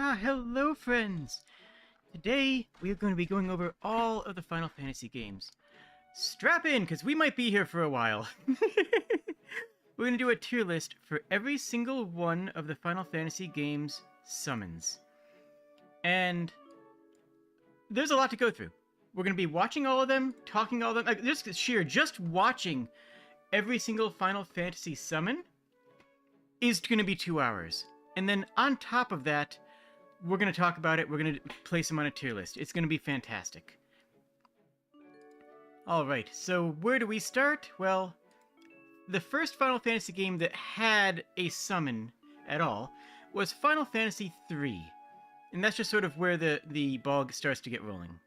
Hello friends! Today, we are going to be going over all of the Final Fantasy games. Strap in, because we might be here for a while. We're going to do a tier list for every single one of the Final Fantasy games' summons. And there's a lot to go through. We're going to be watching all of them, talking all of them, just watching every single Final Fantasy summon is going to be 2 hours. And then on top of that, we're going to talk about it. We're going to place them on a tier list. It's going to be fantastic. Alright, so where do we start? Well, the first Final Fantasy game that had a summon at all was Final Fantasy III. And that's just sort of where the ball starts to get rolling.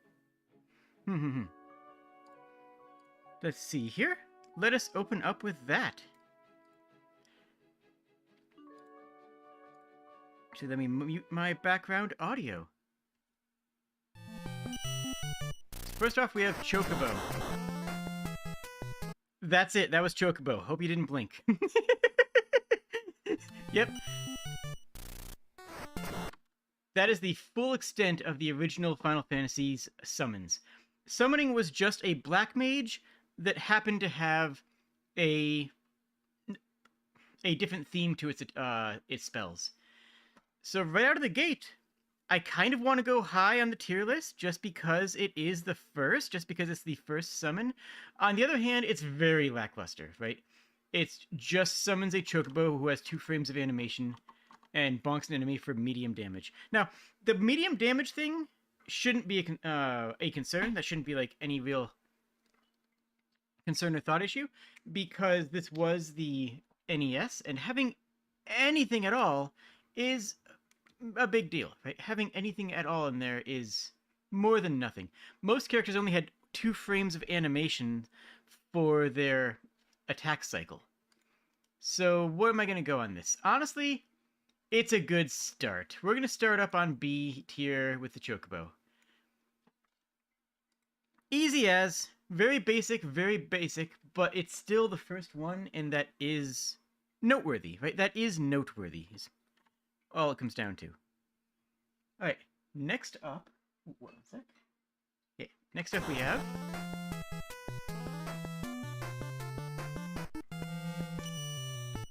Let's see here. Let us open up with that. Actually, let me mute my background audio. First off, we have Chocobo. That's it. That was Chocobo. Hope you didn't blink. Yep. That is the full extent of the original Final Fantasy's summons. Summoning was just a black mage that happened to have a different theme to its spells. So right out of the gate, I kind of want to go high on the tier list just because it is the first, just because it's the first summon. On the other hand, it's very lackluster, right? It just summons a Chocobo who has 2 frames of animation and bonks an enemy for medium damage. Now, the medium damage thing shouldn't be a concern. That shouldn't be like any real concern or thought issue, because this was the NES, and having anything at all is a big deal, right? Having anything at all in there is more than nothing. Most characters only had 2 frames of animation for their attack cycle. So where am I going to go on this? Honestly, it's a good start. We're going to start up on B tier with the Chocobo. Easy as, very basic, but it's still the first one, and that is noteworthy, right? That is noteworthy. All it comes down to. Alright, next up... One sec. Okay, next up we have...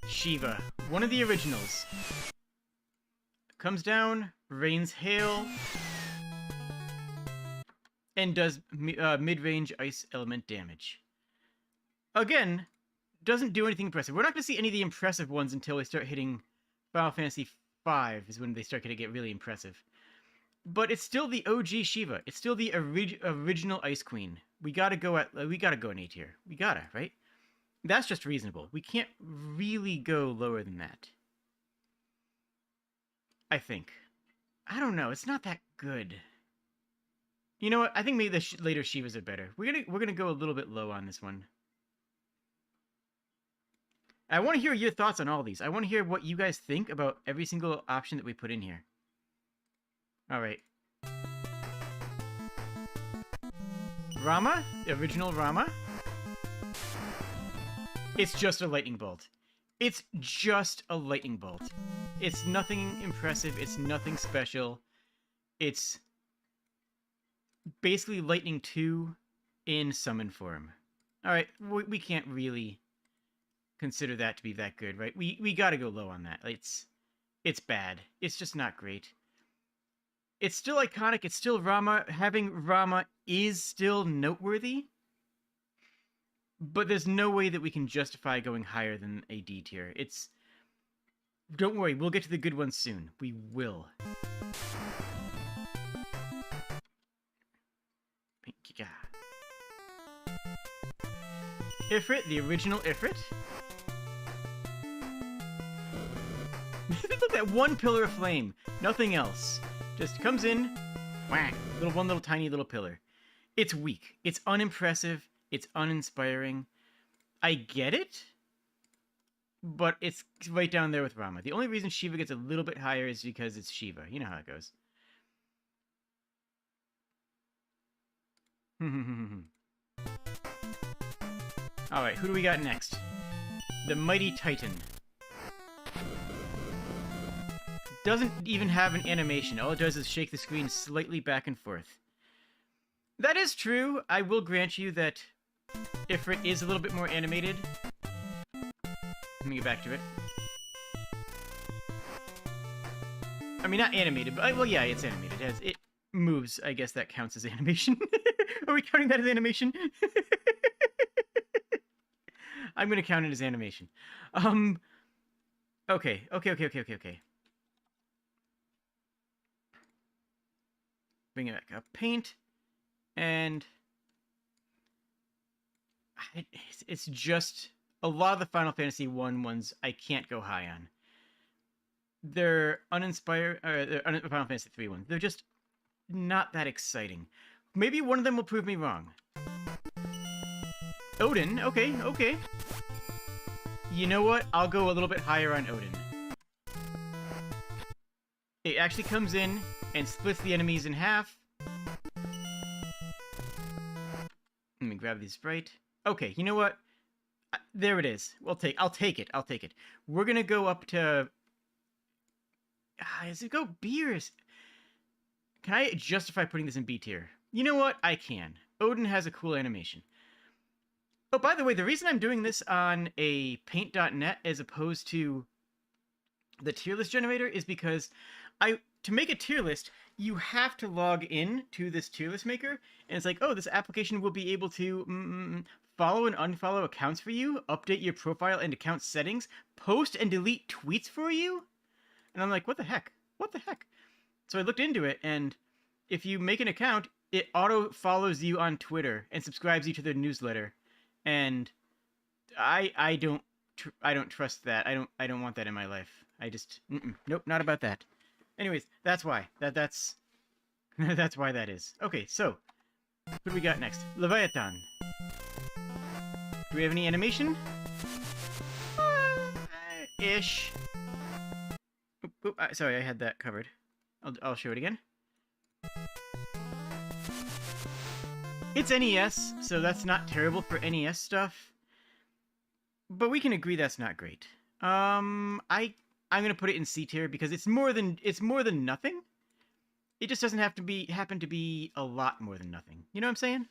Shiva, one of the originals. Comes down, rains hail, and does mid-range ice element damage. Again, doesn't do anything impressive. We're not going to see any of the impressive ones until we start hitting Final Fantasy V is when they start to get really impressive. But it's still the OG Shiva. It's still the original Ice Queen. We gotta go an A tier. We gotta, right? That's just reasonable. We can't really go lower than that. I think. I don't know. It's not that good. You know what? I think maybe the later Shivas are better. We're gonna go a little bit low on this one. I want to hear your thoughts on all these. I want to hear what you guys think about every single option that we put in here. Alright. Rama? The original Rama? It's just a lightning bolt. It's just a lightning bolt. It's nothing impressive. It's nothing special. It's basically Lightning 2 in summon form. Alright, we can't really consider that to be that good, right? We gotta go low on that. It's bad. It's just not great. It's still iconic. It's still Rama. Having Rama is still noteworthy. But there's no way that we can justify going higher than a D tier. Don't worry, we'll get to the good ones soon. We will. Ifrit, the original Ifrit. Look at that one pillar of flame. Nothing else. Just comes in, whack, one little tiny little pillar. It's weak. It's unimpressive. It's uninspiring. I get it, but it's right down there with Rama. The only reason Shiva gets a little bit higher is because it's Shiva. You know how it goes. Alright, who do we got next? The Mighty Titan. doesn't even have an animation. All it does is shake the screen slightly back and forth. That is true. I will grant you that Ifrit is a little bit more animated. Let me get back to it. I mean, not animated, but... well, yeah, it's animated. It moves. I guess that counts as animation. Are we counting that as animation? I'm gonna count it as animation. Okay. Bring it back up. Paint. And... it's just... a lot of the Final Fantasy 1 ones I can't go high on. They're uninspired... Final Fantasy 3 ones. They're just not that exciting. Maybe one of them will prove me wrong. Odin. Okay. You know what? I'll go a little bit higher on Odin. It actually comes in and splits the enemies in half. Let me grab the sprite. Okay, you know what? There it is. I'll take it. We're gonna go up to... does it go B or is... Can I justify putting this in B tier? You know what? I can. Odin has a cool animation. Oh, by the way, the reason I'm doing this on a paint.net as opposed to the tier list generator is because to make a tier list, you have to log in to this tier list maker, and it's like, oh, this application will be able to follow and unfollow accounts for you, update your profile and account settings, post and delete tweets for you? And I'm like, what the heck? So I looked into it, and if you make an account, it auto-follows you on Twitter and subscribes you to their newsletter. And I don't trust that. I don't want that in my life. I just nope, not about that. Anyways, that's why. That's that's why that is. Okay, so what do we got next? Leviathan. Do we have any animation? Ish. Sorry, I had that covered. I'll show it again. It's NES, so that's not terrible for NES stuff. But we can agree that's not great. I'm gonna put it in C tier because it's more than nothing. It just doesn't happen to be a lot more than nothing. You know what I'm saying?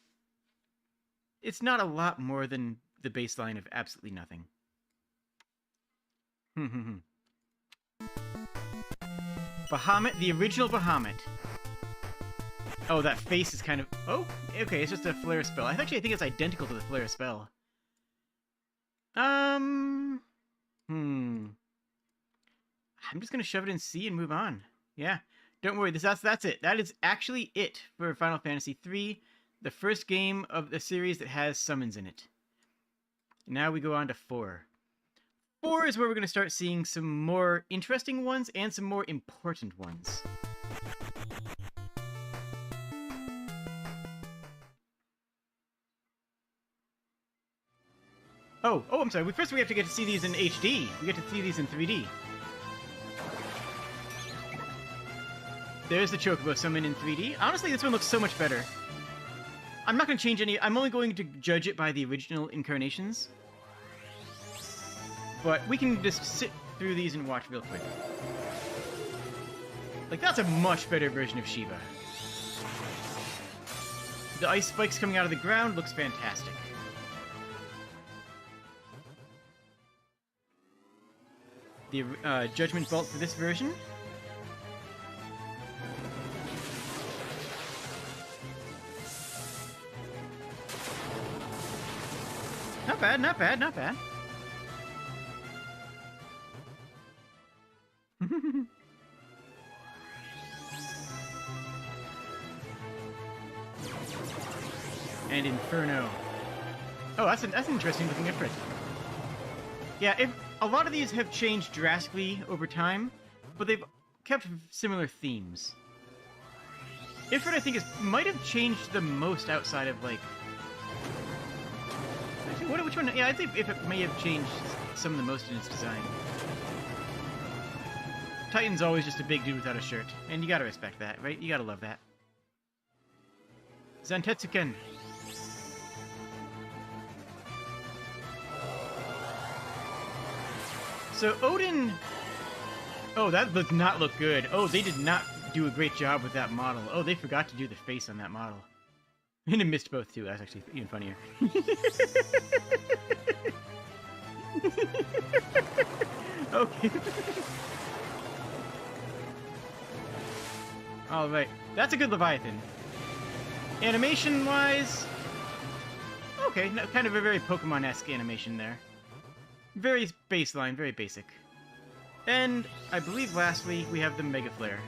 It's not a lot more than the baseline of absolutely nothing. Bahamut, the original Bahamut. Oh, that face is kind of... Oh, okay, it's just a flare spell. I think it's identical to the flare spell. I'm just gonna shove it in C and move on. Yeah, don't worry, that's it. That is actually it for Final Fantasy III, the first game of the series that has summons in it. Now we go on to 4. 4 is where we're gonna start seeing some more interesting ones and some more important ones. Oh, I'm sorry. First we have to get to see these in HD. We get to see these in 3D. There's the Chocobo summon in 3D. Honestly, this one looks so much better. I'm not going to change any... I'm only going to judge it by the original incarnations. But we can just sit through these and watch real quick. Like, that's a much better version of Shiva. The ice spikes coming out of the ground looks fantastic. The Judgment Bolt for this version. Not bad, not bad, not bad. And Inferno. Oh, that's an interesting looking Ifrit. Yeah, a lot of these have changed drastically over time, but they've kept similar themes. Ifrit, I think, might have changed the most outside of, like... Which one? Yeah, I think Ifrit may have changed some of the most in its design. Titan's always just a big dude without a shirt, and you gotta respect that, right? You gotta love that. Zantetsuken. So Odin Oh, that does not look good. Oh, they did not do a great job with that model. Oh, they forgot to do the face on that model. And it missed both, too. That's actually even funnier. Okay. Alright. That's a good Leviathan. Animation-wise... Okay, no, kind of a very Pokemon-esque animation there. Very baseline, very basic. And I believe lastly, we have the Mega Flare.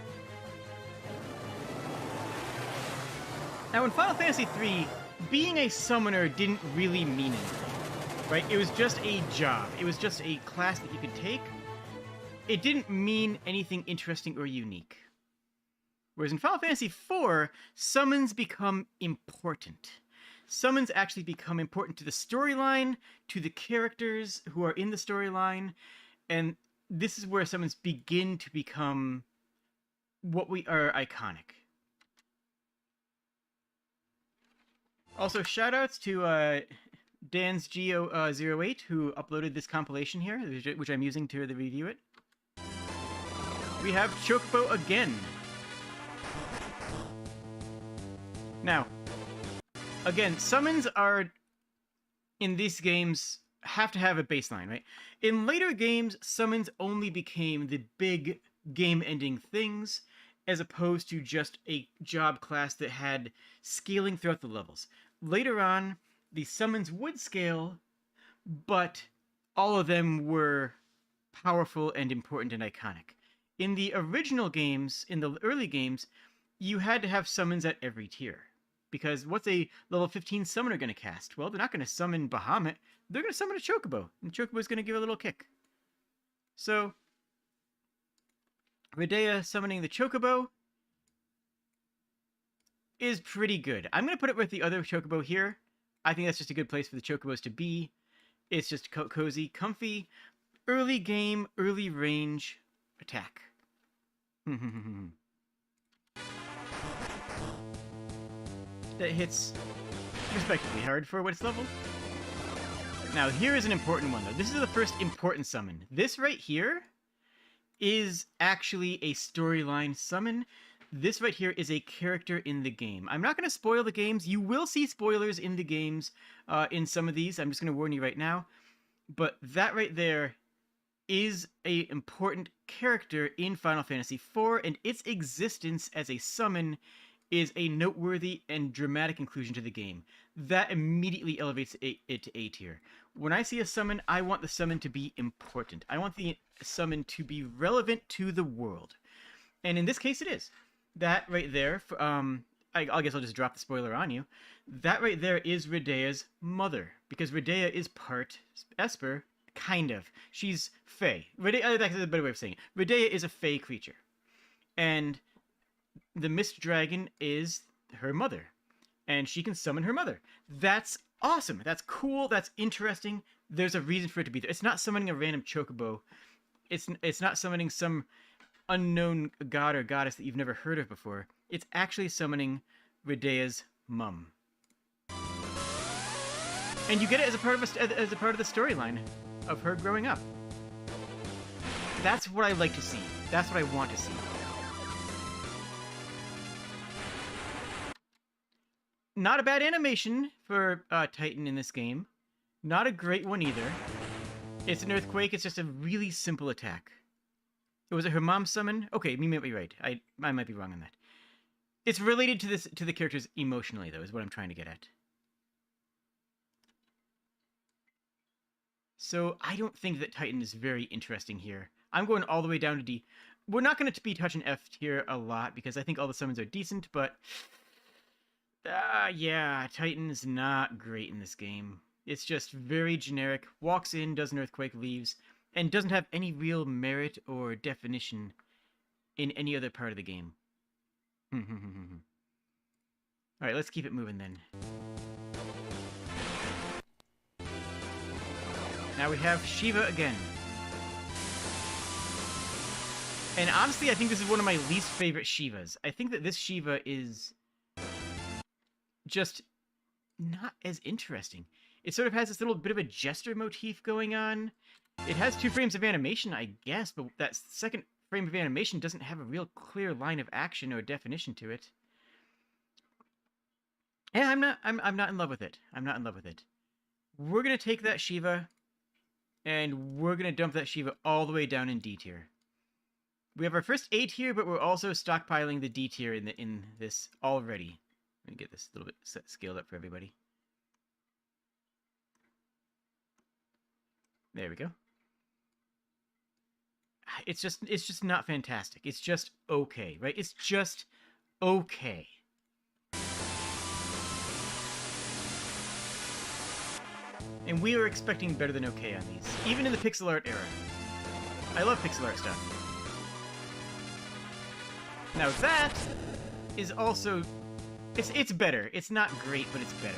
Now in Final Fantasy III, being a summoner didn't really mean anything, right? It was just a job. It was just a class that you could take. It didn't mean anything interesting or unique. Whereas in Final Fantasy IV, summons become important. Summons actually become important to the storyline, to the characters who are in the storyline, and this is where summons begin to become what we are iconic. Also, shoutouts to Dan's Geo08, who uploaded this compilation here, which I'm using to review it. We have Chocobo again. Now, again, summons are, in these games, have to have a baseline, right? In later games, summons only became the big game-ending things, as opposed to just a job class that had scaling throughout the levels. Later on, the summons would scale, but all of them were powerful and important and iconic. In the original games, in the early games, you had to have summons at every tier. Because what's a level 15 summoner going to cast? Well, they're not going to summon Bahamut. They're going to summon a Chocobo. And Chocobo's going to give a little kick. So, Redea summoning the Chocobo is pretty good. I'm going to put it with the other Chocobo here. I think that's just a good place for the Chocobos to be. It's just cozy, comfy, early game, early range attack. That hits respectively hard for what it's level. Now, here is an important one, though. This is the first important summon. This right here is actually a storyline summon. This right here is a character in the game. I'm not going to spoil the games. You will see spoilers in the games in some of these. I'm just going to warn you right now. But that right there is an important character in Final Fantasy IV, and its existence as a summon is a noteworthy and dramatic inclusion to the game. That immediately elevates it to A tier. When I see a summon, I want the summon to be important. I want the summon to be relevant to the world. And in this case, it is. That right there, I guess I'll just drop the spoiler on you. That right there is Redea's mother. Because Redea is part Esper, kind of. She's Fey. That's a better way of saying it. Redea is a Fey creature. And the Mist Dragon is her mother, and she can summon her mother. That's awesome. That's cool. That's interesting. There's a reason for it to be there. It's not summoning a random Chocobo. It's not summoning some unknown god or goddess that you've never heard of before. It's actually summoning Redea's mum. And you get it as a part of the storyline of her growing up. That's what I like to see. That's what I want to see. Not a bad animation for Titan in this game. Not a great one either. It's an earthquake. It's just a really simple attack. Was it her mom's summon? Okay, you might be right. I might be wrong on that. It's related to the characters emotionally, though, is what I'm trying to get at. So I don't think that Titan is very interesting here. I'm going all the way down to D. We're not going to be touching F tier a lot because I think all the summons are decent, but yeah, Titan's not great in this game. It's just very generic, walks in, does an earthquake, leaves, and doesn't have any real merit or definition in any other part of the game. Alright, let's keep it moving then. Now we have Shiva again. And honestly, I think this is one of my least favorite Shivas. I think that this Shiva is just not as interesting. It sort of has this little bit of a jester motif going on. It has 2 frames of animation, I guess, but that second frame of animation doesn't have a real clear line of action or definition to it. And I'm not in love with it. I'm not in love with it. We're gonna take that Shiva, and we're gonna dump that Shiva all the way down in D tier. We have our first A tier, but we're also stockpiling the D tier in this already. Let me get this a little bit scaled up for everybody. There we go. It's just not fantastic. It's just okay, right? It's just okay. And we are expecting better than okay on these, even in the pixel art era. I love pixel art stuff. Now that is also... It's better. It's not great, but it's better.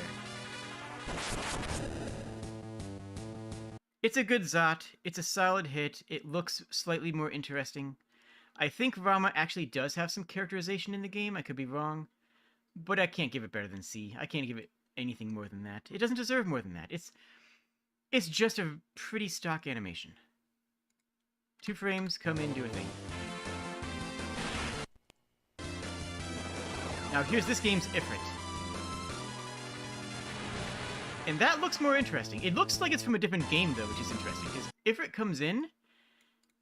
It's a good Zot. It's a solid hit. It looks slightly more interesting. I think Rama actually does have some characterization in the game. I could be wrong. But I can't give it better than C. I can't give it anything more than that. It doesn't deserve more than that. It's just a pretty stock animation. 2 frames, come in, do a thing. Now here's this game's Ifrit. And that looks more interesting. It looks like it's from a different game, though, which is interesting, because Ifrit comes in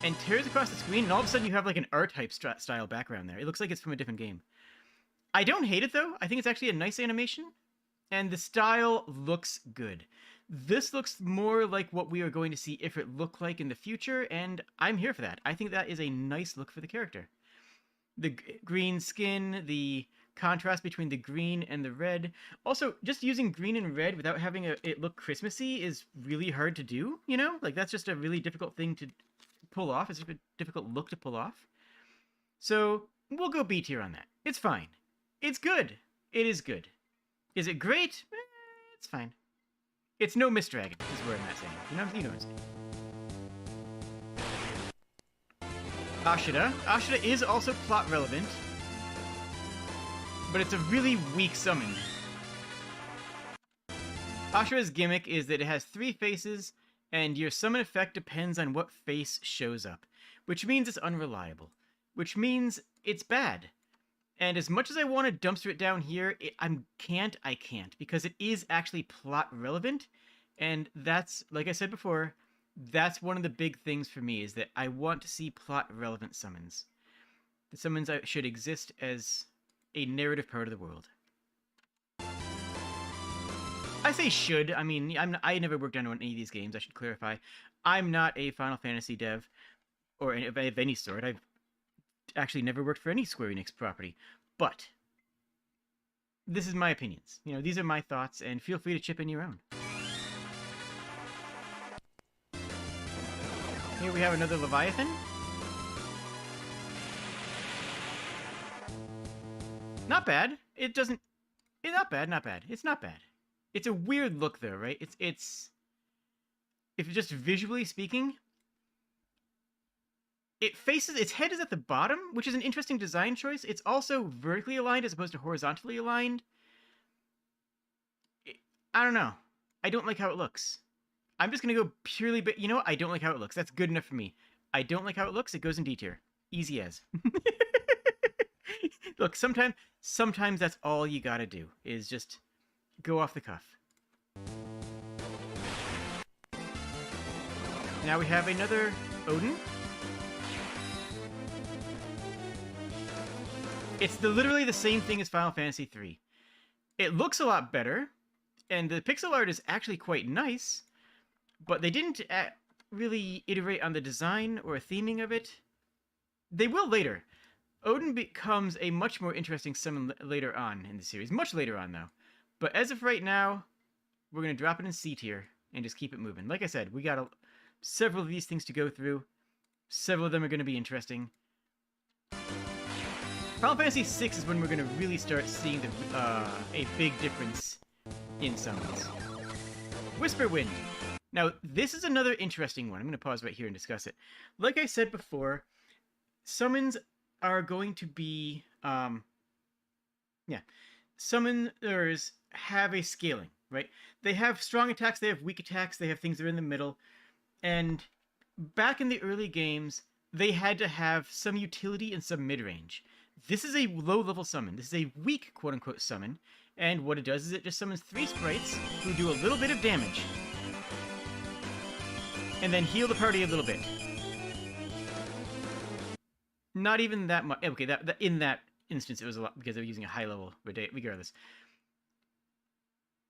and tears across the screen, and all of a sudden you have like an R-type style background there. It looks like it's from a different game. I don't hate it, though. I think it's actually a nice animation, and the style looks good. This looks more like what we are going to see Ifrit look like in the future, and I'm here for that. I think that is a nice look for the character. The green skin, the contrast between the green and the red. Also, just using green and red without having it look Christmassy is really hard to do, you know? Like, that's just a really difficult thing to pull off. It's a difficult look to pull off. So, we'll go B tier on that. It's fine. It's good. It is good. Is it great? It's fine. It's no Mist Dragon, is where I'm at saying. You know what I'm saying. Ashura. Ashura is also plot relevant, but it's a really weak summon. Ashura's gimmick is that it has 3 faces, and your summon effect depends on what face shows up, which means it's unreliable, which means it's bad. And as much as I want to dumpster it down here, I can't, because it is actually plot relevant, and that's, like I said before, that's one of the big things for me, is that I want to see plot-relevant summons. The summons should exist as a narrative part of the world. I say should, I mean, I never worked on any of these games, I should clarify. I'm not a Final Fantasy dev, or of any sort. I've actually never worked for any Square Enix property. But this is my opinions. You know, these are my thoughts, and feel free to chip in your own. Here we have another Leviathan. Not bad. It doesn't... not bad, not bad. It's not bad. It's a weird look, though, right? It's... If just visually speaking... Its head is at the bottom, which is an interesting design choice. It's also vertically aligned as opposed to horizontally aligned. I don't know. I don't like how it looks. I'm just going to go purely, but you know what? I don't like how it looks. That's good enough for me. I don't like how it looks. It goes in D tier. Easy as. Look, sometimes that's all you gotta do, is just go off the cuff. Now we have another Odin. It's literally the same thing as Final Fantasy III. It looks a lot better, and the pixel art is actually quite nice, but they didn't really iterate on the design or theming of it. They will later. Odin becomes a much more interesting summon later on in the series. Much later on, though. But as of right now, we're going to drop it in C tier and just keep it moving. Like I said, we got several of these things to go through. Several of them are going to be interesting. Final Fantasy VI is when we're going to really start seeing a big difference in summons. Whisper Wind. Now, this is another interesting one. I'm going to pause right here and discuss it. Like I said before, summons are going to be... Summoners have a scaling, right? They have strong attacks, they have weak attacks, they have things that are in the middle. And back in the early games, they had to have some utility and some mid-range. This is a low-level summon. This is a weak, quote-unquote, summon. And what it does is it just summons 3 sprites who do a little bit of damage. And then heal the party a little bit. Not even that much. Okay, in that instance, it was a lot because they were using a high-level regardless.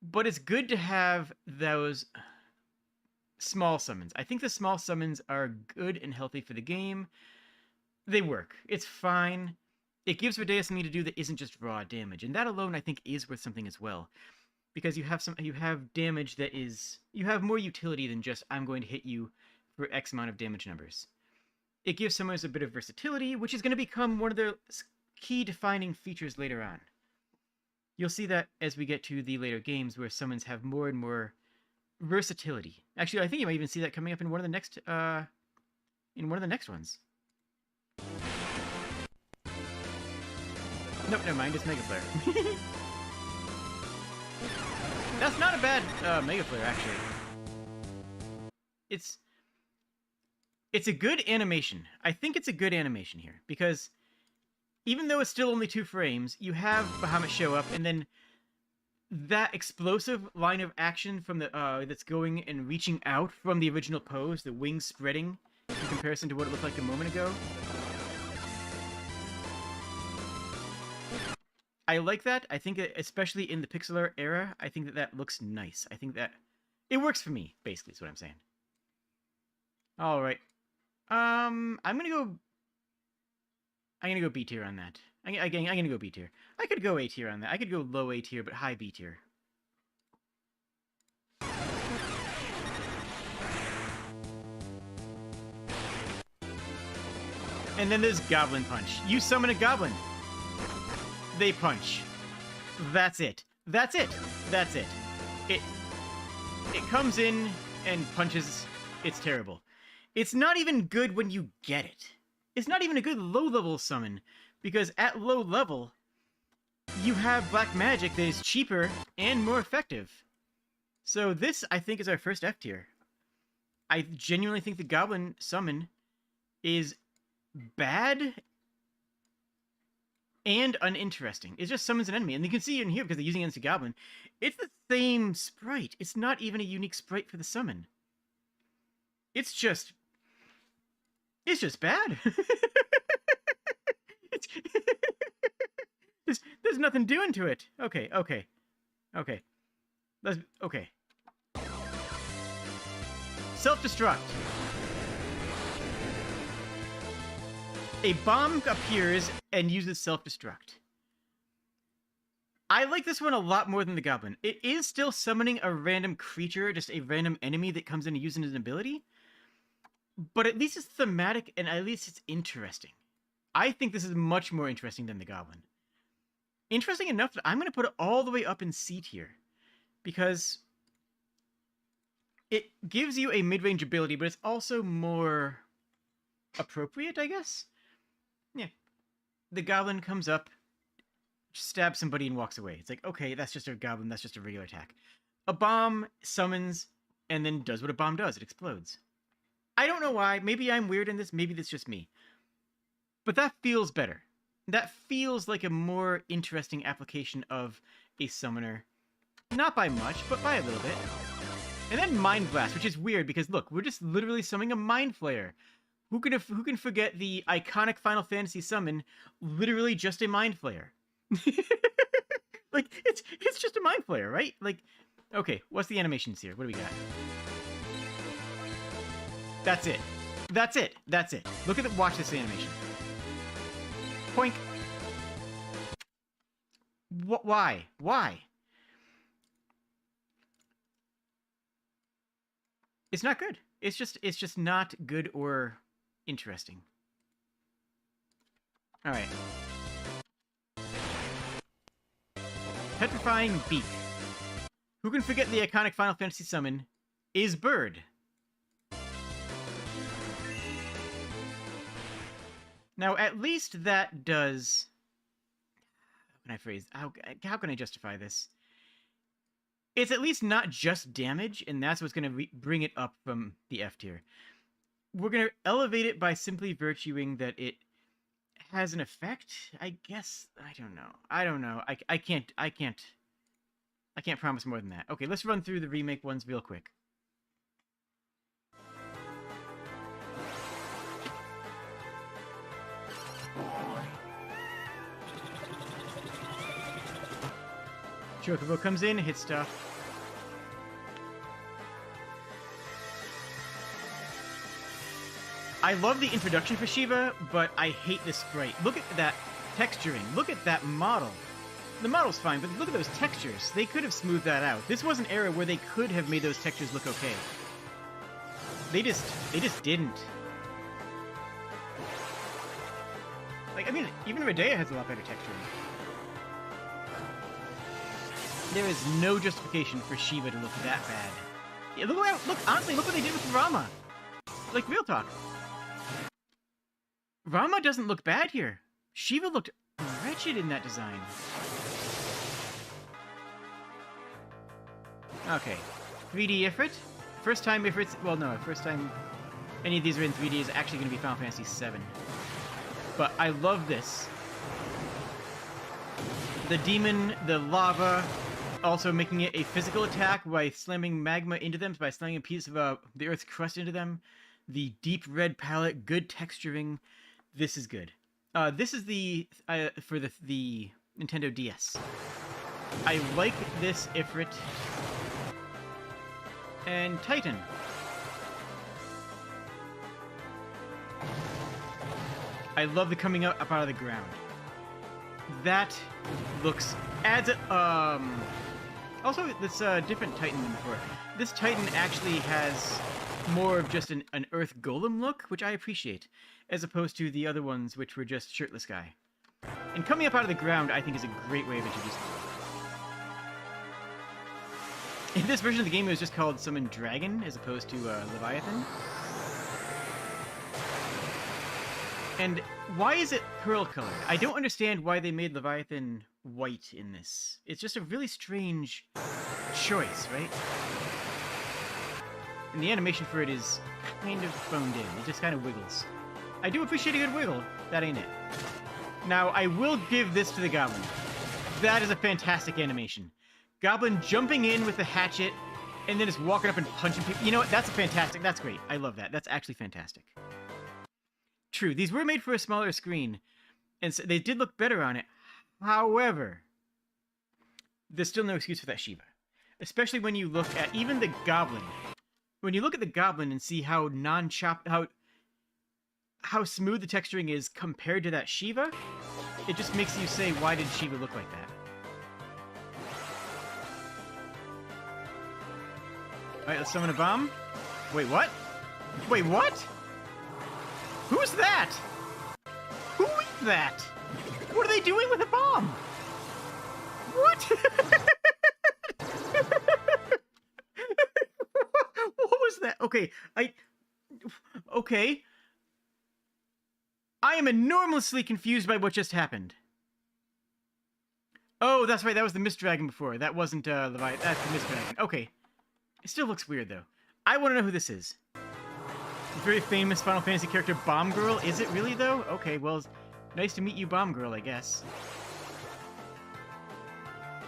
But it's good to have those small summons. I think the small summons are good and healthy for the game. They work. It's fine. It gives Rodea something to do that isn't just raw damage, and that alone I think is worth something as well, because you have damage that is, you have more utility than just I'm going to hit you for X amount of damage numbers. It gives summoners a bit of versatility, which is going to become one of their key defining features later on. You'll see that as we get to the later games where summons have more and more versatility. Actually, I think you might even see that coming up in one of the next ones. Nope, never mind, it's Mega Flare. That's not a bad Mega Flare, actually. It's a good animation. I think it's a good animation here, because even though it's still only 2 frames, you have Bahamut show up, and then that explosive line of action from the that's going and reaching out from the original pose, the wings spreading in comparison to what it looked like a moment ago. I like that. I think that, especially in the pixel art era, I think that looks nice. I think that it works for me, basically, is what I'm saying. All right. I'm gonna go B tier on that. I'm gonna go B tier. I could go A tier on that. I could go low A tier, but high B tier. And then there's Goblin Punch. You summon a goblin. They punch. That's it. That's it. That's it. It comes in and punches. It's terrible. It's not even good when you get it. It's not even a good low-level summon, because at low level, you have black magic that is cheaper and more effective. So this, I think, is our first F tier. I genuinely think the Goblin summon is bad and uninteresting. It just summons an enemy, and you can see in here, because they're using it against a goblin, it's the same sprite. It's not even a unique sprite for the summon. It's just bad. There's nothing doing to it. Okay. Okay. Self-destruct. A bomb appears and uses self-destruct. I like this one a lot more than the goblin. It is still summoning a random creature, just a random enemy that comes in and uses an ability. But at least it's thematic, and at least it's interesting. I think this is much more interesting than the goblin. Interesting enough that I'm going to put it all the way up in C tier. Because it gives you a mid-range ability, but it's also more appropriate, I guess? Yeah. The goblin comes up, stabs somebody, and walks away. It's like, okay, that's just a goblin, that's just a regular attack. A bomb summons, and then does what a bomb does. It explodes. I don't know why. Maybe I'm weird in this. Maybe that's just me. But that feels better. That feels like a more interesting application of a summoner. Not by much, but by a little bit. And then Mind Blast, which is weird because, look, we're just literally summoning a Mind Flayer. Who can forget the iconic Final Fantasy summon, literally just a Mind Flayer? Like, it's just a Mind Flayer, right? Like, okay, what's the animations here? What do we got? That's it. That's it. That's it. Watch this animation. Poink. Why? Why? It's not good. It's just not good or interesting. All right. Petrifying Beak. Who can forget the iconic Final Fantasy summon is Bird. Now, at least that does... How can I phrase... How can I justify this? It's at least not just damage, and that's what's going to bring it up from the F tier. we're going to elevate it by simply virtuing that it has an effect, I guess. I don't know. I can't promise more than that. Okay, let's run through the remake ones real quick. Chocobo comes in, hits stuff. I love the introduction for Shiva, but I hate this sprite. Look at that texturing. Look at that model. The model's fine, but look at those textures. They could have smoothed that out. This was an era where they could have made those textures look okay. They just didn't. Like, I mean, even Medea has a lot better texturing. There is no justification for Shiva to look that bad. Yeah, look, honestly, look what they did with Rama. Like, real talk. Rama doesn't look bad here. Shiva looked wretched in that design. Okay. 3D Ifrit. First time Ifrit's... Well, no, first time any of these are in 3D is actually going to be Final Fantasy VII. But I love this. The demon, the lava, also making it a physical attack by slamming magma into them, by slamming a piece of the Earth's crust into them. The deep red palette, good texturing. This is good. This is the for the Nintendo DS. I like this Ifrit and Titan. I love the coming up out of the ground. That looks adds a also this different Titan than before. This Titan actually has more of just an Earth Golem look, which I appreciate, as opposed to the other ones, which were just shirtless guy. And coming up out of the ground, I think, is a great way of introducing it. In this version of the game, it was just called Summon Dragon, as opposed to Leviathan. And why is it pearl-colored? I don't understand why they made Leviathan white in this. It's just a really strange choice, right? And the animation for it is kind of phoned in. It just kind of wiggles. I do appreciate a good wiggle. That ain't it. Now, I will give this to the Goblin. That is a fantastic animation. Goblin jumping in with the hatchet, and then just walking up and punching people. You know what? That's fantastic. That's great. I love that. That's actually fantastic. True, these were made for a smaller screen, and so they did look better on it. However, there's still no excuse for that Shiva. Especially when you look at even the Goblin. When you look at the Goblin and see how how smooth the texturing is compared to that Shiva, it just makes you say, why did Shiva look like that? Alright, let's summon a bomb. Wait, what? Wait, what? Who's that? Who is that? What are they doing with a bomb? What? What was that? Okay, okay. I am enormously confused by what just happened. Oh, that's right, that was the Mist Dragon before. That wasn't Leviathan, that's the Mist Dragon. Okay. It still looks weird, though. I want to know who this is. The very famous Final Fantasy character, Bomb Girl. Is it really, though? Okay, well, nice to meet you, Bomb Girl, I guess.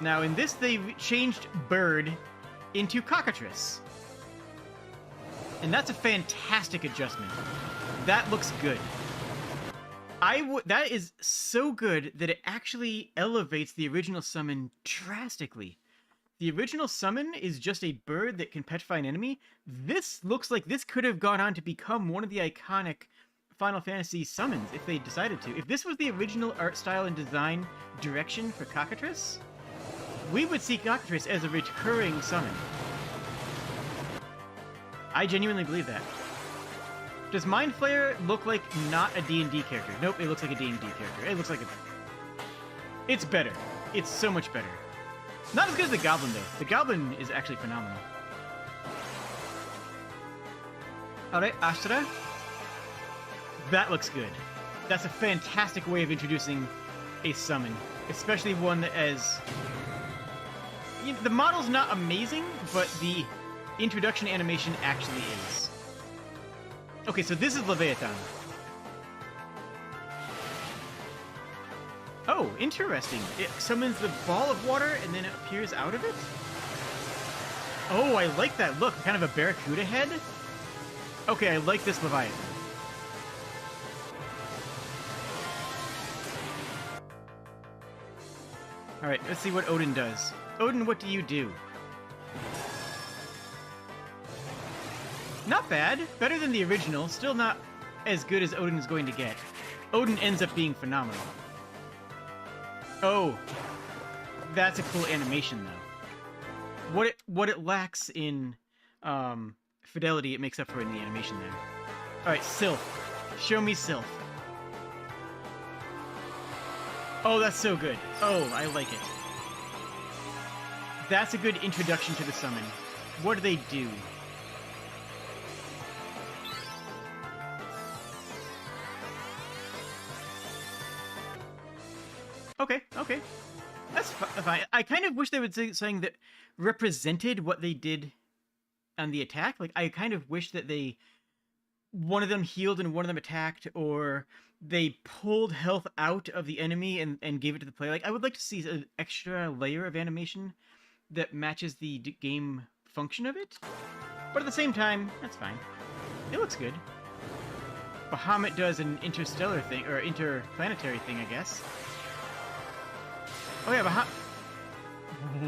Now, in this, they've changed Bird into Cockatrice. And that's a fantastic adjustment. That looks good. That is so good that it actually elevates the original summon drastically. The original summon is just a bird that can petrify an enemy. This looks like this could have gone on to become one of the iconic Final Fantasy summons if they decided to. If this was the original art style and design direction for Cockatrice, we would see Cockatrice as a recurring summon. I genuinely believe that. Does Mind Flayer look like not a D&D character? Nope, it looks like a D&D character. It looks like a... It's better. It's so much better. Not as good as the Goblin, though. The Goblin is actually phenomenal. Alright, Ashtra. That looks good. That's a fantastic way of introducing a summon. Especially one that as... You know, the model's not amazing, but the introduction animation actually is. Okay, so this is Leviathan. Oh, interesting. It summons the ball of water and then it appears out of it? Oh, I like that look. Kind of a barracuda head? Okay, I like this Leviathan. Alright, let's see what Odin does. Odin, what do you do? Not bad. Better than the original. Still not as good as Odin is going to get. Odin ends up being phenomenal. Oh. That's a cool animation, though. What it lacks in fidelity, it makes up for in the animation there. Alright, Sylph. Show me Sylph. Oh, that's so good. Oh, I like it. That's a good introduction to the summon. What do they do? Okay, okay. That's fine. I kind of wish they would say something that represented what they did on the attack. Like, I kind of wish that one of them healed and one of them attacked, or they pulled health out of the enemy and gave it to the player. Like, I would like to see an extra layer of animation that matches the game function of it. But at the same time, that's fine. It looks good. Bahamut does an interstellar thing, or interplanetary thing, I guess. Oh yeah,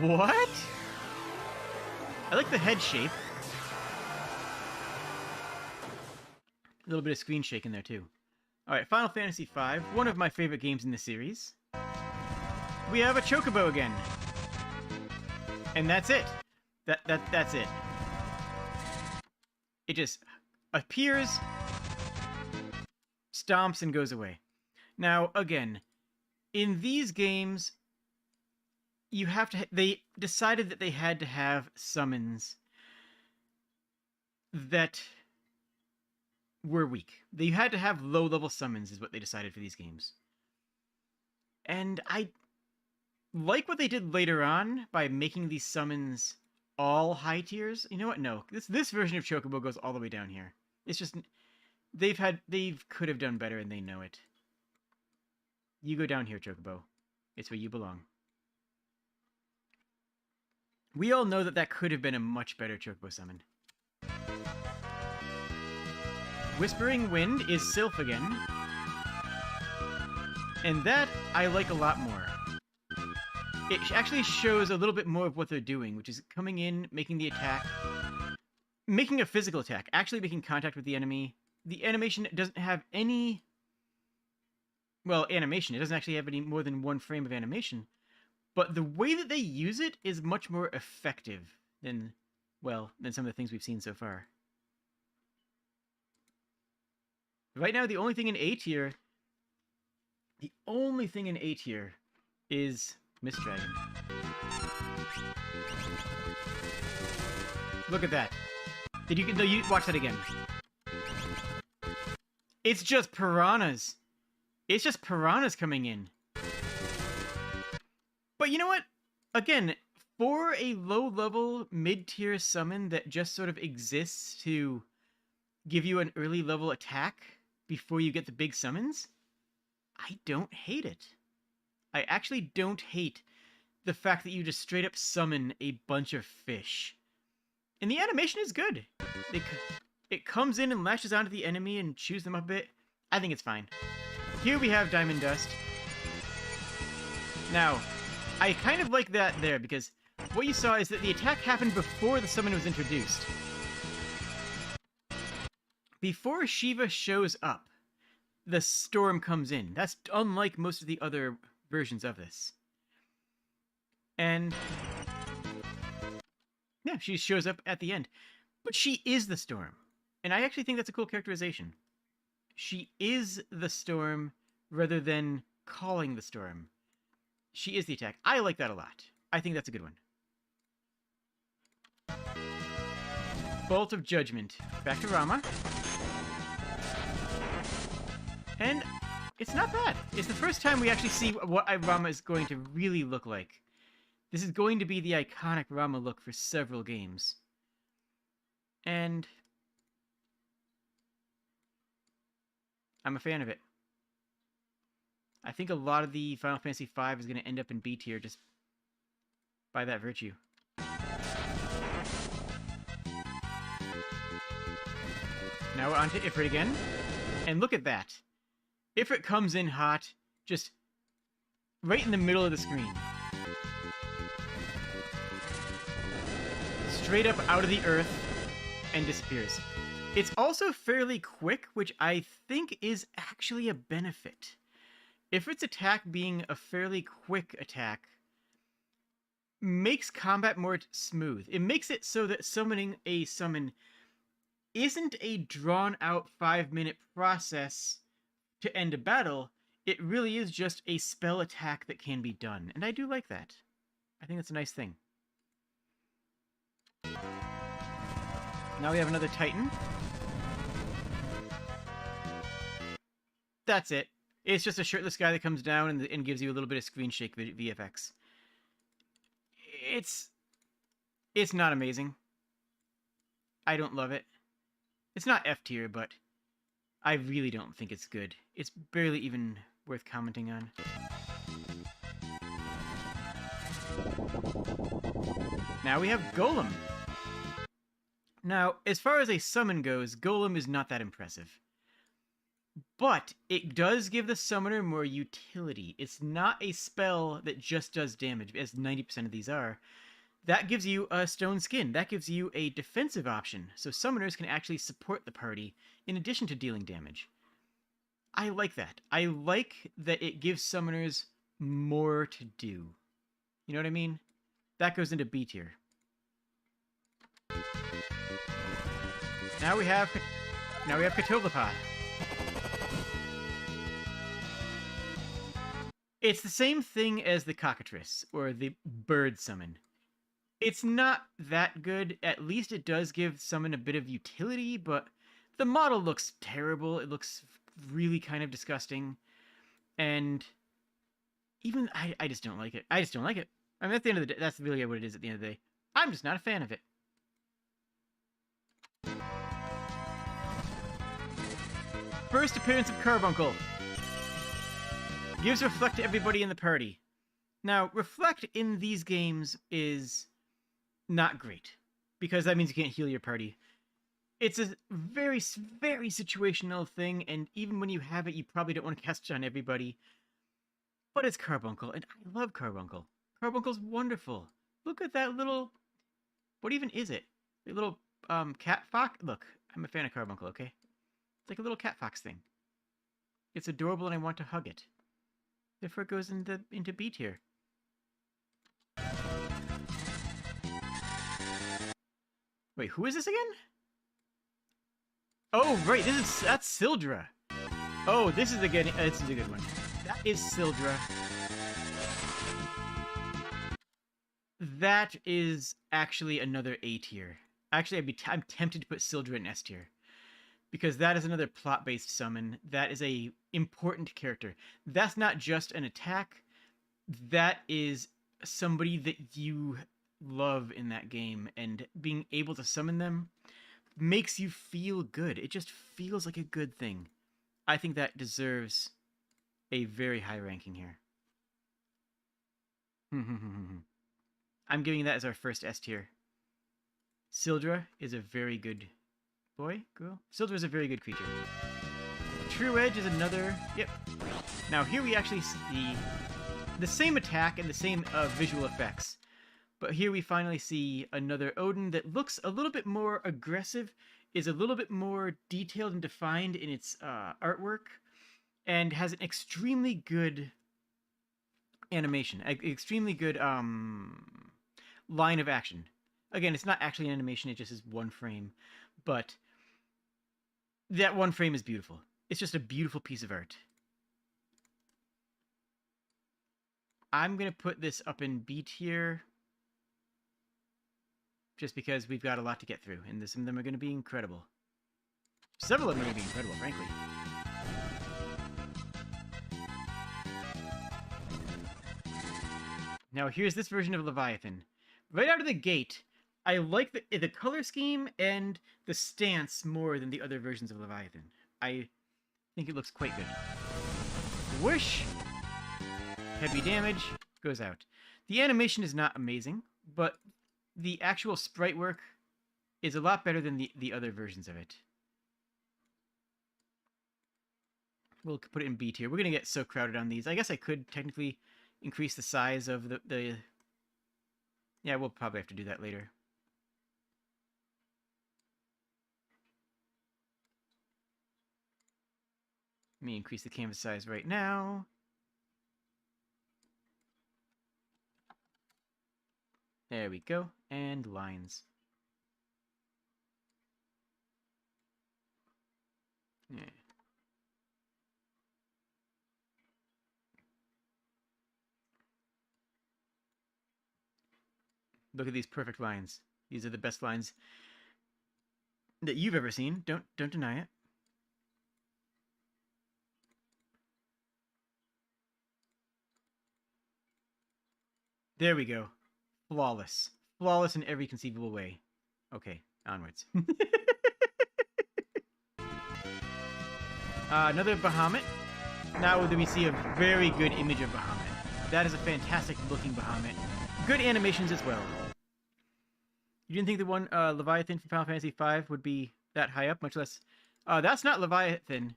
What? I like the head shape. A little bit of screen shake in there, too. Alright, Final Fantasy V, one of my favorite games in the series. We have a Chocobo again. And that's it. That's it. It just appears, stomps, and goes away. Now, again, in these games, you have to... They decided that they had to have summons that were weak. They had to have low-level summons, is what they decided for these games. And I like what they did later on by making these summons all high tiers. You know what? No. This version of Chocobo goes all the way down here. It's just... They could have done better, and they know it. You go down here, Chocobo. It's where you belong. We all know that could have been a much better Chocobo summon. Whispering Wind is Sylph again. And that I like a lot more. It actually shows a little bit more of what they're doing, which is coming in, making the attack, making a physical attack, actually making contact with the enemy. The animation doesn't have any... Well, animation. It doesn't actually have any more than one frame of animation. But the way that they use it is much more effective than some of the things we've seen so far. Right now, the only thing in A tier... The only thing in A tier is Mist Dragon. Look at that. Did you... No, you watch that again. It's just piranhas. It's just piranhas coming in. But you know what? Again, for a low-level, mid-tier summon that just sort of exists to give you an early-level attack before you get the big summons, I don't hate it. I actually don't hate the fact that you just straight-up summon a bunch of fish. And the animation is good. It comes in and lashes onto the enemy and chews them up a bit. I think it's fine. Here we have Diamond Dust. Now, I kind of like that there, because what you saw is that the attack happened before the summon was introduced. Before Shiva shows up, the storm comes in. That's unlike most of the other versions of this. And... yeah, she shows up at the end. But she is the storm. And I actually think that's a cool characterization. She is the storm rather than calling the storm. She is the attack. I like that a lot. I think that's a good one. Bolt of Judgment. Back to Rama. And it's not bad. It's the first time we actually see what Rama is going to really look like. This is going to be the iconic Rama look for several games. And... I'm a fan of it. I think a lot of the Final Fantasy V is going to end up in B tier just by that virtue. Now we're on to Ifrit again. And look at that. Ifrit comes in hot, just right in the middle of the screen. Straight up out of the earth and disappears. It's also fairly quick, which I think is actually a benefit. Ifrit's attack being a fairly quick attack makes combat more smooth. It makes it so that summoning a summon isn't a drawn-out 5-minute process to end a battle. It really is just a spell attack that can be done, and I do like that. I think that's a nice thing. Now we have another Titan. That's it. It's just a shirtless guy that comes down and gives you a little bit of screen shake VFX. It's not amazing. I don't love it. It's not F tier, but I really don't think it's good. It's barely even worth commenting on. Now we have Golem. Now, as far as a summon goes, Golem is not that impressive. But it does give the summoner more utility. It's not a spell that just does damage, as 90% of these are. That gives you a stone skin. That gives you a defensive option, so summoners can actually support the party in addition to dealing damage. I like that. I like that it gives summoners more to do. You know what I mean? That goes into B tier. Now we have Katopapa. It's the same thing as the cockatrice, or the bird summon. It's not that good. At least it does give summon a bit of utility, but the model looks terrible. It looks really kind of disgusting. And even I just don't like it. I just don't like it. I mean, at the end of the day, that's really what it is at the end of the day. I'm just not a fan of it. First appearance of Carbuncle. Gives Reflect to everybody in the party. Now, Reflect in these games is not great, because that means you can't heal your party. It's a very, very situational thing, and even when you have it, you probably don't want to cast it on everybody. But it's Carbuncle, and I love Carbuncle. Carbuncle's wonderful. Look at that little... What even is it? A little cat fox? Look, I'm a fan of Carbuncle, okay? It's like a little cat fox thing. It's adorable, and I want to hug it. Therefore, it goes into B tier. Wait, who is this again? Oh, right, that's Sildra. Oh, this is a good one. That is Sildra. That is actually another A tier. Actually, I'm tempted to put Sildra in S tier, because that is another plot-based summon. That is a important character. That's not just an attack. That is somebody that you love in that game, and being able to summon them makes you feel good. It just feels like a good thing. I think that deserves a very high ranking here. I'm giving that as our first S tier. Sildra is a very good boy, girl. Sildra is a very good creature. True Edge is another... Yep. Now here we actually see the same attack and the same visual effects. But here we finally see another Odin that looks a little bit more aggressive, is a little bit more detailed and defined in its artwork, and has an extremely good animation, extremely good line of action. Again, it's not actually an animation, it just is one frame, but that one frame is beautiful. It's just a beautiful piece of art. I'm going to put this up in B tier, just because we've got a lot to get through, and some of them are going to be incredible. Several of them are going to be incredible, frankly. Now here's this version of Leviathan. Right out of the gate, I like the color scheme and the stance more than the other versions of Leviathan. I think it looks quite good. Whoosh! Heavy damage, goes out. The animation is not amazing, but the actual sprite work is a lot better than the other versions of it. We'll put it in B tier. We're going to get so crowded on these. I guess I could technically increase the size of the... Yeah, we'll probably have to do that later. Let me increase the canvas size right now. There we go. And lines. Yeah. Look at these perfect lines. These are the best lines that you've ever seen. Don't deny it. There we go. Flawless. Flawless in every conceivable way. Okay, onwards. Another Bahamut. Now we see a very good image of Bahamut. That is a fantastic looking Bahamut. Good animations as well. You didn't think the one Leviathan from Final Fantasy V would be that high up, much less... that's not Leviathan.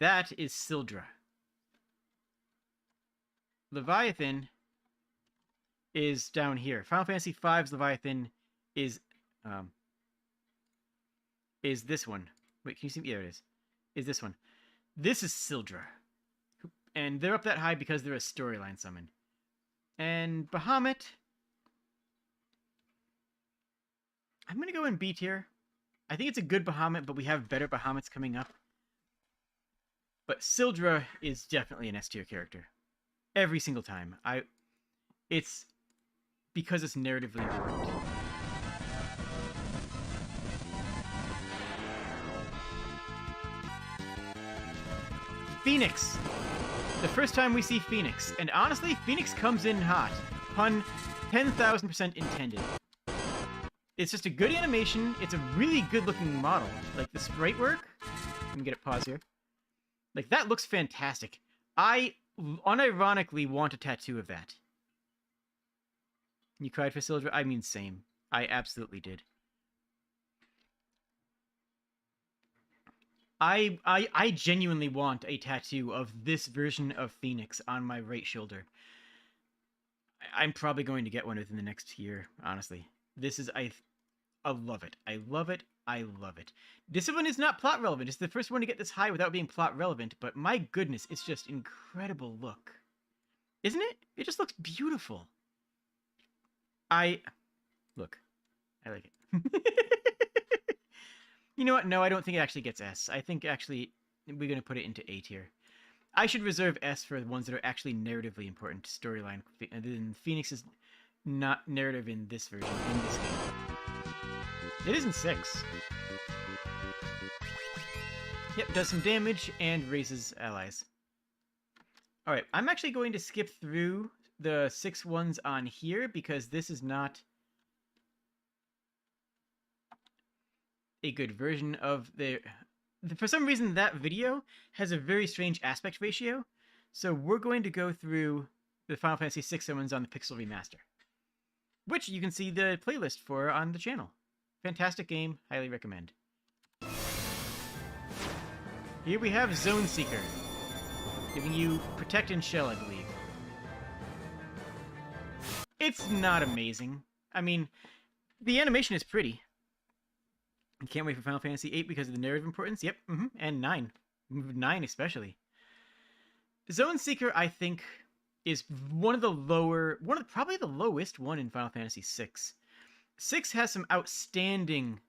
That is Sildra. Leviathan is down here. Final Fantasy V's Leviathan is this one. Wait, can you see me? There it is. Is this one. This is Sildra. And they're up that high because they're a storyline summon. And Bahamut... I'm going to go in B tier. I think it's a good Bahamut, but we have better Bahamuts coming up. But Sildra is definitely an S tier character. Every single time. It's because it's narratively important. Phoenix! The first time we see Phoenix. And honestly, Phoenix comes in hot. Pun 10,000% intended. It's just a good animation. It's a really good looking model. Like the sprite work. Let me get it pause here. Like that looks fantastic. I unironically want a tattoo of that. You cried for Sildra? I mean, same. I absolutely did. I genuinely want a tattoo of this version of Phoenix on my right shoulder. I'm probably going to get one within the next year, honestly. This is... I love it. I love it. I love it. This one is not plot relevant. It's the first one to get this high without being plot relevant, but my goodness, it's just incredible look. Isn't it? It just looks beautiful. Look. I like it. You know what? No, I don't think it actually gets S. I think actually we're going to put it into A tier. I should reserve S for the ones that are actually narratively important storyline. And then Phoenix is not narrative in this version, in this game. It isn't 6. Yep, does some damage and raises allies. Alright, I'm actually going to skip through the 6 ones on here because this is not a good version of the... For some reason, that video has a very strange aspect ratio, so we're going to go through the Final Fantasy VI summons on the Pixel Remaster, which you can see the playlist for on the channel. Fantastic game, highly recommend. Here we have Zone Seeker, giving you Protect and Shell, I believe. It's not amazing. I mean, the animation is pretty. I can't wait for Final Fantasy VIII because of the narrative importance. Yep, and 9. 9 especially. Zone Seeker, I think, is one of the lower... probably the lowest one in Final Fantasy VI. 6 has some outstanding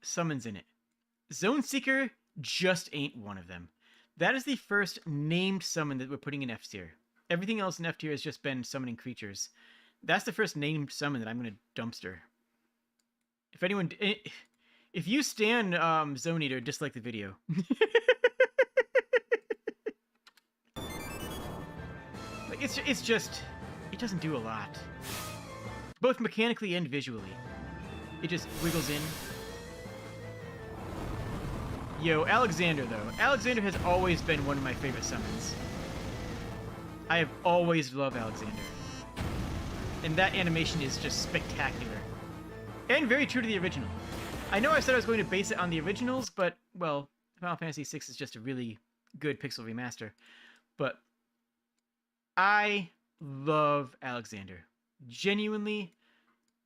summons in it. Zone Seeker just ain't one of them. That is the first named summon that we're putting in F tier. Everything else in F tier has just been summoning creatures. That's the first named summon that I'm going to dumpster. If anyone... If you stand Zone Eater, dislike the video. Like it's just... It doesn't do a lot. Both mechanically and visually. It just wiggles in. Yo, Alexander, though. Alexander has always been one of my favorite summons. I have always loved Alexander. And that animation is just spectacular. And very true to the original. I know I said I was going to base it on the originals, but, well, Final Fantasy VI is just a really good pixel remaster. But I love Alexander. Genuinely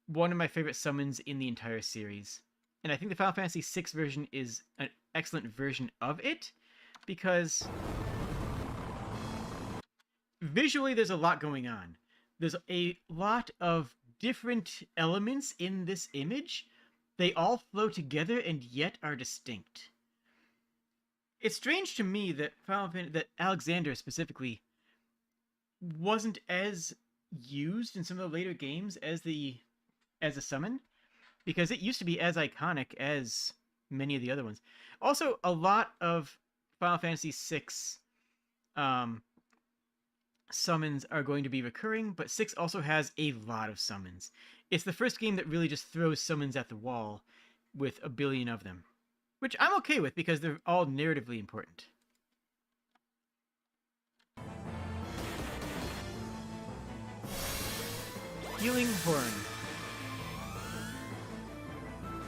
one of my favorite summons in the entire series. And I think the Final Fantasy VI version is an excellent version of it, because visually there's a lot going on. There's a lot of different elements in this image. They all flow together and yet are distinct. It's strange to me that that Alexander specifically wasn't as used in some of the later games as a summon, because it used to be as iconic as many of the other ones. Also, a lot of Final Fantasy VI summons are going to be recurring, but 6 also has a lot of summons. It's the first game that really just throws summons at the wall with a billion of them, which I'm okay with because they're all narratively important. Healing Horn.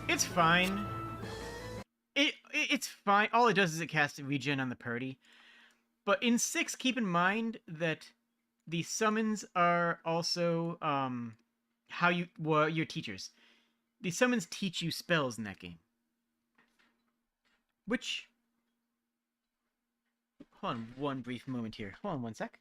It's fine. It's fine. All it does is it casts regen on the party. But in 6, keep in mind that the summons are also your teachers. The summons teach you spells in that game. Which... Hold on one brief moment here. Hold on one sec.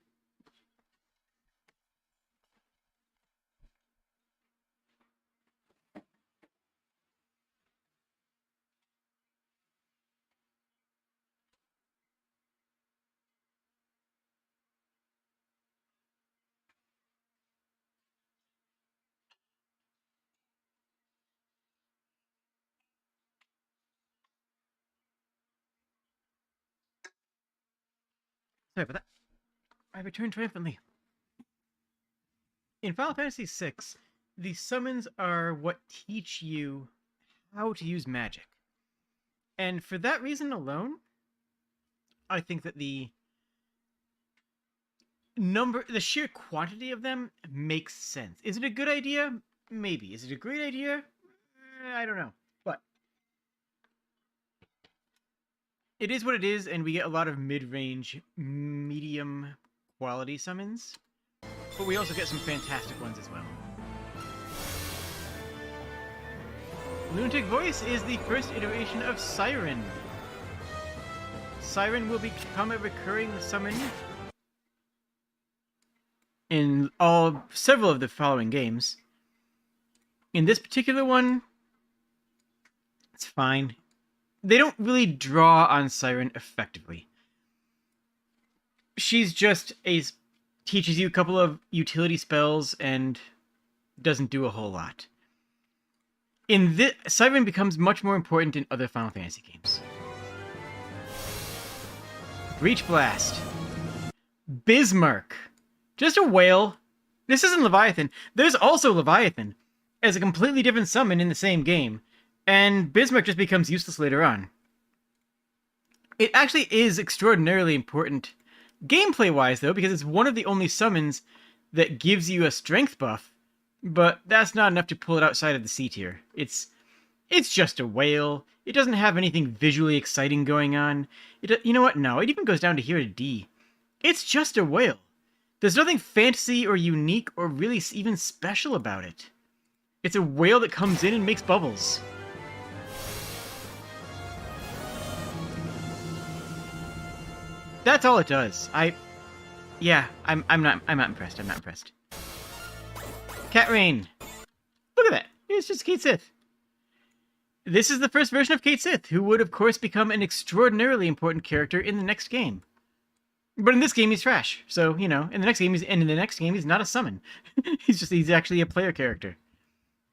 Sorry about that. I returned triumphantly. In Final Fantasy VI, the summons are what teach you how to use magic. And for that reason alone, I think that the sheer quantity of them makes sense. Is it a good idea? Maybe. Is it a great idea? I don't know. But it is what it is, and we get a lot of mid-range, medium quality summons. But we also get some fantastic ones as well. Lunatic Voice is the first iteration of Siren. Siren will become a recurring summon in several of the following games. In this particular one, it's fine. They don't really draw on Siren effectively. She's just teaches you a couple of utility spells and doesn't do a whole lot. In this, Siren becomes much more important in other Final Fantasy games. Breach Blast. Bismarck. Just a whale. This isn't Leviathan. There's also Leviathan as a completely different summon in the same game, and Bismarck just becomes useless later on. It actually is extraordinarily important gameplay-wise, though, because it's one of the only summons that gives you a strength buff, but that's not enough to pull it outside of the C tier. It's just a whale. It doesn't have anything visually exciting going on. You know what? No, it even goes down to here to D. It's just a whale. There's nothing fantasy or unique or really even special about it. It's a whale that comes in and makes bubbles. That's all it does. I'm not impressed. I'm not impressed. Cat Rain. Look at that. It's just Kate Sith. This is the first version of Kate Sith, who would of course become an extraordinarily important character in the next game. But in this game he's trash. So, you know, in the next game he's not a summon. he's actually a player character.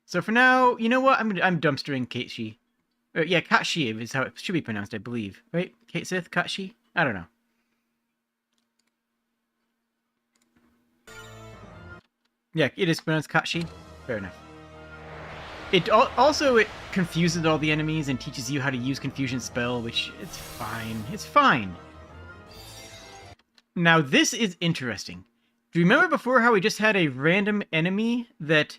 So for now, you know what? I'm dumpstering Kate-Shi. Yeah, Kat-Shi is how it should be pronounced, I believe. Right? Kate Sith, Kat-Shi? I don't know. Yeah, it is pronounced Kat-Shi. Fair enough. Also it confuses all the enemies and teaches you how to use confusion spell, which it's fine. It's fine. Now this is interesting. Do you remember before how we just had a random enemy that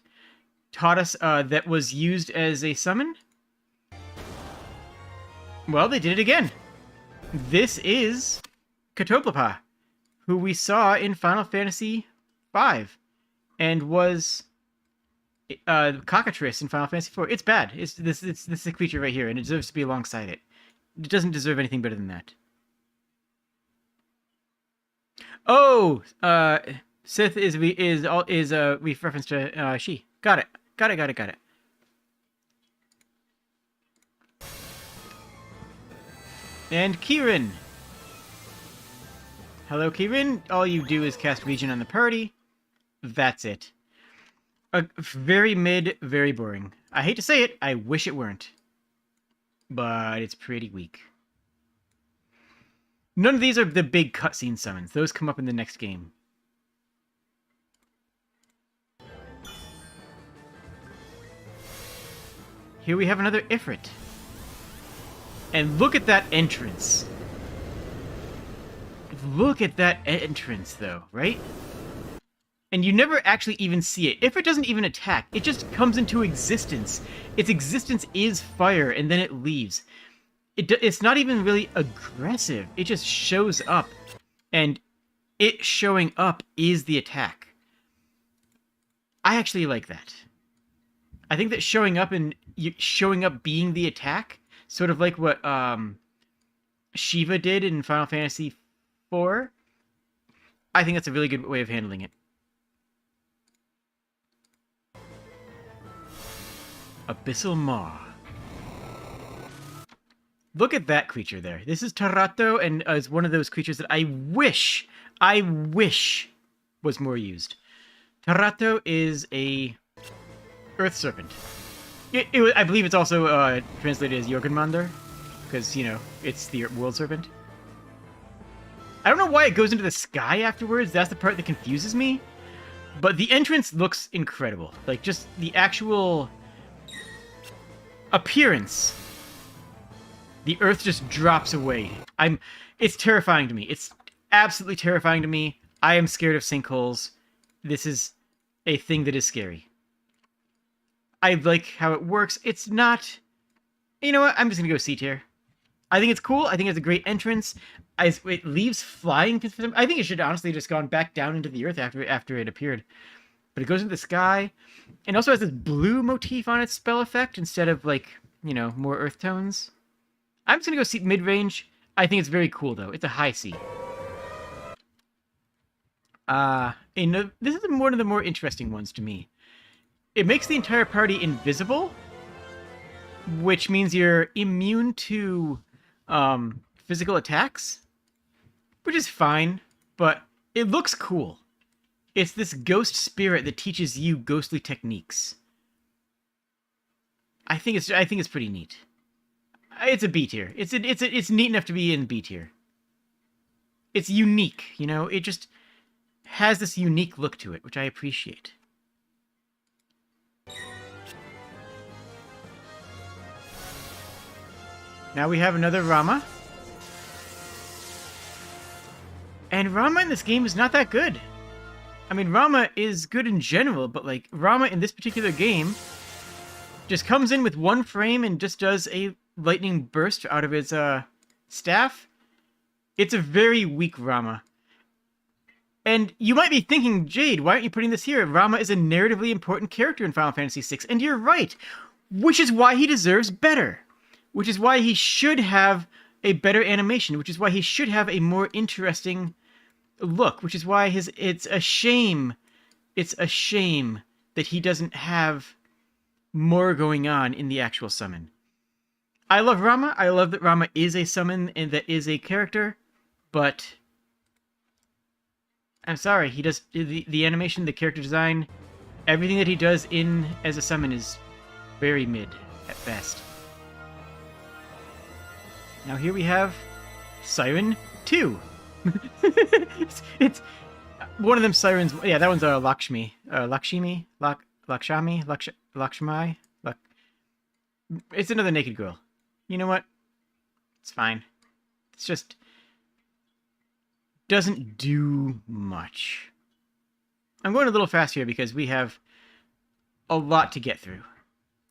taught us that was used as a summon? Well, they did it again. This is Katopapa, who we saw in Final Fantasy V, and was Cockatrice in Final Fantasy IV. It's bad. It's this creature right here, and it deserves to be alongside it. It doesn't deserve anything better than that. Oh, Sith is reference to she. Got it. Got it. And Kieran. Hello, Kieran. All you do is cast Region on the party. That's it. Very mid, very boring. I hate to say it, I wish it weren't. But it's pretty weak. None of these are the big cutscene summons. Those come up in the next game. Here we have another Ifrit. And look at that entrance. Look at that entrance, though, right? And you never actually even see it. If it doesn't even attack, it just comes into existence. Its existence is fire, and then it leaves. It's not even really aggressive. It just shows up. And it showing up is the attack. I actually like that. I think that showing up being the attack, sort of like what Shiva did in Final Fantasy IV, I think that's a really good way of handling it. Abyssalmar. Look at that creature there. This is Terrato, and is one of those creatures that I wish was more used. Terrato is a Earth Serpent. I believe it's also translated as Jorgenmander, because, you know, it's the World Serpent. I don't know why it goes into the sky afterwards. That's the part that confuses me. But the entrance looks incredible. Like, just the actual appearance. The Earth just drops away. It's terrifying to me. It's absolutely terrifying to me. I am scared of sinkholes. This is a thing that is scary. I like how it works. It's not... You know what? I'm just going to go C tier. I think it's cool. I think it's a great entrance. It leaves flying. I think it should honestly just gone back down into the earth after it appeared. But it goes into the sky. And also has this blue motif on its spell effect instead of, like, you know, more earth tones. I'm just going to go C mid-range. I think it's very cool, though. It's a high C. This is one of the more interesting ones to me. It makes the entire party invisible, which means you're immune to physical attacks, which is fine, but it looks cool. It's this ghost spirit that teaches you ghostly techniques. I think it's pretty neat. It's a B tier. It's neat enough to be in B tier. It's unique, you know. It just has this unique look to it, which I appreciate. Now we have another Rama. And Rama in this game is not that good. I mean, Rama is good in general, but, like, Rama in this particular game just comes in with one frame and just does a lightning burst out of his staff. It's a very weak Rama. And you might be thinking, Jade, why aren't you putting this here? Rama is a narratively important character in Final Fantasy VI, and you're right. Which is why he deserves better. Which is why he should have a better animation. Which is why he should have a more interesting look. Which is why it's a shame. It's a shame that he doesn't have more going on in the actual summon. I love Rama. I love that Rama is a summon and that is a character. But I'm sorry. He does the animation, the character design, everything that he does as a summon is very mid at best. Now here we have Siren 2. it's one of them sirens. Yeah, that one's Lakshmi. Lakshmi? Lakshmi? It's another naked girl. You know what? It's fine. It's just... doesn't do much. I'm going a little fast here because we have a lot to get through.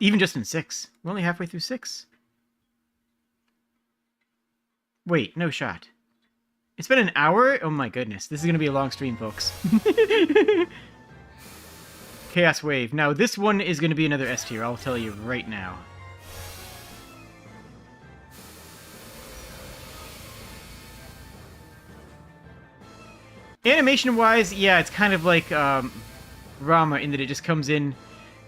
Even just in 6. We're only halfway through 6. Wait, no shot. It's been an hour? Oh my goodness. This is going to be a long stream, folks. Chaos Wave. Now, this one is going to be another S tier, I'll tell you right now. Animation-wise, yeah, it's kind of like Rama in that it just comes in,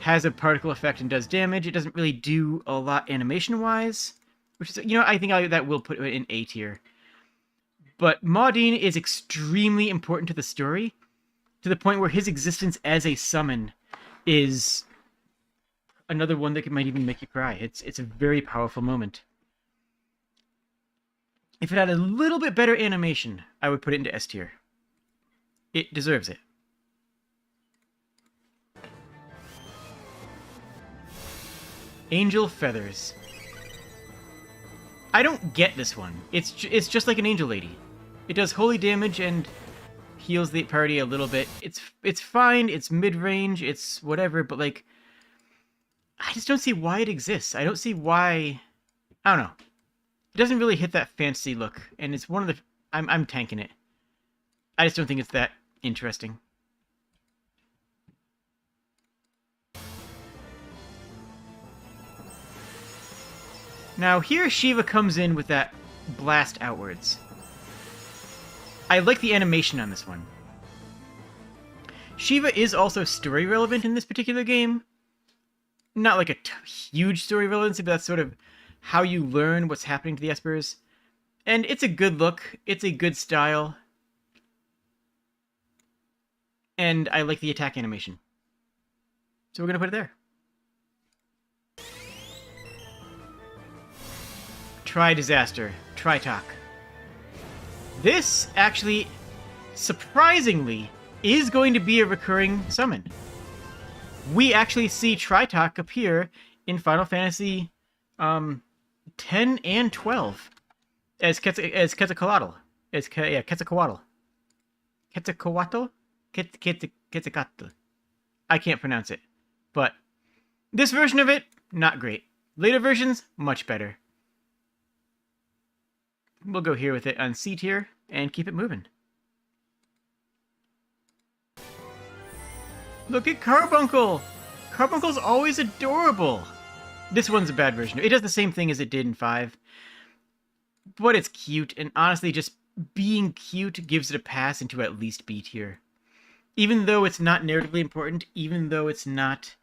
has a particle effect, and does damage. It doesn't really do a lot animation-wise, which is, you know, I think that will put it in A tier. But Maudine is extremely important to the story, to the point where his existence as a summon is another one that might even make you cry. It's a very powerful moment. If it had a little bit better animation, I would put it into S tier. It deserves it. Angel Feathers. I don't get this one. It's just like an Angel Lady. It does holy damage and heals the party a little bit. It's fine, it's mid-range, it's whatever, but like... I just don't see why it exists. I don't see why... I don't know. It doesn't really hit that fancy look, and it's one of the... I'm tanking it. I just don't think it's that interesting. Now, here Shiva comes in with that blast outwards. I like the animation on this one. Shiva is also story relevant in this particular game. Not like a huge story relevancy, but that's sort of how you learn what's happening to the Espers. And it's a good look. It's a good style. And I like the attack animation. So we're going to put it there. Tri-Disaster. Tri-Talk. This, actually, surprisingly, is going to be a recurring summon. We actually see Tri-Talk appear in Final Fantasy 10 and 12 as Quetzalcoatl. Quetzalcoatl. Quetzalcoatl? Quetzalcoatl. I can't pronounce it. But this version of it, not great. Later versions, much better. We'll go here with it on C tier and keep it moving. Look at Carbuncle! Carbuncle's always adorable! This one's a bad version. It does the same thing as it did in 5. But it's cute, and honestly, just being cute gives it a pass into at least B tier. Even though it's not narratively important, even though it's not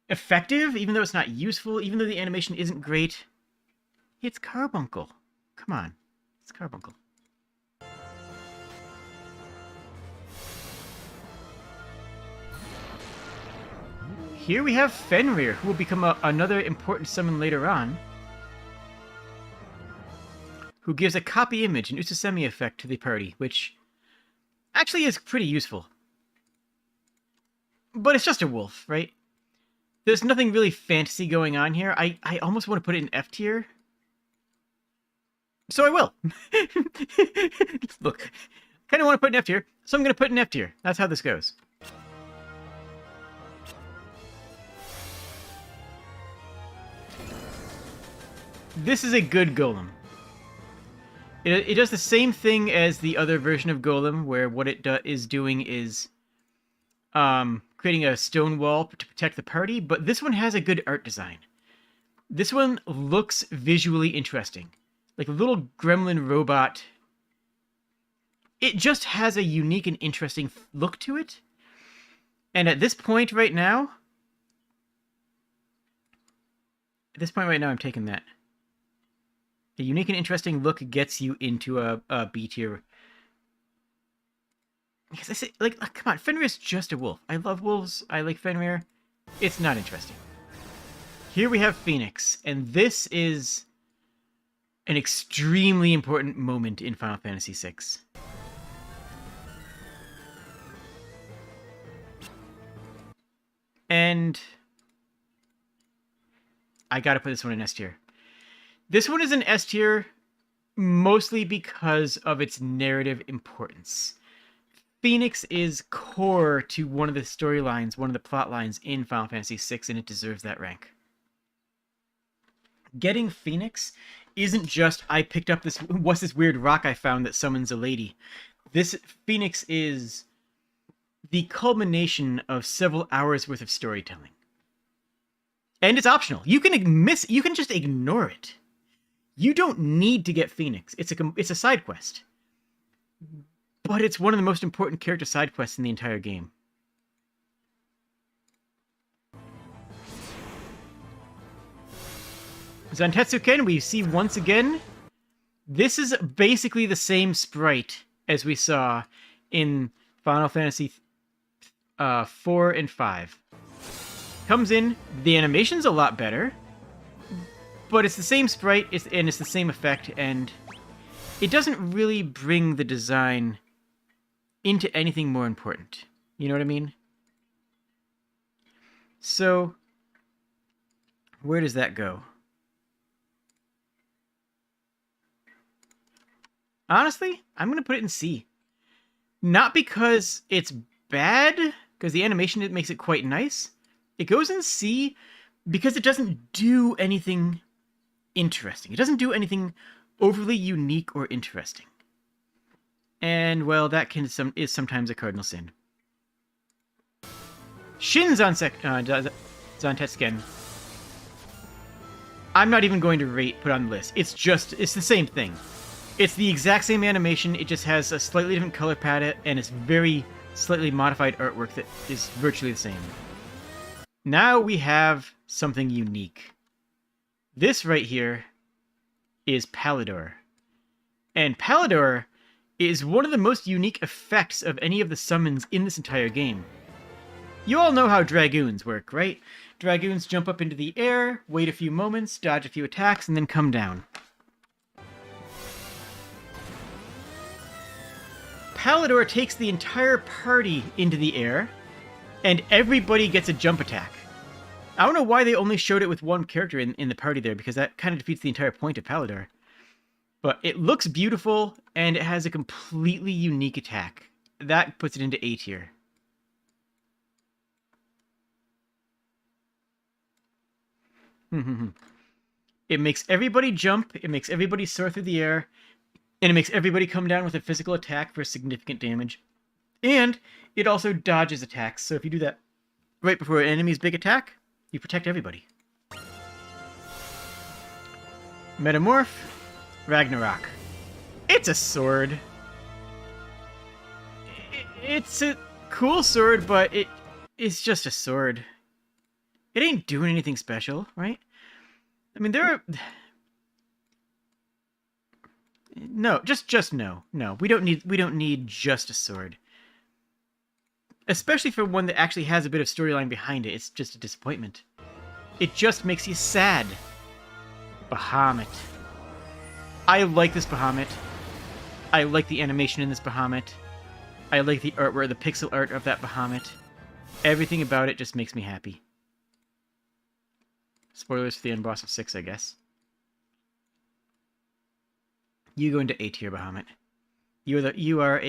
effective, even though it's not useful, even though the animation isn't great, it's Carbuncle. Come on. It's Carbuncle. Here we have Fenrir, who will become another important summon later on, who gives a copy image, an Usasemi effect to the party, which actually is pretty useful. But it's just a wolf, right? There's nothing really fantasy going on here. I almost want to put it in F tier. So I will. Look, I kind of want to put it in F tier, so I'm going to put it in F tier. That's how this goes. This is a good Golem. It does the same thing as the other version of Golem, where what it is doing is creating a stone wall to protect the party, but this one has a good art design. This one looks visually interesting. Like a little gremlin robot. It just has a unique and interesting look to it. And at this point right now, I'm taking that. A unique and interesting look gets you into a B tier. Because I say, like, come on, Fenrir's just a wolf. I love wolves. I like Fenrir. It's not interesting. Here we have Phoenix, and this is an extremely important moment in Final Fantasy VI. And I gotta put this one in S tier. This one is an S tier mostly because of its narrative importance. Phoenix is core to one of the storylines, one of the plot lines in Final Fantasy VI, and it deserves that rank. Getting Phoenix isn't just, I picked up this, what's this weird rock I found that summons a lady. This Phoenix is the culmination of several hours worth of storytelling. And it's optional. You can just ignore it. You don't need to get Phoenix. It's a side quest. But it's one of the most important character side quests in the entire game. Zantetsuken, we see once again. This is basically the same sprite as we saw in Final Fantasy 4 and 5. Comes in, the animation's a lot better, but it's the same sprite, and it's the same effect, and it doesn't really bring the design into anything more important. You know what I mean? So, where does that go? Honestly, I'm going to put it in C. Not because it's bad, because the animation makes it quite nice. It goes in C because it doesn't do anything interesting. It doesn't do anything overly unique or interesting. And, well, that is sometimes a cardinal sin. Shin Zantetsuken. I'm not even going to put on the list. It's the same thing. It's the exact same animation, it just has a slightly different color palette, and it's very slightly modified artwork that is virtually the same. Now we have something unique. This right here is Palador. And Palador is one of the most unique effects of any of the summons in this entire game. You all know how Dragoons work, right? Dragoons jump up into the air, wait a few moments, dodge a few attacks, and then come down. Palador takes the entire party into the air, and everybody gets a jump attack. I don't know why they only showed it with one character in the party there, because that kind of defeats the entire point of Palador. But it looks beautiful, and it has a completely unique attack. That puts it into A tier. It makes everybody jump, it makes everybody soar through the air, and it makes everybody come down with a physical attack for significant damage. And it also dodges attacks, so if you do that right before an enemy's big attack, you protect everybody. Metamorph Ragnarok. It's a sword. It's a cool sword, but it's just a sword. It ain't doing anything special, right? I mean, there are... No, just no. No, we don't need just a sword. Especially for one that actually has a bit of storyline behind it. It's just a disappointment. It just makes you sad. Bahamut. I like this Bahamut. I like the animation in this Bahamut. I like the artwork, the pixel art of that Bahamut. Everything about it just makes me happy. Spoilers for the end boss of 6, I guess. You go into A tier, Bahamut. You are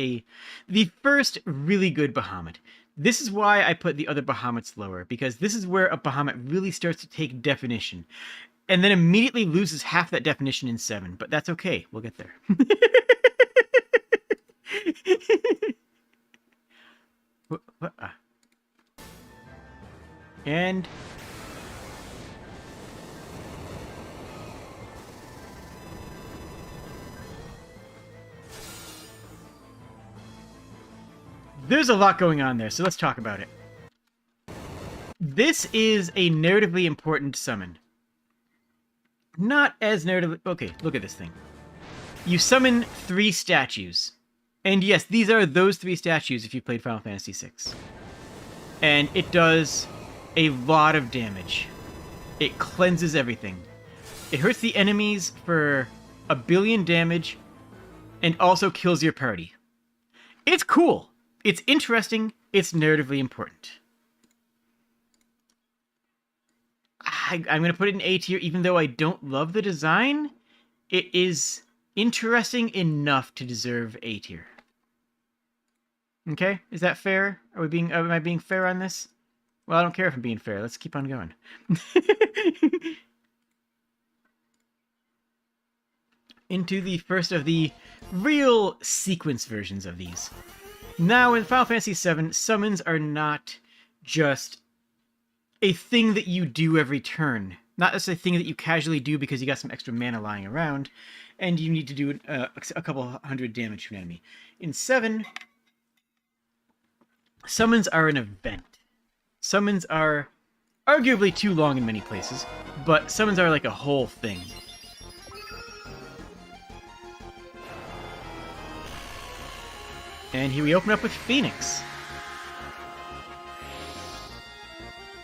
the first really good Bahamut. This is why I put the other Bahamuts lower, because this is where a Bahamut really starts to take definition, and then immediately loses half that definition in 7. But that's okay. We'll get there. And there's a lot going on there, so let's talk about it. This is a narratively important summon. Not as narratively... Okay, look at this thing. You summon 3 statues. And yes, these are those 3 statues if you played Final Fantasy VI. And it does a lot of damage. It cleanses everything. It hurts the enemies for 1 billion damage, and also kills your party. It's cool. It's interesting. It's narratively important. I'm going to put it in A tier, even though I don't love the design. It is interesting enough to deserve A tier. Okay, is that fair? Am I being fair on this? Well, I don't care if I'm being fair. Let's keep on going. Into the first of the real sequence versions of these. Now, in Final Fantasy VII, summons are not just a thing that you do every turn. Not just a thing that you casually do because you got some extra mana lying around, and you need to do a couple hundred damage to an enemy. In 7, summons are an event. Summons are arguably too long in many places, but summons are like a whole thing. And here we open up with Phoenix.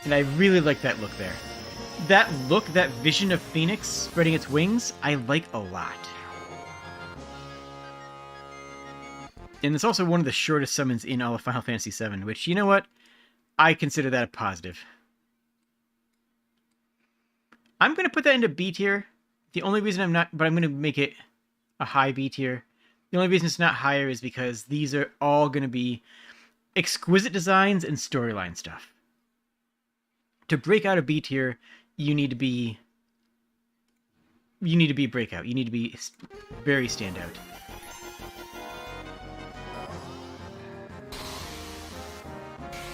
And I really like that look there. That look, that vision of Phoenix spreading its wings, I like a lot. And it's also one of the shortest summons in all of Final Fantasy VII, which, you know what? I consider that a positive. I'm going to put that into B tier. The only reason I'm going to make it a high B tier. The only reason it's not higher is because these are all going to be exquisite designs and storyline stuff. To break out a B tier, you need to be breakout. You need to be very standout.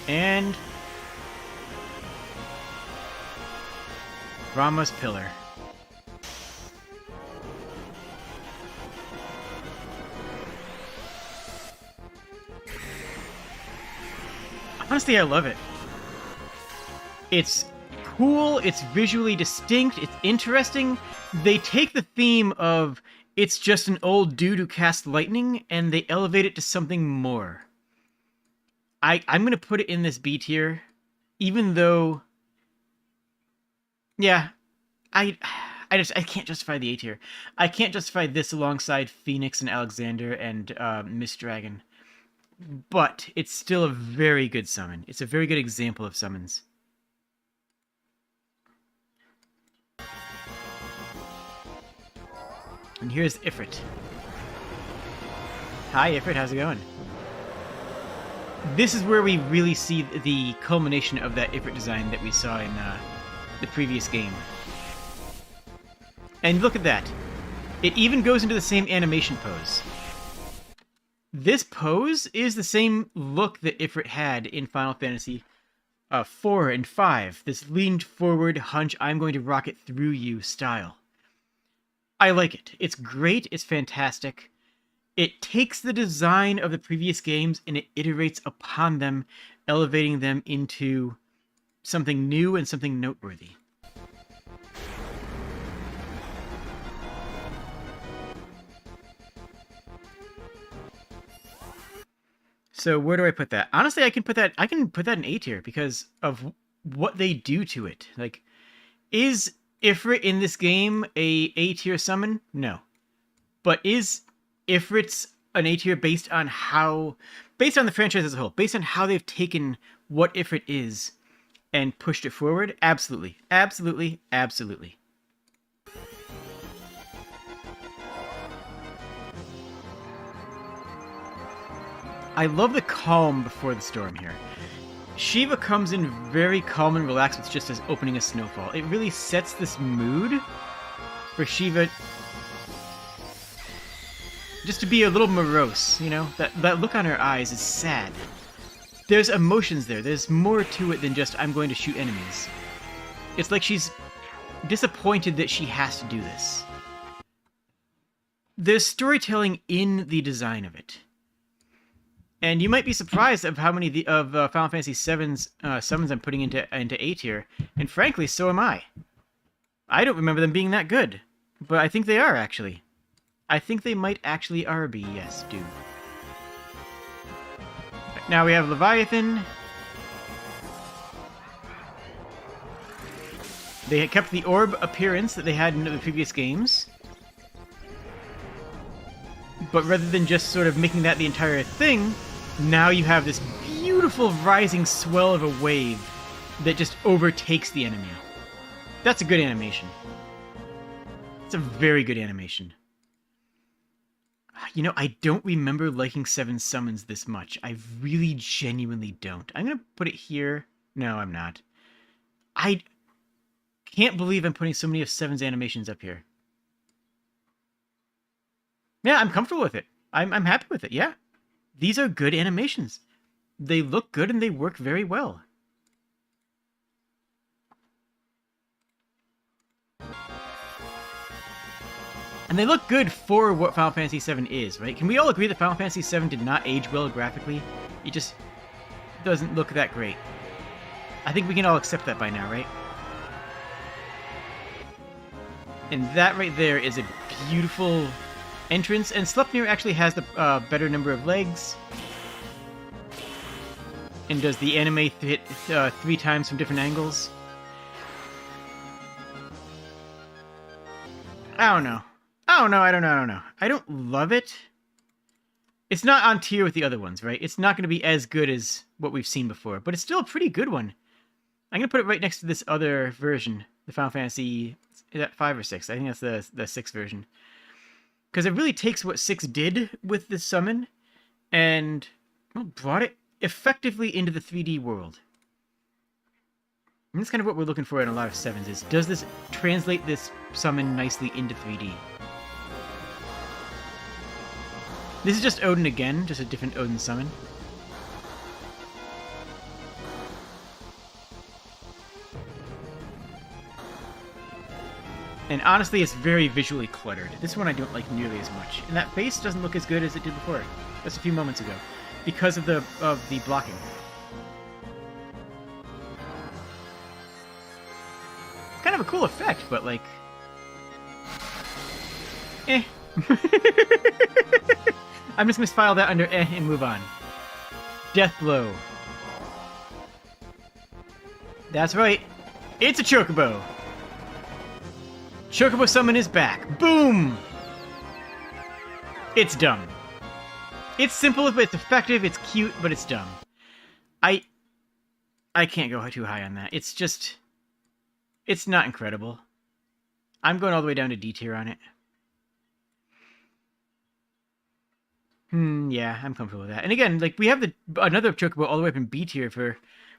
And Rama's Pillar. Honestly, I love it. It's cool, it's visually distinct, it's interesting. They take the theme of it's just an old dude who casts lightning, and they elevate it to something more. I'm going to put it in this B tier, even though... Yeah, I can't justify the A tier. I can't justify this alongside Phoenix and Alexander and Miss Dragon. But it's still a very good summon. It's a very good example of summons. And here's Ifrit. Hi Ifrit, how's it going? This is where we really see the culmination of that Ifrit design that we saw in the previous game. And look at that. It even goes into the same animation pose. This pose is the same look that Ifrit had in Final Fantasy 4 and 5. This leaned forward, hunch, I'm going to rock it through you style. I like it. It's great. It's fantastic. It takes the design of the previous games and it iterates upon them, elevating them into something new and something noteworthy. So where do I put that? Honestly, I can put that in A tier because of what they do to it. Like, is Ifrit in this game a tier summon? No. But is Ifrit's an A tier based on the franchise as a whole, based on how they've taken what Ifrit is and pushed it forward? Absolutely. Absolutely. Absolutely. I love the calm before the storm here. Shiva comes in very calm and relaxed with just as opening a snowfall. It really sets this mood for Shiva just to be a little morose, you know? That look on her eyes is sad. There's emotions there. There's more to it than just, I'm going to shoot enemies. It's like she's disappointed that she has to do this. There's storytelling in the design of it. And you might be surprised of how many of Final Fantasy VII's summons I'm putting into A tier, and frankly, so am I. I don't remember them being that good, but I think they are, actually. I think they might actually be, yes, do. Now we have Leviathan. They had kept the orb appearance that they had in the previous games. But rather than just sort of making that the entire thing, now you have this beautiful rising swell of a wave that just overtakes the enemy. That's a good animation. It's a very good animation. You know, I don't remember liking 7 summons this much. I really genuinely don't. I'm gonna put it here. No, I'm not. I can't believe I'm putting so many of 7's animations up here. Yeah, I'm comfortable with it. I'm happy with it, yeah. These are good animations. They look good and they work very well. And they look good for what Final Fantasy VII is, right? Can we all agree that Final Fantasy VII did not age well graphically? It just doesn't look that great. I think we can all accept that by now, right? And that right there is a beautiful entrance. And Sleipnir actually has the better number of legs. And does the anime hit 3 times from different angles? I don't know. I don't know. I don't love it. It's not on tier with the other ones, right? It's not going to be as good as what we've seen before, but it's still a pretty good one. I'm going to put it right next to this other version, the Final Fantasy... Is that 5 or 6? I think that's the 6th version. Because it really takes what 6 did with this summon and brought it effectively into the 3D world. And that's kind of what we're looking for in a lot of 7s is, does this translate this summon nicely into 3D? This is just Odin again, just a different Odin summon. And honestly, it's very visually cluttered. This one I don't like nearly as much. And that face doesn't look as good as it did before, just a few moments ago, because of the blocking. Kind of a cool effect, but like... eh. I'm just gonna file that under eh and move on. Death Blow. That's right. It's a Chocobo. Chocobo summon is back. Boom! It's dumb. It's simple, but it's effective, it's cute, but it's dumb. I can't go too high on that. It's just... it's not incredible. I'm going all the way down to D tier on it. Yeah, I'm comfortable with that. And again, like, we have another Chocobo all the way up in B tier for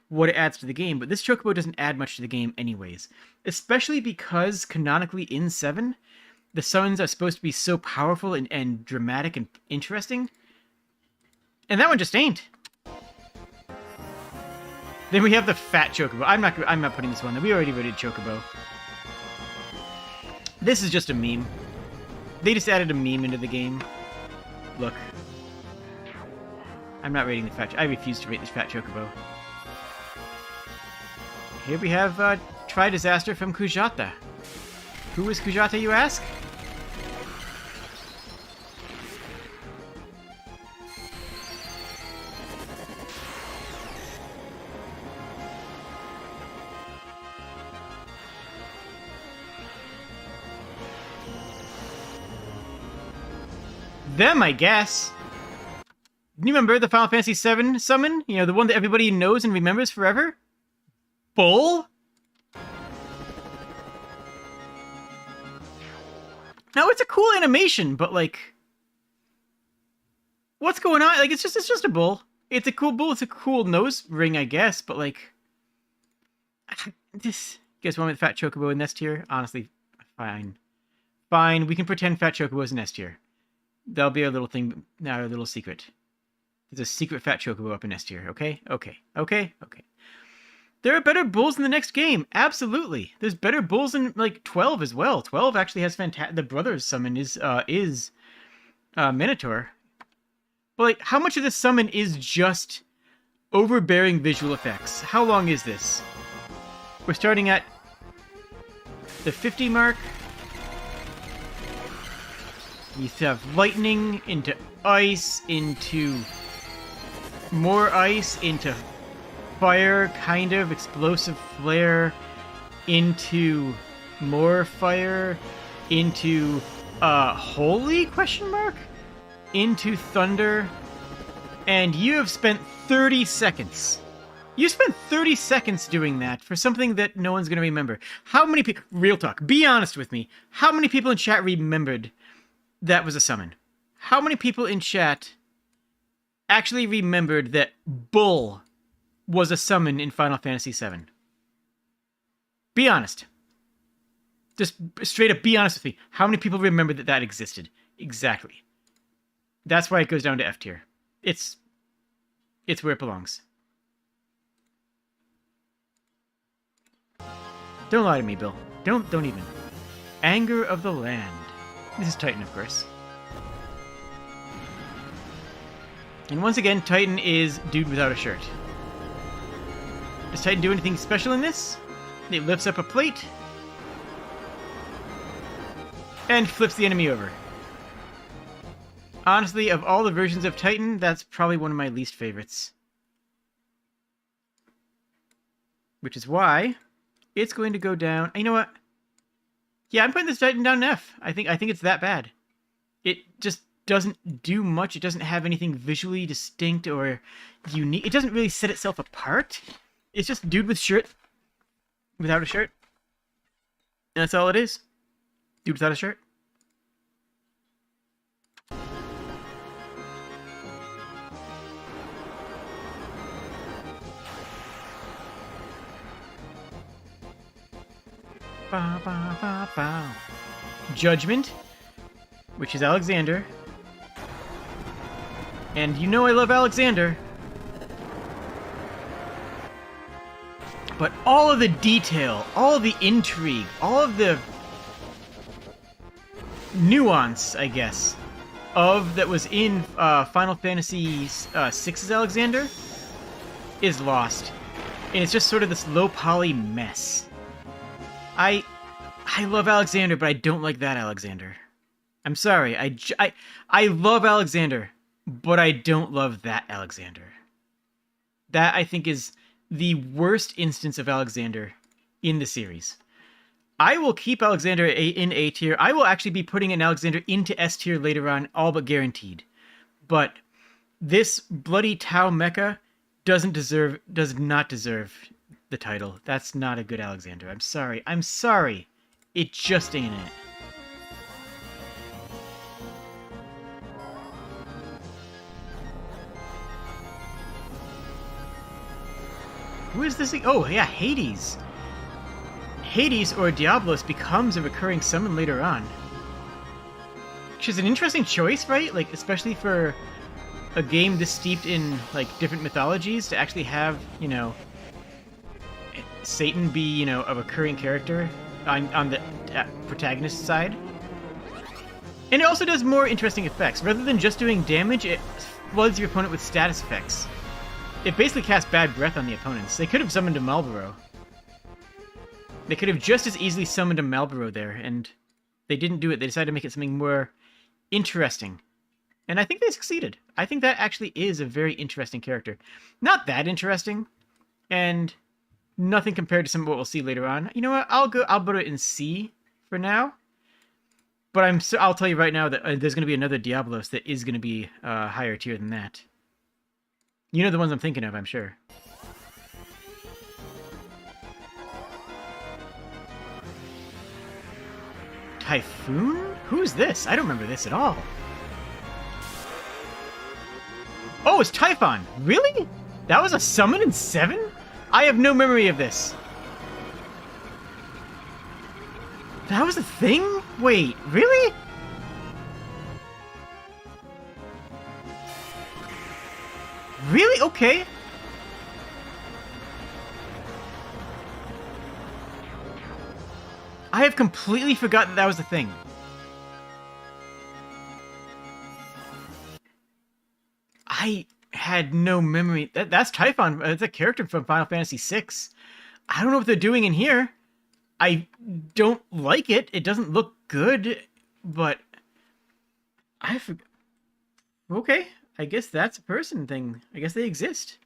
what it adds to the game, but this Chocobo doesn't add much to the game anyways. Especially because, canonically in 7, the summons are supposed to be so powerful and dramatic and interesting. And that one just ain't. Then we have the fat Chocobo. I'm not putting this one there. We already rated Chocobo. This is just a meme. They just added a meme into the game. Look. I'm not rating the fat... I refuse to rate this fat Chocobo. Here we have Tri-Disaster from Kujata. Who is Kujata, you ask? Them, I guess. You remember the Final Fantasy VII summon? You know, the one that everybody knows and remembers forever? Bull? Now, it's a cool animation, but, like... what's going on? Like, it's just a bull. It's a cool bull. It's a cool nose ring, I guess, but, like... this... You guys want me with Fat Chocobo in S tier? Honestly, fine. Fine, we can pretend Fat Chocobo's in S tier. That'll be our little thing, our little secret. There's a secret Fat Chocobo up in S tier, okay? Okay. There are better bulls in the next game, absolutely. There's better bulls in, like, 12 as well. 12 actually has the brothers summon is Minotaur. But, like, how much of this summon is just overbearing visual effects? How long is this? We're starting at the 50 mark. You have lightning into ice, into more ice, into fire, kind of explosive flare, into more fire, into holy question mark, into thunder, and you have spent 30 seconds You spent 30 seconds doing that for something that no one's going to remember. How many people... Real talk. Be honest with me. How many people in chat remembered that was a summon? How many people in chat actually remembered that Bull was a summon in Final Fantasy VII? Be honest. Just straight up be honest with me. How many people remember that that existed? Exactly. That's why it goes down to F tier. It's where it belongs. Don't lie to me, Bill. Don't even. Anger of the Land. This is Titan, of course. And once again, Titan is dude without a shirt. Does Titan do anything special in this? It lifts up a plate and flips the enemy over. Honestly, of all the versions of Titan, that's probably one of my least favorites. Which is why it's going to go down... You know what? Yeah, I'm putting this Titan down in F. I think it's that bad. It just doesn't do much. It doesn't have anything visually distinct or unique. It doesn't really set itself apart. It's just dude with shirt without a shirt. And that's all it is. Dude without a shirt. Ba, ba, ba, ba. Judgment, which is Alexander. And you know I love Alexander. But all of the detail, all of the intrigue, all of the nuance, I guess, of that was in Final Fantasy VI's Alexander is lost. And it's just sort of this low-poly mess. I love Alexander, but I don't like that Alexander. I'm sorry. I love Alexander, but I don't love that Alexander. That, I think, is the worst instance of Alexander in the series. I will keep Alexander in A tier. I will actually be putting an Alexander into S tier later on, all but guaranteed. But this bloody Tau mecha does not deserve the title. That's not a good Alexander. I'm sorry. I'm sorry. It just ain't it. Who is this thing? Oh, yeah, Hades. Hades, or Diablos, becomes a recurring summon later on. Which is an interesting choice, right? Like, especially for a game this steeped in, like, different mythologies, to actually have, you know, Satan be, you know, a recurring character on the protagonist side. And it also does more interesting effects. Rather than just doing damage, it floods your opponent with status effects. It basically casts bad breath on the opponents. They could have summoned a Malboro. They could have just as easily summoned a Malboro there, and they didn't do it. They decided to make it something more interesting. And I think they succeeded. I think that actually is a very interesting character. Not that interesting, and nothing compared to some of what we'll see later on. You know what? I'll put it in C for now. But I'll tell you right now that there's going to be another Diablos that is going to be higher tier than that. You know the ones I'm thinking of, I'm sure. Typhoon? Who's this? I don't remember this at all. Oh, it's Typhon. Really? That was a summon in 7? I have no memory of this. That was a thing? Wait, really? Really? Okay. I have completely forgotten that was a thing. I had no memory. That's Typhon. That's a character from Final Fantasy VI. I don't know what they're doing in here. I don't like it. It doesn't look good, but I forgot. Okay, I guess that's a person thing. I guess they exist.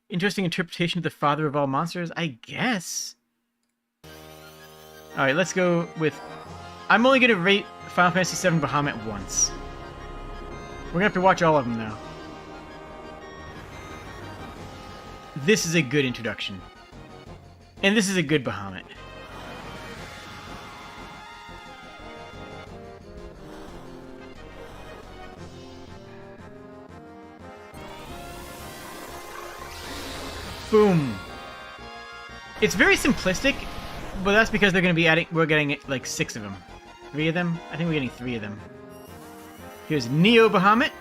Interesting interpretation of the father of all monsters, I guess. Alright, let's go with... I'm only going to rate Final Fantasy VII Bahamut once. We're going to have to watch all of them now. this is a good introduction. And this is a good Bahamut. Boom. It's very simplistic, but that's because they're going to be adding... We're getting, like, 6 of them. 3 of them? I think we're getting 3 of them. Here's Neo Bahamut.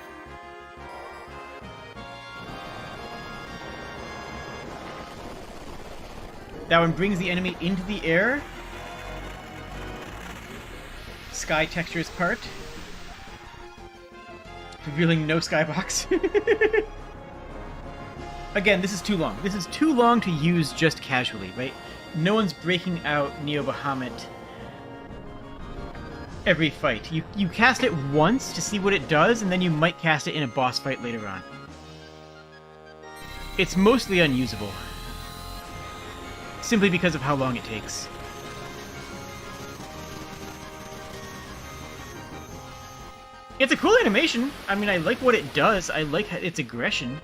That one brings the enemy into the air. Sky textures part. Revealing no skybox. Again, this is too long. This is too long to use just casually, right? No one's breaking out Neo Bahamut every fight. You cast it once to see what it does, and then you might cast it in a boss fight later on. It's mostly unusable. Simply because of how long it takes. It's a cool animation. I mean, I like what it does. I like its aggression.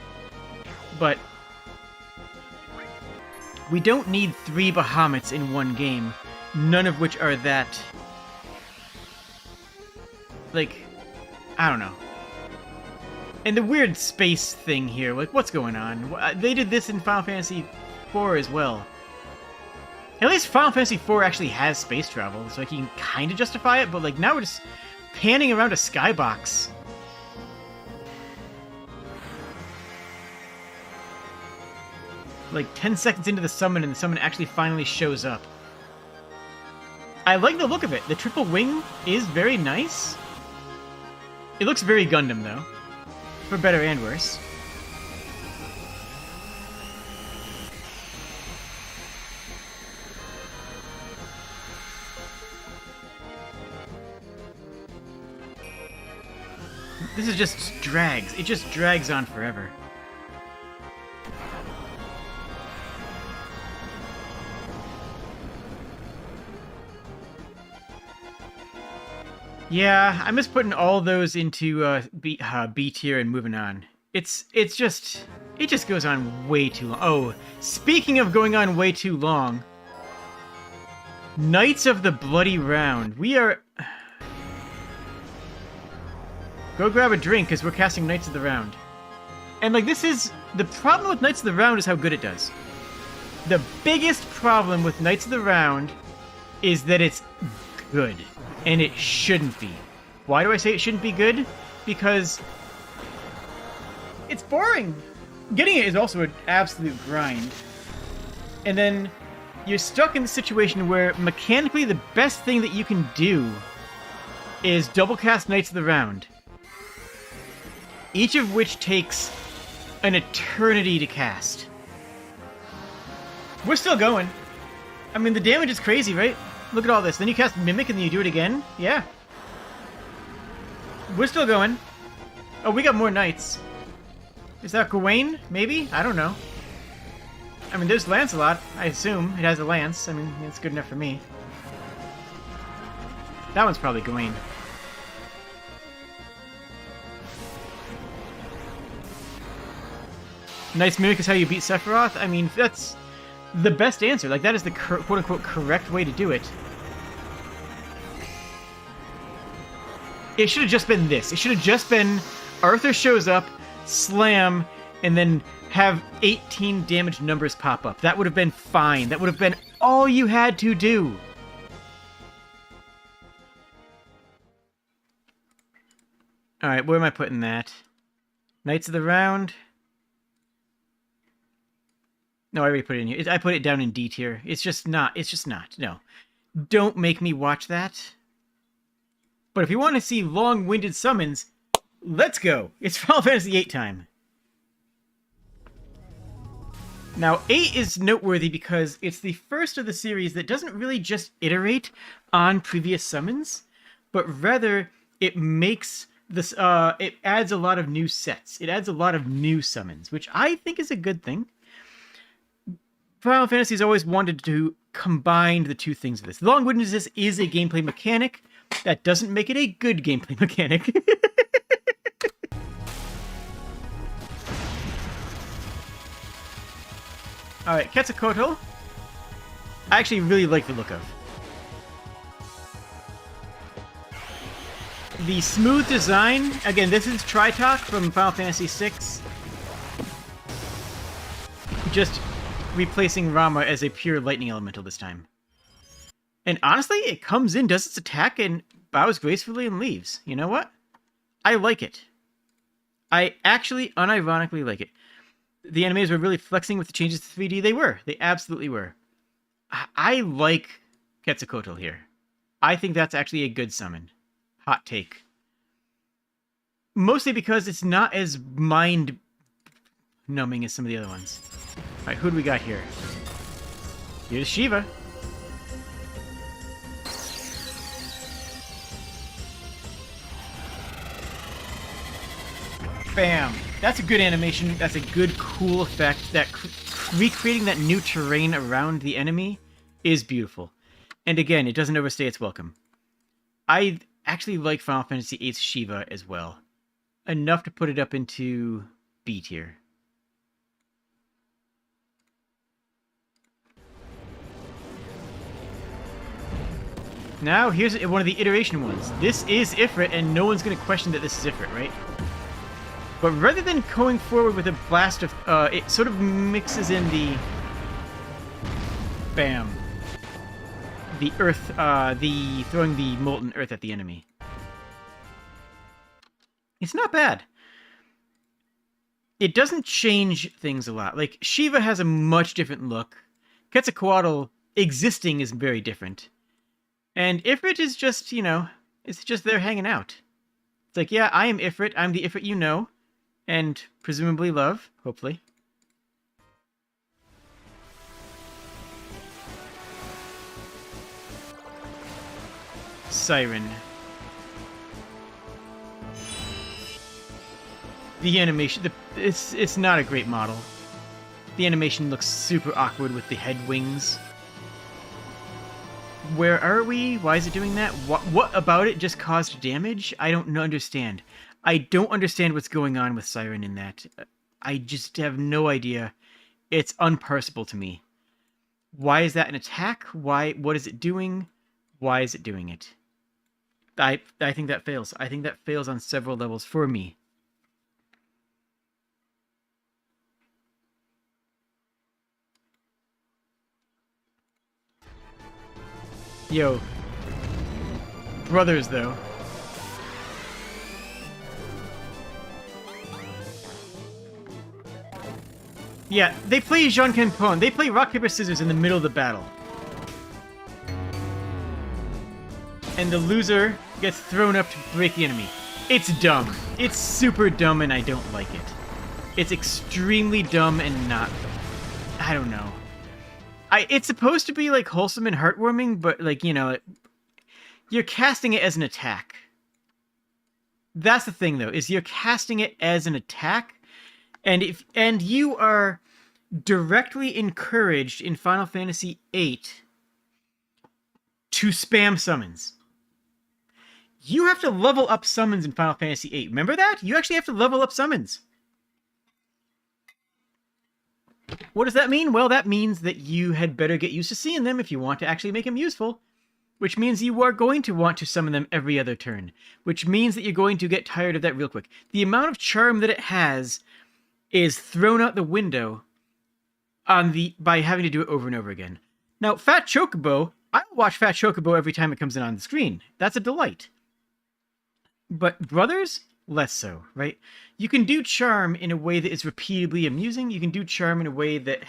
But we don't need 3 Bahamuts in one game, none of which are that... like, I don't know. And the weird space thing here, like, what's going on? They did this in Final Fantasy IV as well. At least Final Fantasy IV actually has space travel, so I can kind of justify it, but like now we're just panning around a skybox. Like 10 seconds into the summon, and the summon actually finally shows up. I like the look of it. The triple wing is very nice. It looks very Gundam, though. For better and worse. This is just drags. It just drags on forever. Yeah, I'm just putting all those into B tier and moving on. It just goes on way too long. Oh, speaking of going on way too long, Knights of the Bloody Round. We are... Go grab a drink, because we're casting Knights of the Round. And, like, this is... The problem with Knights of the Round is how good it does. The biggest problem with Knights of the Round is that it's good. And it shouldn't be. Why do I say it shouldn't be good? Because... it's boring! Getting it is also an absolute grind. And then you're stuck in the situation where mechanically the best thing that you can do is double cast Knights of the Round. Each of which takes an eternity to cast. We're still going. I mean, the damage is crazy, right? Look at all this. Then you cast Mimic and then you do it again? Yeah. We're still going. Oh, we got more Knights. Is that Gawain? Maybe? I don't know. I mean, there's Lancelot, I assume. It has a lance. I mean, it's good enough for me. That one's probably Gawain. Nice Mimic is how you beat Sephiroth? I mean, that's the best answer. Like, that is the quote-unquote correct way to do it. It should have just been this. It should have just been Arthur shows up, slam, and then have 18 damage numbers pop up. That would have been fine. That would have been all you had to do. Alright, where am I putting that? Knights of the Round? No, I already put it in here. I put it down in D tier. It's just not. No. Don't make me watch that. But if you want to see long-winded summons, let's go. It's Final Fantasy VIII time. Now, 8 is noteworthy because it's the first of the series that doesn't really just iterate on previous summons, but rather it makes this, it adds a lot of new sets. It adds a lot of new summons, which I think is a good thing. Final Fantasy's always wanted to combine the two things of this. Long-windedness is a gameplay mechanic. That doesn't make it a good gameplay mechanic. Alright, Quetzalcoatl. I actually really like the look of. The smooth design, again, this is Tritok from Final Fantasy VI. Just replacing Rama as a pure lightning elemental this time. And honestly, it comes in, does its attack, and bows gracefully and leaves. You know what? I like it. I actually unironically like it. The animators were really flexing with the changes to 3D. They were. They absolutely were. I like Quetzalcoatl here. I think that's actually a good summon. Hot take. Mostly because it's not as mind-numbing as some of the other ones. Alright, who do we got here? Here's Shiva. Bam! That's a good animation. That's a good, cool effect. That recreating that new terrain around the enemy is beautiful. And again, it doesn't overstay its welcome. I actually like Final Fantasy VIII's Shiva as well. Enough to put it up into B tier. Now, here's one of the iteration ones. This is Ifrit, and no one's going to question that this is Ifrit, right? But rather than going forward with a blast of... it sort of mixes in the... Bam. The earth, the throwing the molten earth at the enemy. It's not bad. It doesn't change things a lot. Like, Shiva has a much different look. Quetzalcoatl existing is very different. And Ifrit is just, you know, it's just there hanging out. It's like, yeah, I am Ifrit. I'm the Ifrit you know. And presumably love, hopefully. Siren. The animation, it's not a great model. The animation looks super awkward with the head wings. Where are we? Why is it doing that? What about it just caused damage? I don't understand. I don't understand what's going on with Siren in that. I just have no idea. It's unparsable to me. Why is that an attack? What is it doing? Why is it doing it? I think that fails. I think that fails on several levels for me. Yo. Brothers, though. Yeah, they play Jean Campon. They play rock, paper, scissors in the middle of the battle. And the loser gets thrown up to break the enemy. It's dumb. It's super dumb and I don't like it. It's extremely dumb and not... I don't know. It's supposed to be, like, wholesome and heartwarming, but, like, you know, you're casting it as an attack. That's the thing, though, is you're casting it as an attack, and you are directly encouraged in Final Fantasy VIII to spam summons. You have to level up summons in Final Fantasy VIII. Remember that? You actually have to level up summons. What does that mean? Well, that means that you had better get used to seeing them if you want to actually make them useful. Which means you are going to want to summon them every other turn. Which means that you're going to get tired of that real quick. The amount of charm that it has is thrown out the window by having to do it over and over again. Now, Fat Chocobo, I watch Fat Chocobo every time it comes in on the screen. That's a delight. But Brothers, less so, right? You can do charm in a way that is repeatedly amusing. You can do charm in a way that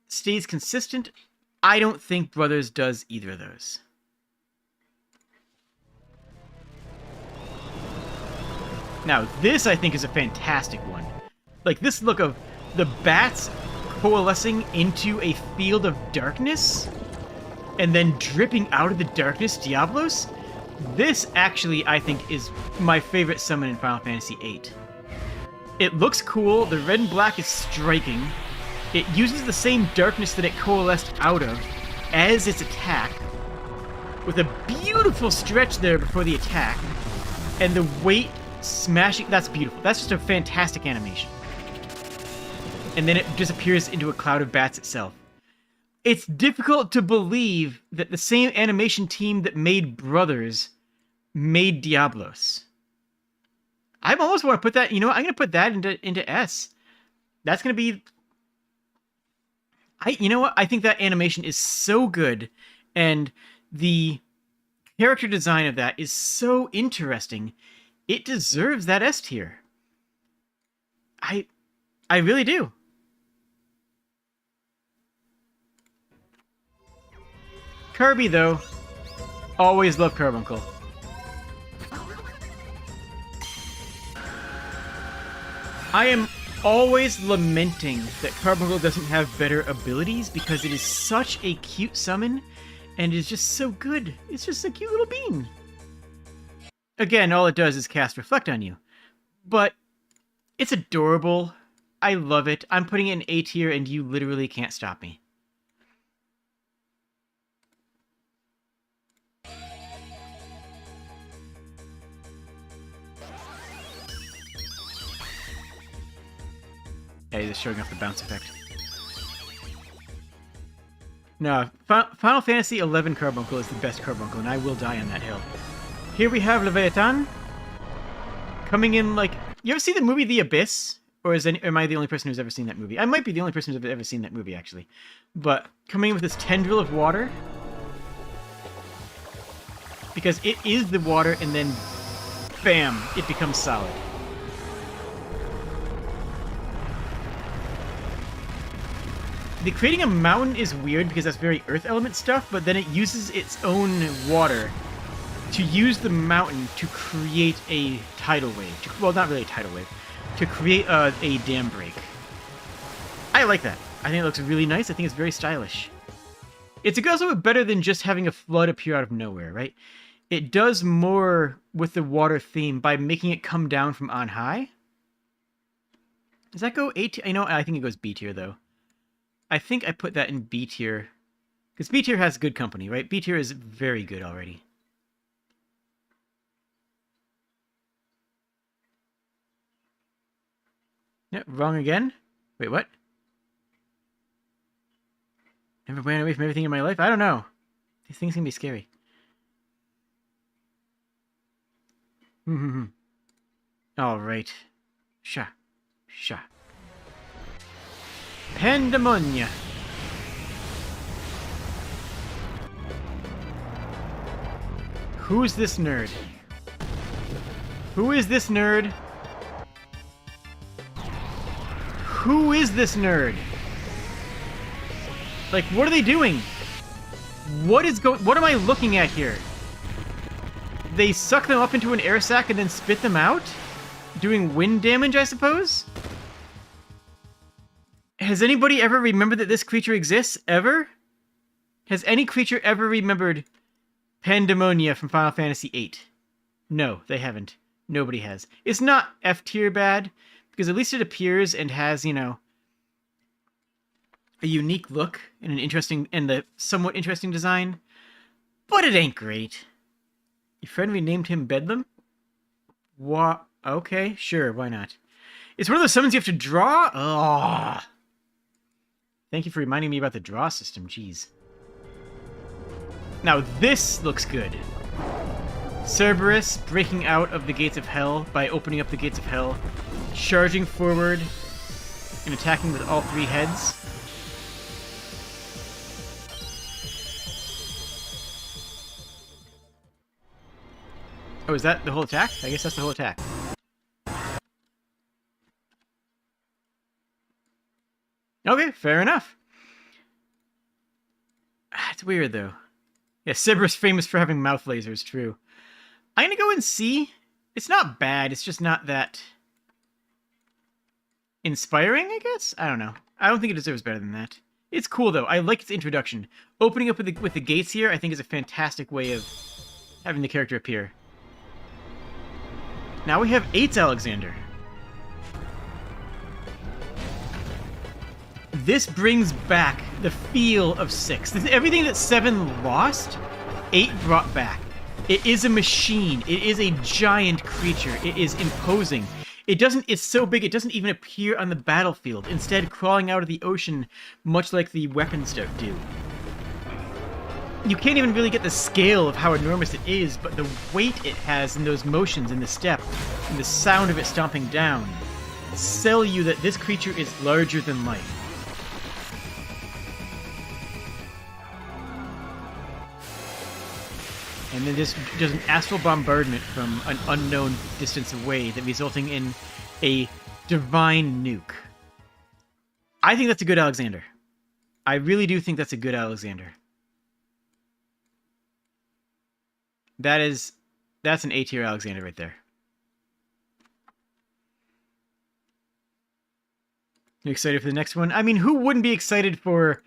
stays consistent. I don't think Brothers does either of those. Now, this I think is a fantastic one. Like, this look of the bats coalescing into a field of darkness and then dripping out of the darkness, Diablos. This actually, I think, is my favorite summon in Final Fantasy VIII. It looks cool, the red and black is striking, it uses the same darkness that it coalesced out of as its attack, with a beautiful stretch there before the attack, and the weight smashing, that's beautiful. That's just a fantastic animation. and then it disappears into a cloud of bats itself. It's difficult to believe that the same animation team that made Brothers made Diablos. I almost want to put that, you know what, I'm going to put that into S. That's going to be... you know what, I think that animation is so good, and the character design of that is so interesting. It deserves that S tier. I really do. Kirby, though, always love Carbuncle. I am always lamenting that Carbuncle doesn't have better abilities because it is such a cute summon and is just so good. It's just a cute little bean. Again, all it does is cast Reflect on you. But it's adorable. I love it. I'm putting it in A tier and you literally can't stop me. Yeah, he's just showing off the bounce effect. No, Final Fantasy XI Carbuncle is the best Carbuncle, and I will die on that hill. Here we have Levitan. Coming in like... You ever see the movie The Abyss? Or am I the only person who's ever seen that movie? I might be the only person who's ever seen that movie, actually. But coming in with this tendril of water. Because it is the water, and then... Bam! It becomes solid. The creating a mountain is weird because that's very earth element stuff, but then it uses its own water to use the mountain to create a tidal wave. Well, not really a tidal wave. To create a dam break. I like that. I think it looks really nice. I think it's very stylish. It's also better than just having a flood appear out of nowhere, right? It does more with the water theme by making it come down from on high. Does that go A tier? I think it goes B tier, though. I think I put that in B tier. Because B tier has good company, right? B tier is very good already. Yeah, wrong again? Wait, what? Never ran away from everything in my life? I don't know. These things can be scary. Alright. Sha. Pandemonia. Who's this nerd? Who is this nerd? Who is this nerd? Like, what are they doing? What am I looking at here? They suck them up into an air sac and then spit them out? Doing wind damage, I suppose? Has anybody ever remembered that this creature exists, ever? Has any creature ever remembered Pandemonia from Final Fantasy VIII? No, they haven't. Nobody has. It's not F tier bad, because at least it appears and has, you know, a unique look and an interesting and the somewhat interesting design, but it ain't great. Your friend renamed him Bedlam? What? Okay, sure, why not? It's one of those summons you have to draw? Ugh. Thank you for reminding me about the draw system, jeez. Now this looks good. Cerberus breaking out of the gates of hell by opening up the gates of hell, charging forward and attacking with all three heads. Oh, is that the whole attack? I guess that's the whole attack. Okay, fair enough. It's weird, though. Yeah, Cerberus famous for having mouth lasers, true. I'm gonna go and see. It's not bad, it's just not that inspiring, I guess? I don't know. I don't think it deserves better than that. It's cool, though. I like its introduction. Opening up with the gates here, I think, is a fantastic way of having the character appear. Now we have 8's Alexander. This brings back the feel of 6. Everything that 7 lost, 8 brought back. It is a machine. It is a giant creature. It is imposing. It's so big it doesn't even appear on the battlefield, instead crawling out of the ocean, much like the weapons do. You can't even really get the scale of how enormous it is, but the weight it has in those motions in the step, and the sound of it stomping down, sell you that this creature is larger than life. And then this does an astral bombardment from an unknown distance away, that resulting in a divine nuke. I think that's a good Alexander. I really do think that's a good Alexander. That's an A-tier Alexander right there. You excited for the next one? I mean, who wouldn't be excited for...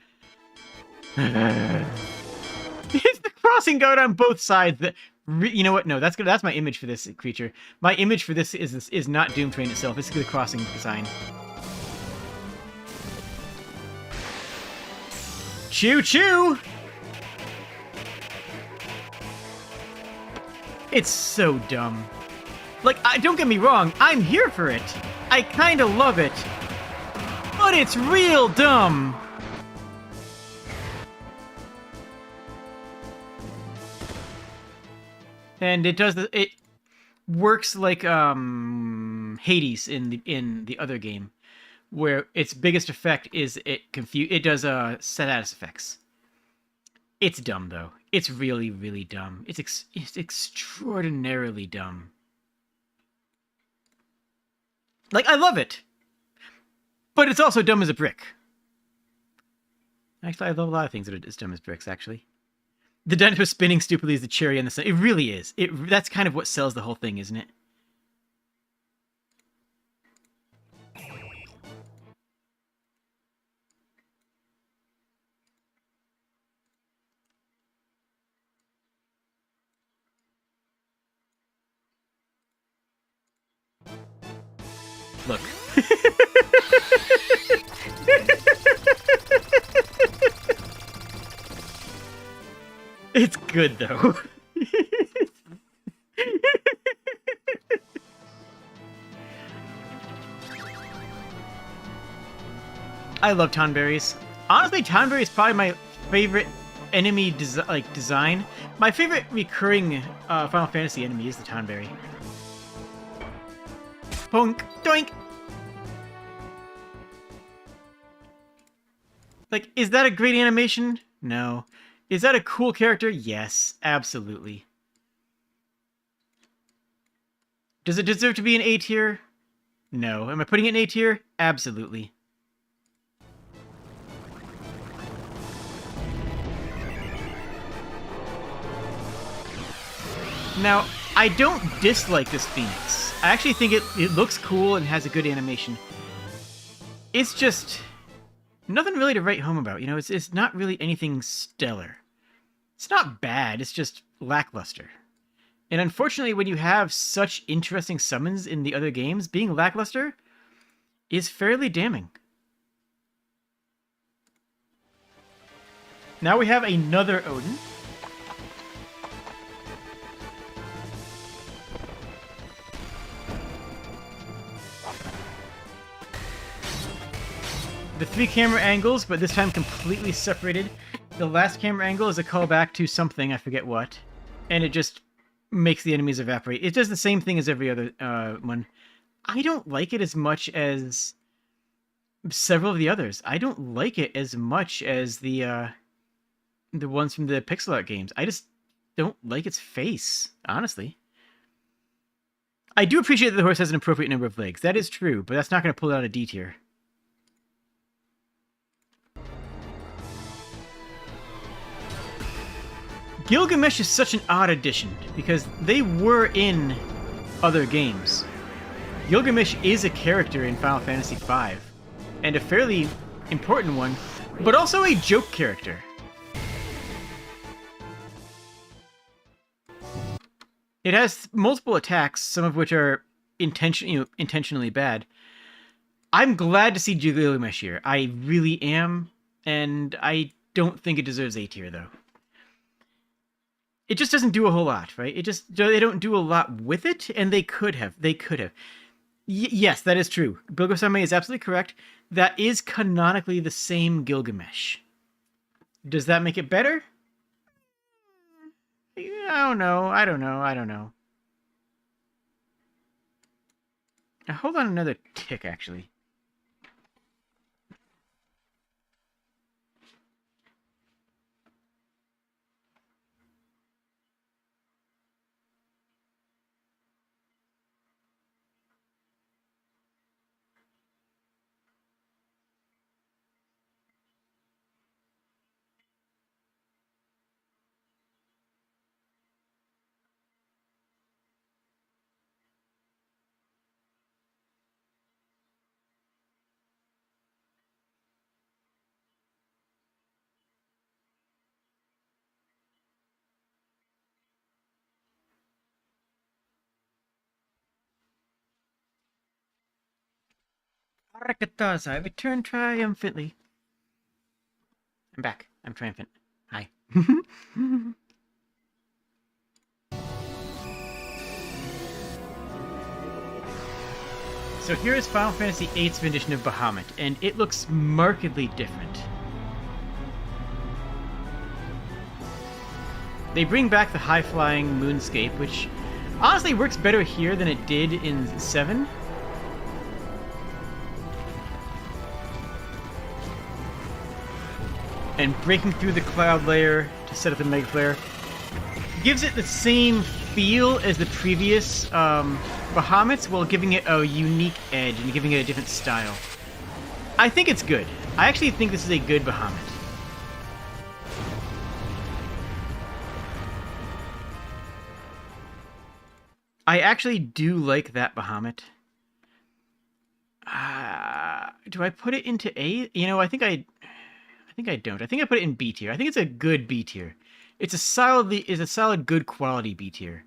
It's the crossing guard on both sides. You know what? No, that's my image for this creature. My image for this is not Doomtrain itself. It's the crossing design. Choo choo! It's so dumb. Like, don't get me wrong, I'm here for it. I kinda love it. But it's real dumb. And it works like Hades in the other game, where its biggest effect is it does status effects. It's dumb though. It's really, really dumb. It's extraordinarily dumb. Like, I love it, but it's also dumb as a brick. Actually, I love a lot of things that are as dumb as bricks. Actually. The dinosaur spinning stupidly is the cherry on the sun. It really is. That's kind of what sells the whole thing, isn't it? Look. It's good, though. I love Tonberries. Honestly, Tonberry is probably my favorite enemy design. My favorite recurring Final Fantasy enemy is the Tonberry. Bonk! Doink! Like, is that a great animation? No. Is that a cool character? Yes, absolutely. Does it deserve to be an A tier? No. Am I putting it in A tier? Absolutely. Now, I don't dislike this Phoenix. I actually think it looks cool and has a good animation. It's just nothing really to write home about, you know? It's not really anything stellar. It's not bad, it's just lackluster. And unfortunately, when you have such interesting summons in the other games, being lackluster is fairly damning. Now we have another Odin. The 3 camera angles, but this time completely separated. The last camera angle is a callback to something, I forget what. And it just makes the enemies evaporate. It does the same thing as every other one. I don't like it as much as several of the others. I don't like it as much as the ones from the pixel art games. I just don't like its face, honestly. I do appreciate that the horse has an appropriate number of legs. That is true, but that's not going to pull it out of D tier. Gilgamesh is such an odd addition, because they were in other games. Gilgamesh is a character in Final Fantasy V, and a fairly important one, but also a joke character. It has multiple attacks, some of which are intentionally bad. I'm glad to see Gilgamesh here. I really am, and I don't think it deserves A tier, though. It just doesn't do a whole lot, right? They don't do a lot with it, and they could have. Yes, that is true. Bilgosame is absolutely correct. That is canonically the same Gilgamesh. Does that make it better? I don't know. I don't know. Now, hold on another tick, actually. Arakatasa, I return triumphantly. I'm back. I'm triumphant. Hi. So here is Final Fantasy VIII's rendition of Bahamut, and it looks markedly different. They bring back the high-flying moonscape, which honestly works better here than it did in 7. And breaking through the cloud layer to set up the Mega Flare gives it the same feel as the previous Bahamuts, while giving it a unique edge and giving it a different style. I think it's good. I actually think this is a good Bahamut. I actually do like that Bahamut. Do I put it into A? You know, I think I don't. I think I put it in B tier. I think it's a good B tier. It's a solid good quality B tier.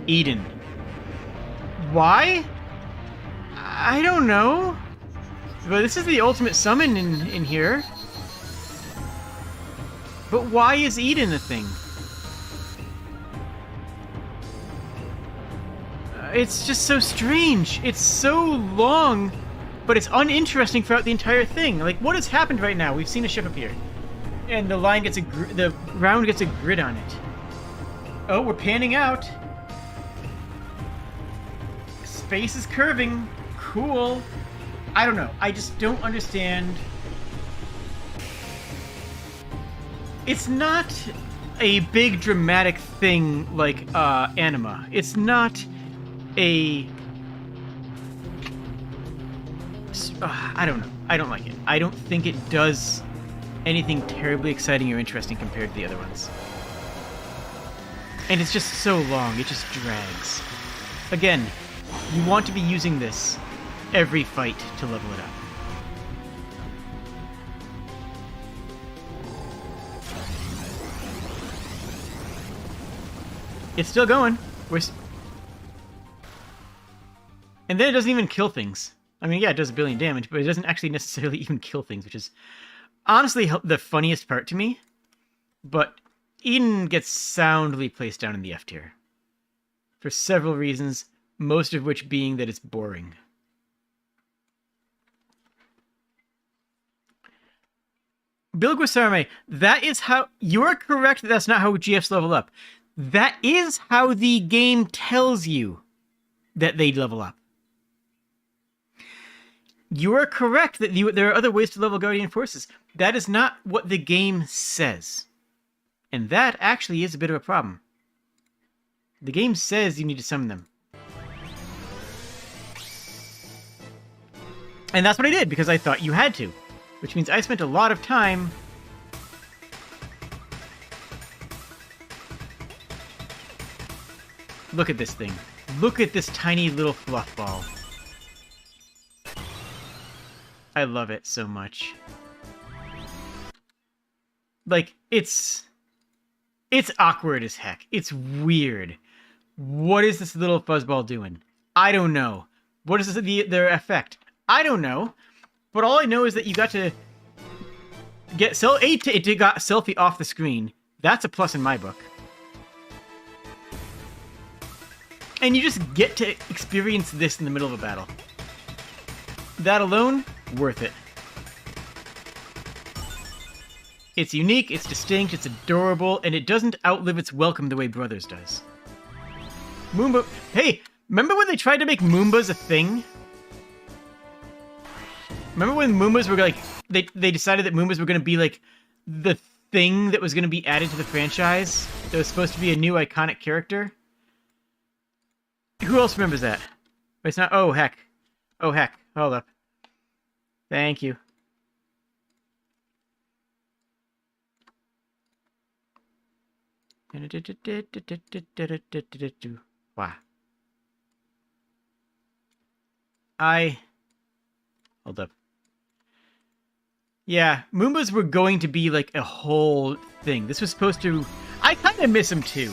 Eden. Why? I don't know. But this is the ultimate summon in here. But why is Eden a thing? It's just so strange. It's so long, but it's uninteresting throughout the entire thing. Like, what has happened right now? We've seen a ship appear, and the line gets the round gets a grid on it. Oh, we're panning out. Space is curving. Cool. I don't know. I just don't understand. It's not a big dramatic thing like Anima. It's not a... I don't know. I don't like it. I don't think it does anything terribly exciting or interesting compared to the other ones. And it's just so long. It just drags. Again, you want to be using this every fight to level it up. It's still going. And then it doesn't even kill things. I mean, yeah, it does 1 billion damage, but it doesn't actually necessarily even kill things, which is honestly the funniest part to me. But Eden gets soundly placed down in the F tier. For several reasons, most of which being that it's boring. Bilgwasarme, that is how... You're correct that that's not how GFs level up. That is how the game tells you that they level up. You are correct that there are other ways to level Guardian Forces. That is not what the game says. And that actually is a bit of a problem. The game says you need to summon them. And that's what I did, because I thought you had to. Which means I spent a lot of time... Look at this thing. Look at this tiny little fluff ball. I love it so much. Like, it's awkward as heck. It's weird. What is this little fuzzball doing? I don't know. What is their effect? I don't know. But all I know is that you got to it got Selfie off the screen. That's a plus in my book. And you just get to experience this in the middle of a battle. That alone, worth it. It's unique, it's distinct, it's adorable, and it doesn't outlive its welcome the way Brothers does. Moomba... Hey, remember when they tried to make Moombas a thing? Remember when Moombas were like... They decided that Moombas were going to be like the thing that was going to be added to the franchise? That was supposed to be a new iconic character? Who else remembers that? Wait, it's not... Oh, heck. Oh, heck. Hold up. Thank you. Wow. Hold up. Yeah, Moombas were going to be like a whole thing. This was supposed to... I kind of miss them too.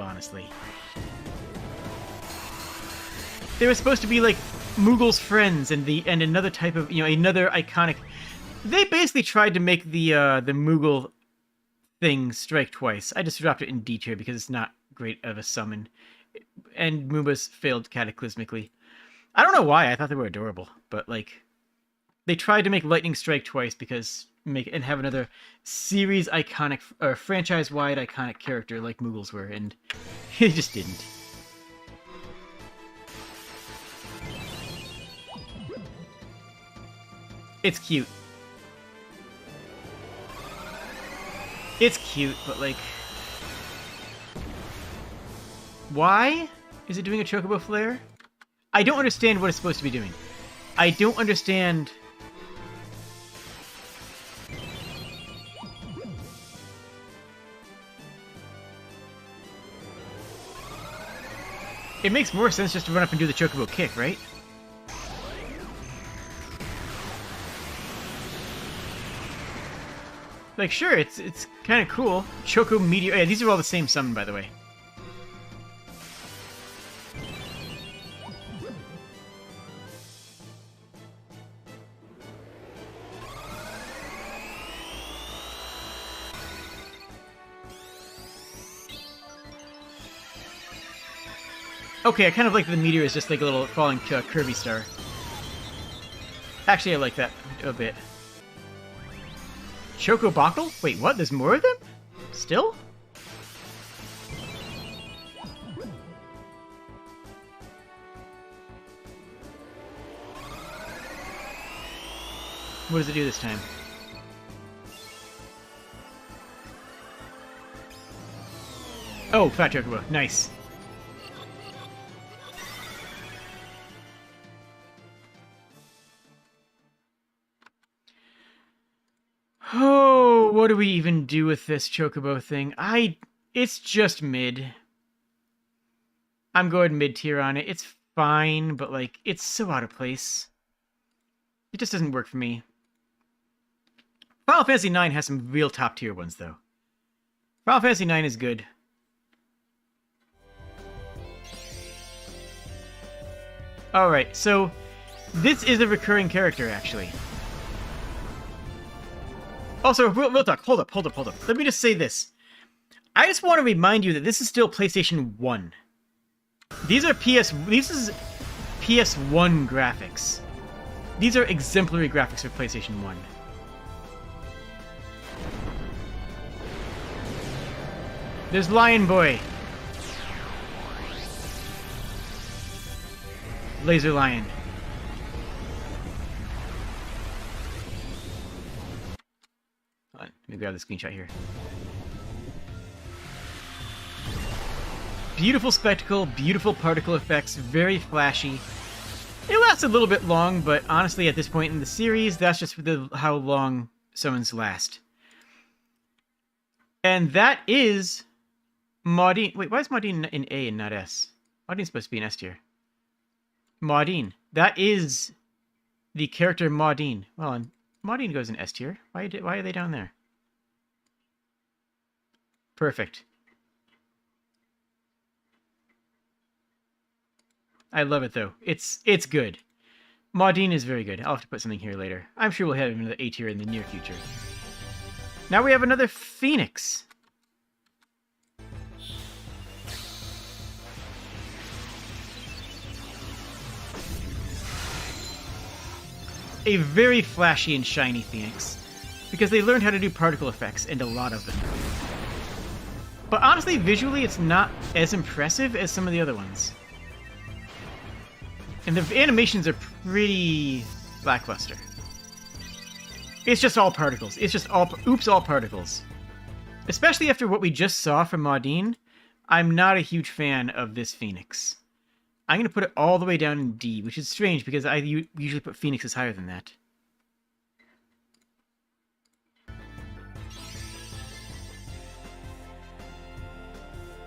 Honestly. They were supposed to be like Moogle's friends and another type of, another iconic... They basically tried to make the Moogle thing strike twice. I just dropped it in D tier because it's not great of a summon. And Moombas failed cataclysmically. I don't know why, I thought they were adorable, but like... They tried to make Lightning strike twice because and have another series iconic or franchise-wide iconic character like Moogles were, and it just didn't. It's cute. It's cute, but like... Why is it doing a Chocobo flare? I don't understand what it's supposed to be doing. I don't understand... It makes more sense just to run up and do the Chocobo kick, right? Like, sure, it's kind of cool. Choco Meteor... Yeah, these are all the same summon, by the way. Okay, I kind of like the meteor is just like a little falling Kirby star. Actually, I like that a bit. Choco Bottle? Wait, what? There's more of them? Still? What does it do this time? Oh, Fat Chocobo. Nice. Oh, what do we even do with this Chocobo thing? It's just mid. I'm going mid-tier on it. It's fine, but, like, it's so out of place. It just doesn't work for me. Final Fantasy IX has some real top-tier ones, though. Final Fantasy IX is good. Alright, so this is a recurring character, actually. Also, real talk, hold up. Let me just say this. I just want to remind you that this is still PlayStation 1. This is PS1 graphics. These are exemplary graphics for PlayStation 1. There's Lion Boy. Laser Lion. Let me grab the screenshot here. Beautiful spectacle, beautiful particle effects, very flashy. It lasts a little bit long, but honestly, at this point in the series, that's just how long summons last. And that is Maudine. Wait, why is Maudine in A and not S? Maudine's supposed to be in S tier. Maudine. That is the character Maudine. Well, and Maudine goes in S tier. Why are they down there? Perfect. I love it though. It's good. Maudine is very good. I'll have to put something here later. I'm sure we'll have another A tier in the near future. Now we have another Phoenix. A very flashy and shiny Phoenix, because they learned how to do particle effects, and a lot of them. But honestly, visually, it's not as impressive as some of the other ones. And the animations are pretty lackluster. It's just all particles. It's just all particles. Especially after what we just saw from Maudine, I'm not a huge fan of this Phoenix. I'm going to put it all the way down in D, which is strange because I usually put Phoenixes higher than that.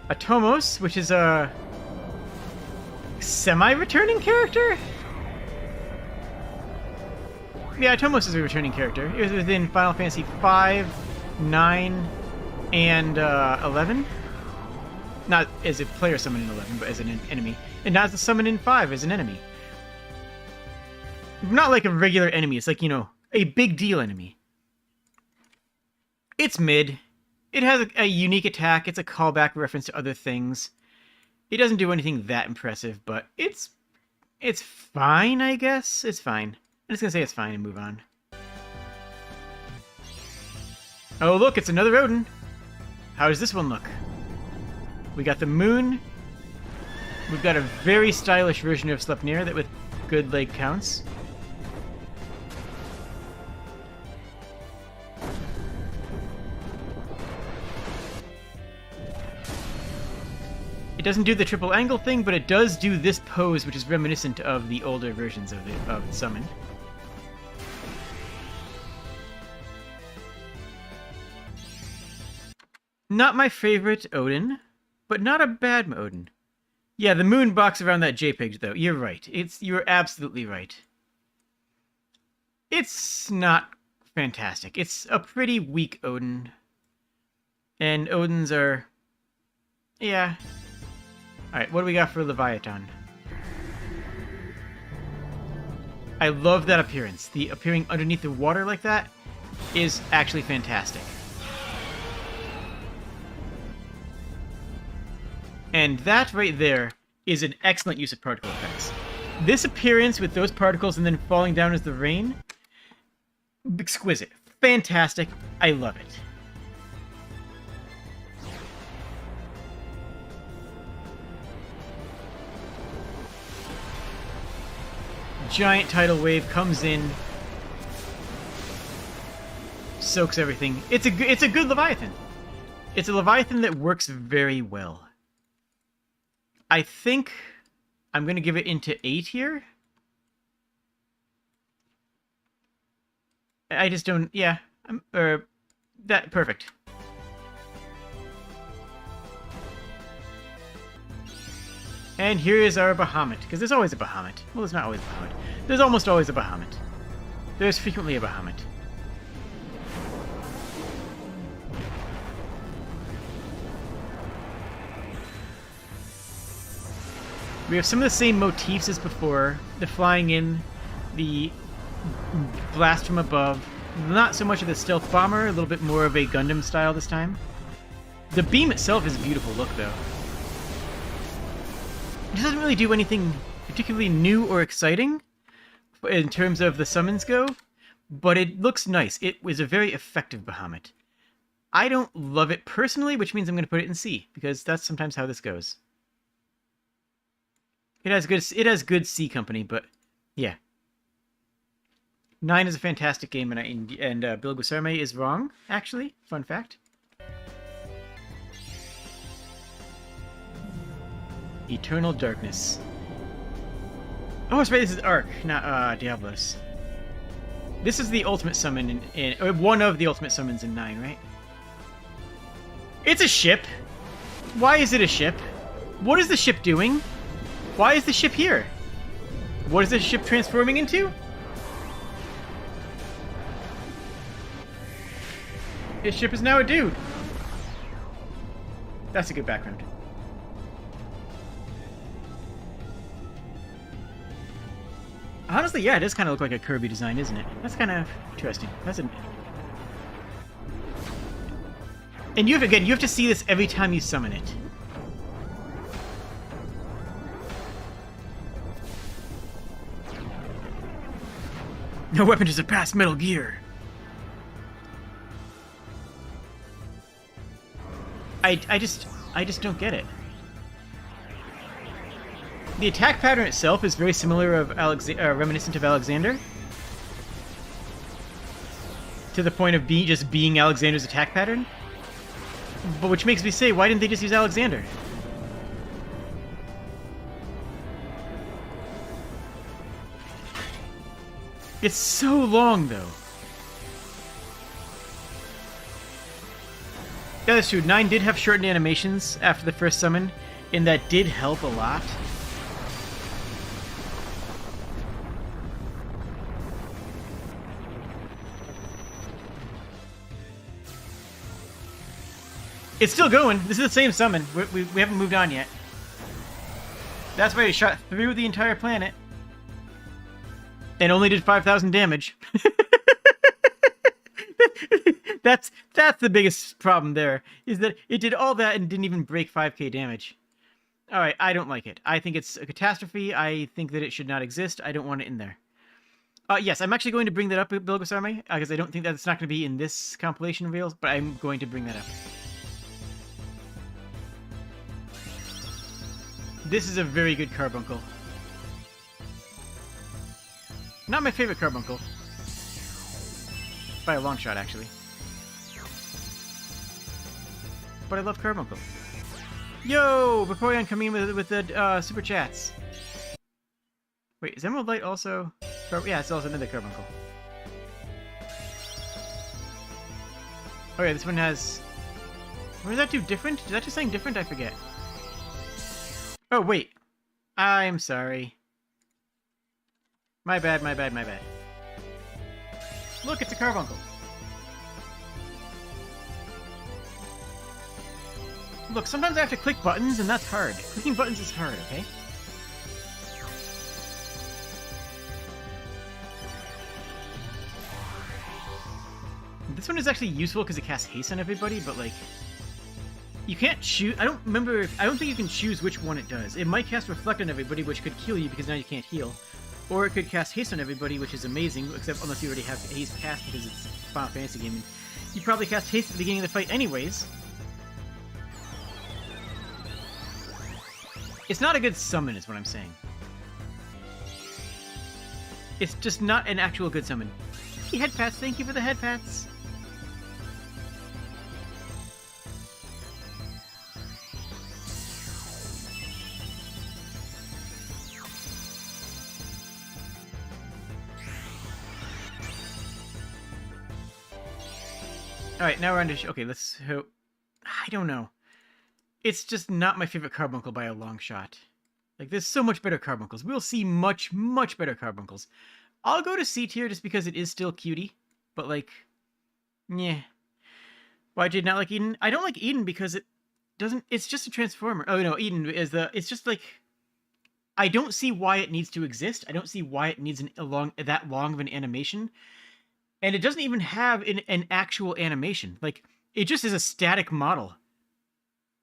Atomos, which is a semi-returning character? Yeah, Atomos is a returning character. It was within Final Fantasy 5, 9, and 11. Not as a player summon in 11, but as an enemy. And not as a summon in 5 as an enemy. Not like a regular enemy, it's like, you know, a big deal enemy. It's mid. It has a unique attack, it's a callback reference to other things. It doesn't do anything that impressive, but it's fine, I guess? It's fine. I'm just gonna say it's fine and move on. Oh look, it's another Odin! How does this one look? We got the moon. We've got a very stylish version of Sleipnir that with good leg counts. It doesn't do the triple angle thing, but it does do this pose, which is reminiscent of the older versions of the summon. Not my favorite Odin, but not a bad Odin. Yeah, the moon box around that JPEG, though. You're right. You're absolutely right. It's not fantastic. It's a pretty weak Odin. And Odins are... yeah. Alright, what do we got for Leviathan? I love that appearance. The appearing underneath the water like that is actually fantastic. And that right there is an excellent use of particle effects. This appearance with those particles and then falling down as the rain, exquisite. Fantastic. I love it. Giant tidal wave comes in, soaks everything. It's a good Leviathan. It's a Leviathan that works very well. I think I'm going to give it into 8 here. I just don't... yeah. That... perfect. And here is our Bahamut, because there's always a Bahamut. Well, there's not always a Bahamut. There's almost always a Bahamut. There's frequently a Bahamut. We have some of the same motifs as before. The flying in, the blast from above. Not so much of the stealth bomber, a little bit more of a Gundam style this time. The beam itself is a beautiful look, though. It doesn't really do anything particularly new or exciting in terms of the summons go, but it looks nice. It was a very effective Bahamut. I don't love it personally, which means I'm going to put it in C, because that's sometimes how this goes. It has good C company, but yeah. 9 is a fantastic game, and Bill Guisarme is wrong, actually. Fun fact. Eternal Darkness. Oh, that's right, this is Ark, not Diablos. This is the ultimate summon or one of the ultimate summons in 9, right? It's a ship! Why is it a ship? What is the ship doing? Why is the ship here? What is the ship transforming into? This ship is now a dude. That's a good background. Honestly, yeah, it does kind of look like a Kirby design, isn't it? That's kind of interesting. That's an... And you have to see this every time you summon it. No weapon to surpass Metal Gear. I just don't get it. The attack pattern itself is very similar of reminiscent of Alexander. To the point of just being Alexander's attack pattern. But which makes me say, why didn't they just use Alexander? It's so long, though. Yeah, that's true. 9 did have shortened animations after the first summon, and that did help a lot. It's still going. This is the same summon. We haven't moved on yet. That's why he shot through the entire planet. And only did 5,000 damage. That's the biggest problem there, is that it did all that and didn't even break 5k damage. Alright, I don't like it. I think it's a catastrophe. I think that it should not exist. I don't want it in there. Yes, I'm actually going to bring that up with Bilgus Army, because I don't think that's not going to be in this compilation reveals, but I'm going to bring that up. This is a very good Carbuncle. Not my favorite Carbuncle. By a long shot, actually. But I love Carbuncle. Yo! Vaporeon coming in with the super chats. Wait, is Emerald Light also... Yeah, it's also another Carbuncle. Oh yeah, this one has... What does that do different? Does that do something different? I forget. Oh, wait. I'm sorry. My bad, my bad, my bad. Look, it's a Carbuncle. Look, sometimes I have to click buttons, and that's hard. Clicking buttons is hard, okay? This one is actually useful because it casts haste on everybody, but like... You can't choose... I don't think you can choose which one it does. It might cast Reflect on everybody, which could kill you because now you can't heal. Or it could cast haste on everybody, which is amazing, except unless you already have haste cast because it's a Final Fantasy game. And you probably cast haste at the beginning of the fight anyways. It's not a good summon, is what I'm saying. It's just not an actual good summon. Hey, head pats, thank you for the head pats. Alright, now we're on to... Okay, let's hope... I don't know. It's just not my favorite Carbuncle by a long shot. Like, there's so much better Carbuncles. We'll see much, much better Carbuncles. I'll go to C tier just because it is still cutie. But, like... Yeah. Why did not like Eden? I don't like Eden because it doesn't... It's just a Transformer. Oh, no, Eden is the... It's just, like... I don't see why it needs to exist. I don't see why it needs that long of an animation. And it doesn't even have an actual animation. Like, it just is a static model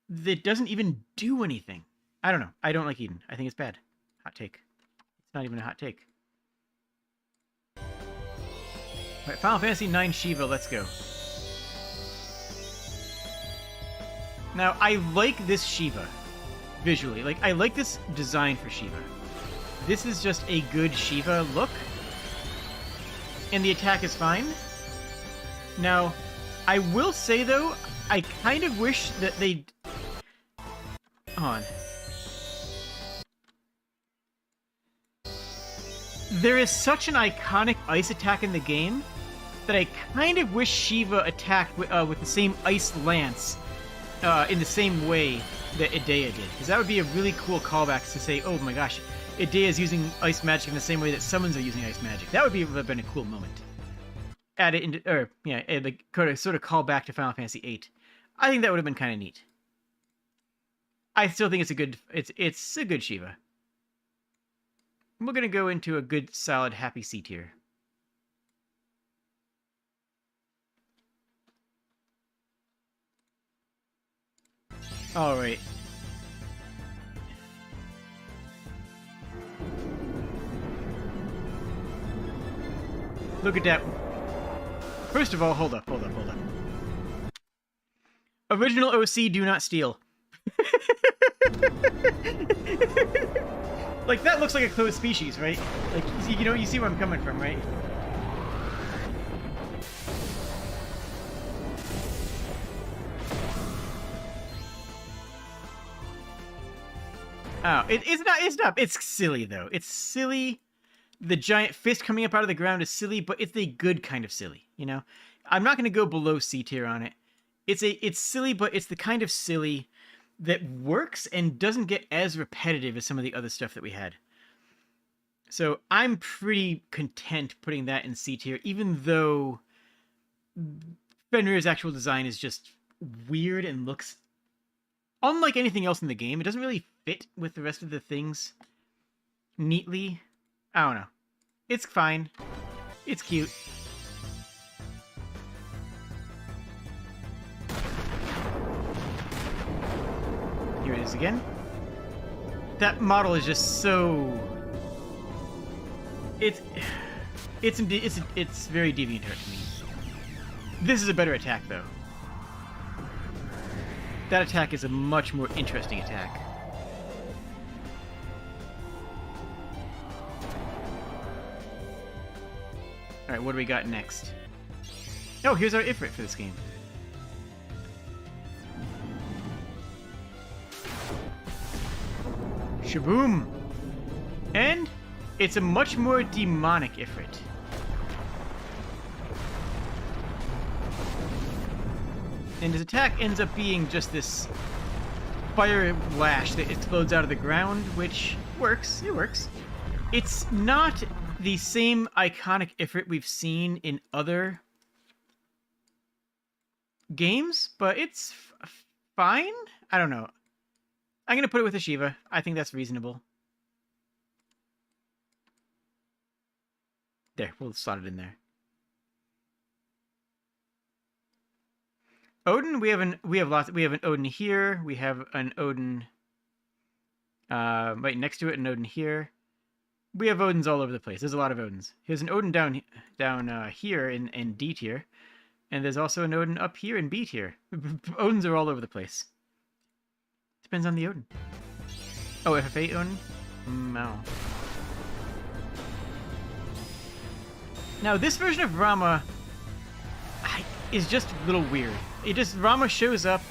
that doesn't even do anything. I don't know. I don't like Eden. I think it's bad. Hot take. It's not even a hot take. Alright, Final Fantasy IX Shiva, let's go. Now, I like this Shiva, visually. Like, I like this design for Shiva. This is just a good Shiva look. And the attack is fine. Now, I will say, though, I kind of wish that they... On. There is such an iconic ice attack in the game that I kind of wish Shiva attacked with the same ice lance in the same way that Idea did. Because that would be a really cool callback to say, oh my gosh, Idea is using ice magic in the same way that summons are using ice magic. That would have been a cool moment. Add it into, or yeah, like sort of call back to Final Fantasy VIII. I think that would have been kind of neat. I still think it's a good, it's a good Shiva. We're going to go into a good, solid, happy C tier. Alright. Look at that. First of all, hold up. Original OC, do not steal. Like, that looks like a closed species, right? Like, you see where I'm coming from, right? Oh, it's not. It's silly, though. It's silly. The giant fist coming up out of the ground is silly, but it's a good kind of silly, you know? I'm not going to go below C tier on it. It's silly, but it's the kind of silly that works and doesn't get as repetitive as some of the other stuff that we had. So I'm pretty content putting that in C tier, even though Fenrir's actual design is just weird and looks unlike anything else in the game. It doesn't really fit with the rest of the things neatly. I don't know. It's fine. It's cute. Here it is again. That model is just so... It's very DeviantArt to me. This is a better attack, though. That attack is a much more interesting attack. Alright, what do we got next? Oh, here's our Ifrit for this game. Shaboom! And it's a much more demonic Ifrit. And his attack ends up being just this fire lash that explodes out of the ground, which works. It works. It's not the same iconic Ifrit we've seen in other games, but it's fine? I don't know. I'm going to put it with a Shiva. I think that's reasonable. There, we'll slot it in there. Odin, we have an Odin here. We have an Odin right next to it, an Odin here. We have Odins all over the place. There's a lot of Odins. Here's an Odin down here in D tier, and there's also an Odin up here in B tier. Odins are all over the place. Depends on the Odin. Oh, FF8 Odin? No. Now, this version of Rama is just a little weird. Rama shows up,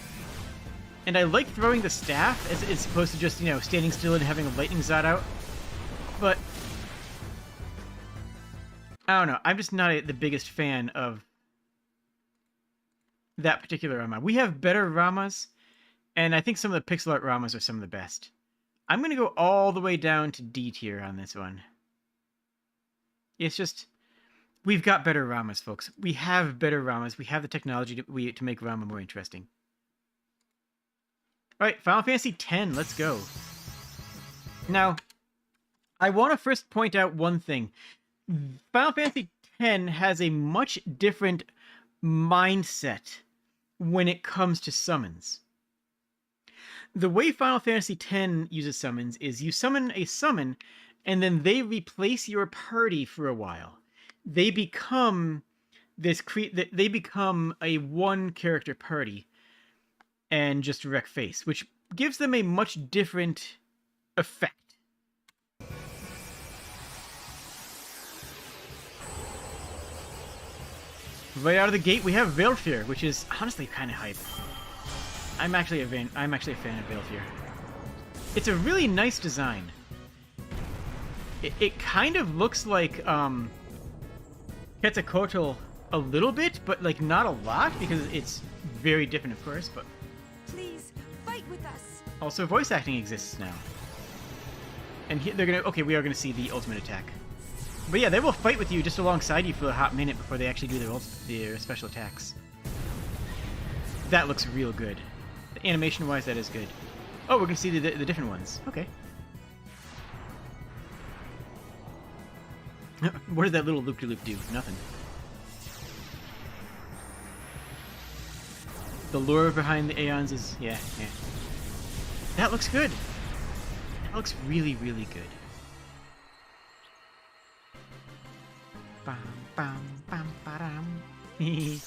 and I like throwing the staff as opposed to just, standing still and having a lightning zod out. But I don't know. I'm just not the biggest fan of that particular Rama. We have better Ramas, and I think some of the pixel art Ramas are some of the best. I'm going to go all the way down to D tier on this one. It's just, we've got better Ramas, folks. We have better Ramas. We have the technology to make Rama more interesting. All right, Final Fantasy X. Let's go. Now, I want to first point out one thing. Final Fantasy X has a much different mindset when it comes to summons. The way Final Fantasy X uses summons is you summon a summon, and then they replace your party for a while. They become they become a one-character party and just wreck face, which gives them a much different effect. Right out of the gate, we have Valefier, which is honestly kind of hype. I'm actually a fan of Valefier. It's a really nice design. It kind of looks like Quetzalcoatl a little bit, but like not a lot because it's very different, of course. But please fight with us. Also, voice acting exists now, and we are gonna see the ultimate attack. But yeah, they will fight with you just alongside you for a hot minute before they actually do their special attacks. That looks real good. Animation-wise, that is good. Oh, we're gonna see the different ones. Okay. What did that little loop-de-loop do? Nothing. The lore behind the Aeons is... yeah. That looks good. That looks really, really good. Bam, bam, bam, ba-dam.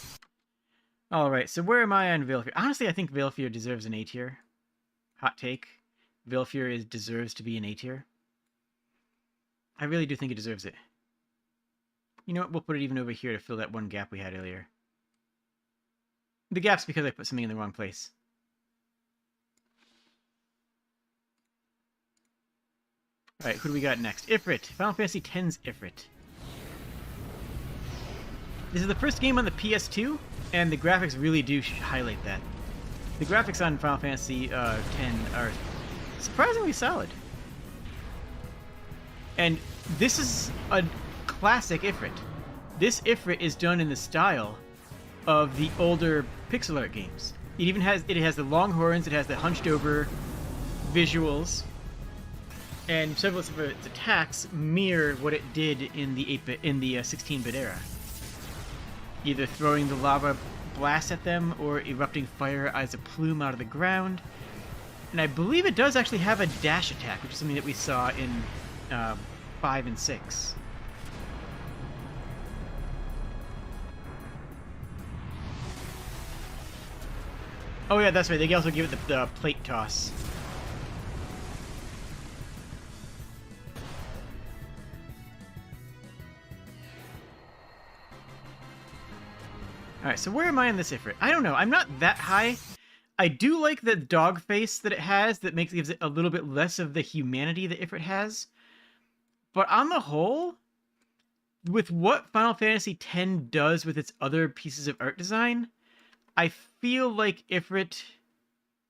Alright, so where am I on Veilfear? Honestly, I think Veilfear deserves an A tier. Hot take. Veilfear deserves to be an A tier. I really do think it deserves it. You know what? We'll put it even over here to fill that one gap we had earlier. The gap's because I put something in the wrong place. Alright, who do we got next? Ifrit. Final Fantasy X's Ifrit. This is the first game on the PS2, and the graphics really do highlight that. The graphics on Final Fantasy X are surprisingly solid. And this is a classic Ifrit. This Ifrit is done in the style of the older pixel art games. It has the long horns, it has the hunched over visuals, and several of its attacks mirror what it did in the 16-bit era. Either throwing the lava blast at them or erupting fire as a plume out of the ground. And I believe it does actually have a dash attack, which is something that we saw in 5 and 6. Oh yeah, that's right. They also give it the plate toss. Alright, so where am I in this Ifrit? I don't know. I'm not that high. I do like the dog face that it has that gives it a little bit less of the humanity that Ifrit has. But on the whole, with what Final Fantasy X does with its other pieces of art design, I feel like Ifrit...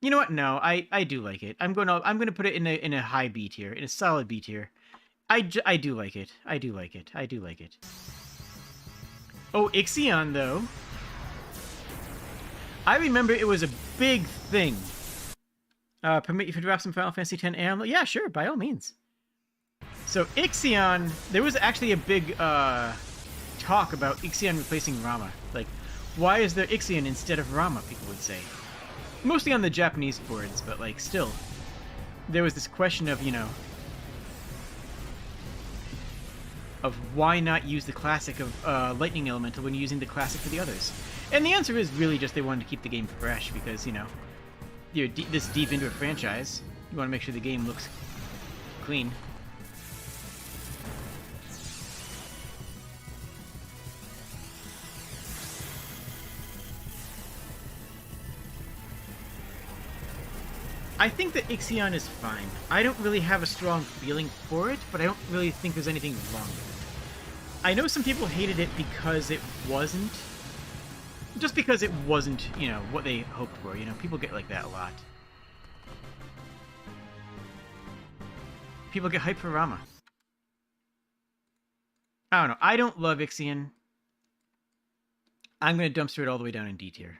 You know what? No, I do like it. I'm gonna put it in a high B tier, in a solid B tier. I do like it. I do like it. I do like it. Oh, Ixion, though. I remember it was a big thing. Permit you to drop some Final Fantasy X ammo? Yeah, sure, by all means. So, Ixion, there was actually a big talk about Ixion replacing Rama. Like, why is there Ixion instead of Rama, people would say. Mostly on the Japanese boards, but, like, still. There was this question of, you know, of why not use the classic of Lightning Elemental when using the classic for the others. And the answer is really just they wanted to keep the game fresh because, you know, you're this deep into a franchise. You want to make sure the game looks clean. I think that Ixion is fine. I don't really have a strong feeling for it, but I don't really think there's anything wrong with it. I know some people hated it because it wasn't... Just because it wasn't, you know, what they hoped for. You know, people get like that a lot. People get hyped for Rama. I don't know. I don't love Ixion. I'm going to dumpster it all the way down in D tier.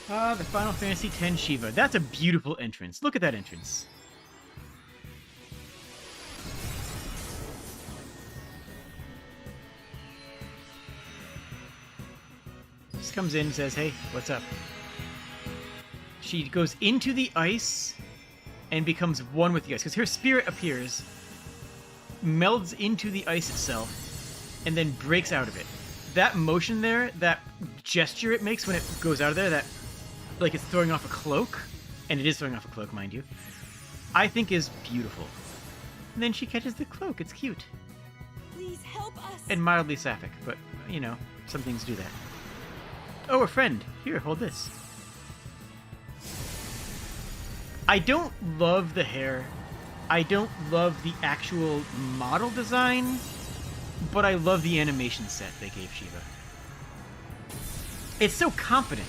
The Final Fantasy X Shiva. That's a beautiful entrance. Look at that entrance. Just comes in and says, hey, what's up? She goes into the ice and becomes one with the ice. Because her spirit appears, melds into the ice itself, and then breaks out of it. That motion there, that gesture it makes when it goes out of there, that like it's throwing off a cloak, and it is throwing off a cloak, mind you, I think is beautiful. And then she catches the cloak. It's cute. Please help us. And mildly sapphic, but, you know, some things do that. Oh, a friend. Here, hold this. I don't love the hair. I don't love the actual model design, but I love the animation set they gave Shiva. It's so confident.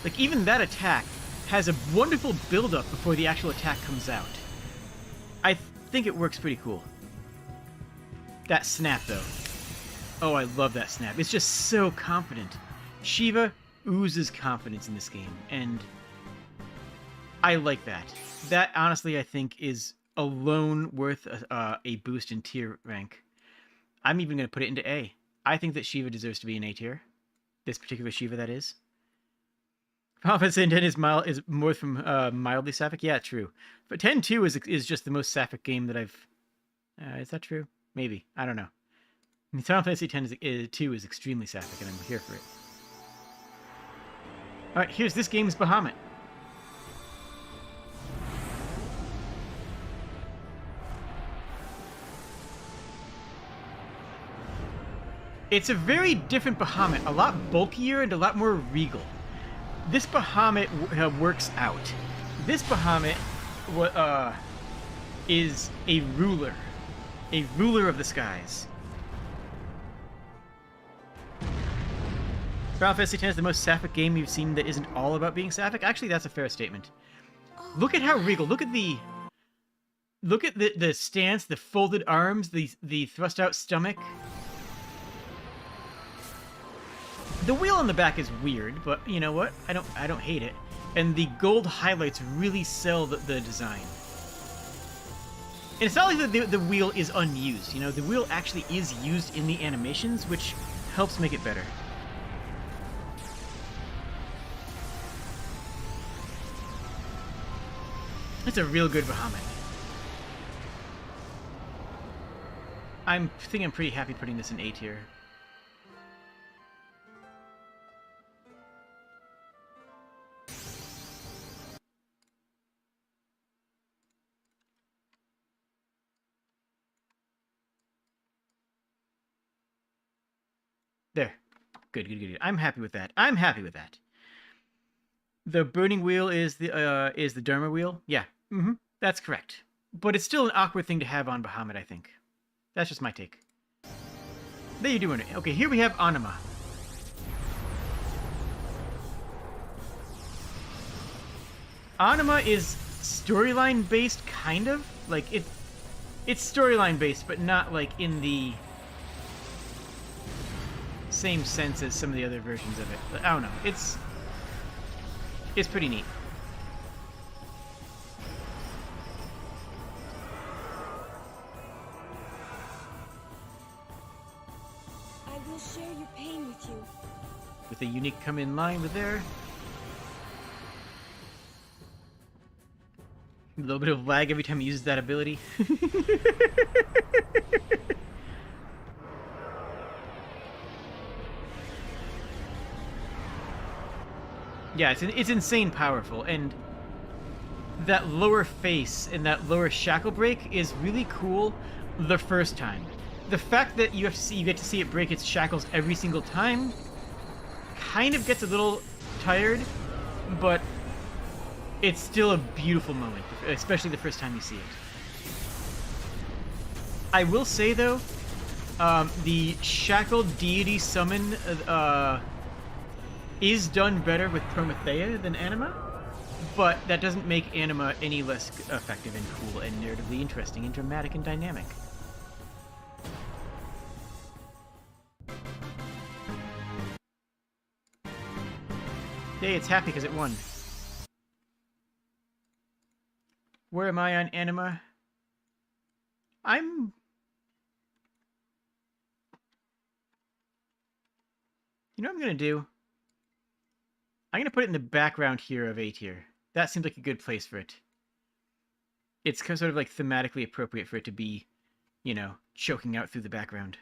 Like, even that attack has a wonderful build-up before the actual attack comes out. I think it works pretty cool. That snap, though. Oh, I love that snap. It's just so confident. Shiva, oozes confidence in this game, and I like that. That, honestly, I think is alone worth a boost in tier rank. I'm even going to put it into A. I think that Shiva deserves to be in A tier. This particular Shiva, that is. Final Fantasy X is more from mildly sapphic. Yeah, true. But 10-2 is just the most sapphic game that I've... is that true? Maybe. I don't know. Final Fantasy X-2 is extremely sapphic, and I'm here for it. Alright, here's this game's Bahamut. It's a very different Bahamut, a lot bulkier and a lot more regal. This Bahamut works out. This Bahamut is a ruler of the skies. Final Fantasy X is the most sapphic game you've seen that isn't all about being sapphic. Actually, that's a fair statement. Look at how regal. Look at the stance, the folded arms, the thrust out stomach. The wheel on the back is weird, but you know what? I don't hate it. And the gold highlights really sell the design. And it's not like the wheel is unused. You know, the wheel actually is used in the animations, which helps make it better. It's a real good Bahamut. I think I'm pretty happy putting this in A tier. There. Good. I'm happy with that. The burning wheel is the Dharma wheel. Yeah. That's correct. But it's still an awkward thing to have on Bahamut, I think. That's just my take. There you're doing it. Okay, here we have Anima. Anima is storyline based, kind of. Like it's storyline based, but not like in the same sense as some of the other versions of it. But I don't know. It's pretty neat. I will share your pain with you. With a unique come in line with there. A little bit of lag every time he uses that ability. Yeah, it's insane powerful, and that lower face and that lower shackle break is really cool the first time. The fact that you get to see it break its shackles every single time kind of gets a little tired, but it's still a beautiful moment, especially the first time you see it. I will say, though, the shackled deity summon is done better with Promethea than Anima, but that doesn't make Anima any less effective and cool and narratively interesting and dramatic and dynamic. Yay, it's happy because it won. Where am I on Anima? You know what I'm gonna do? I'm going to put it in the background here of A tier. That seems like a good place for it. It's sort of like thematically appropriate for it to be, you know, choking out through the background.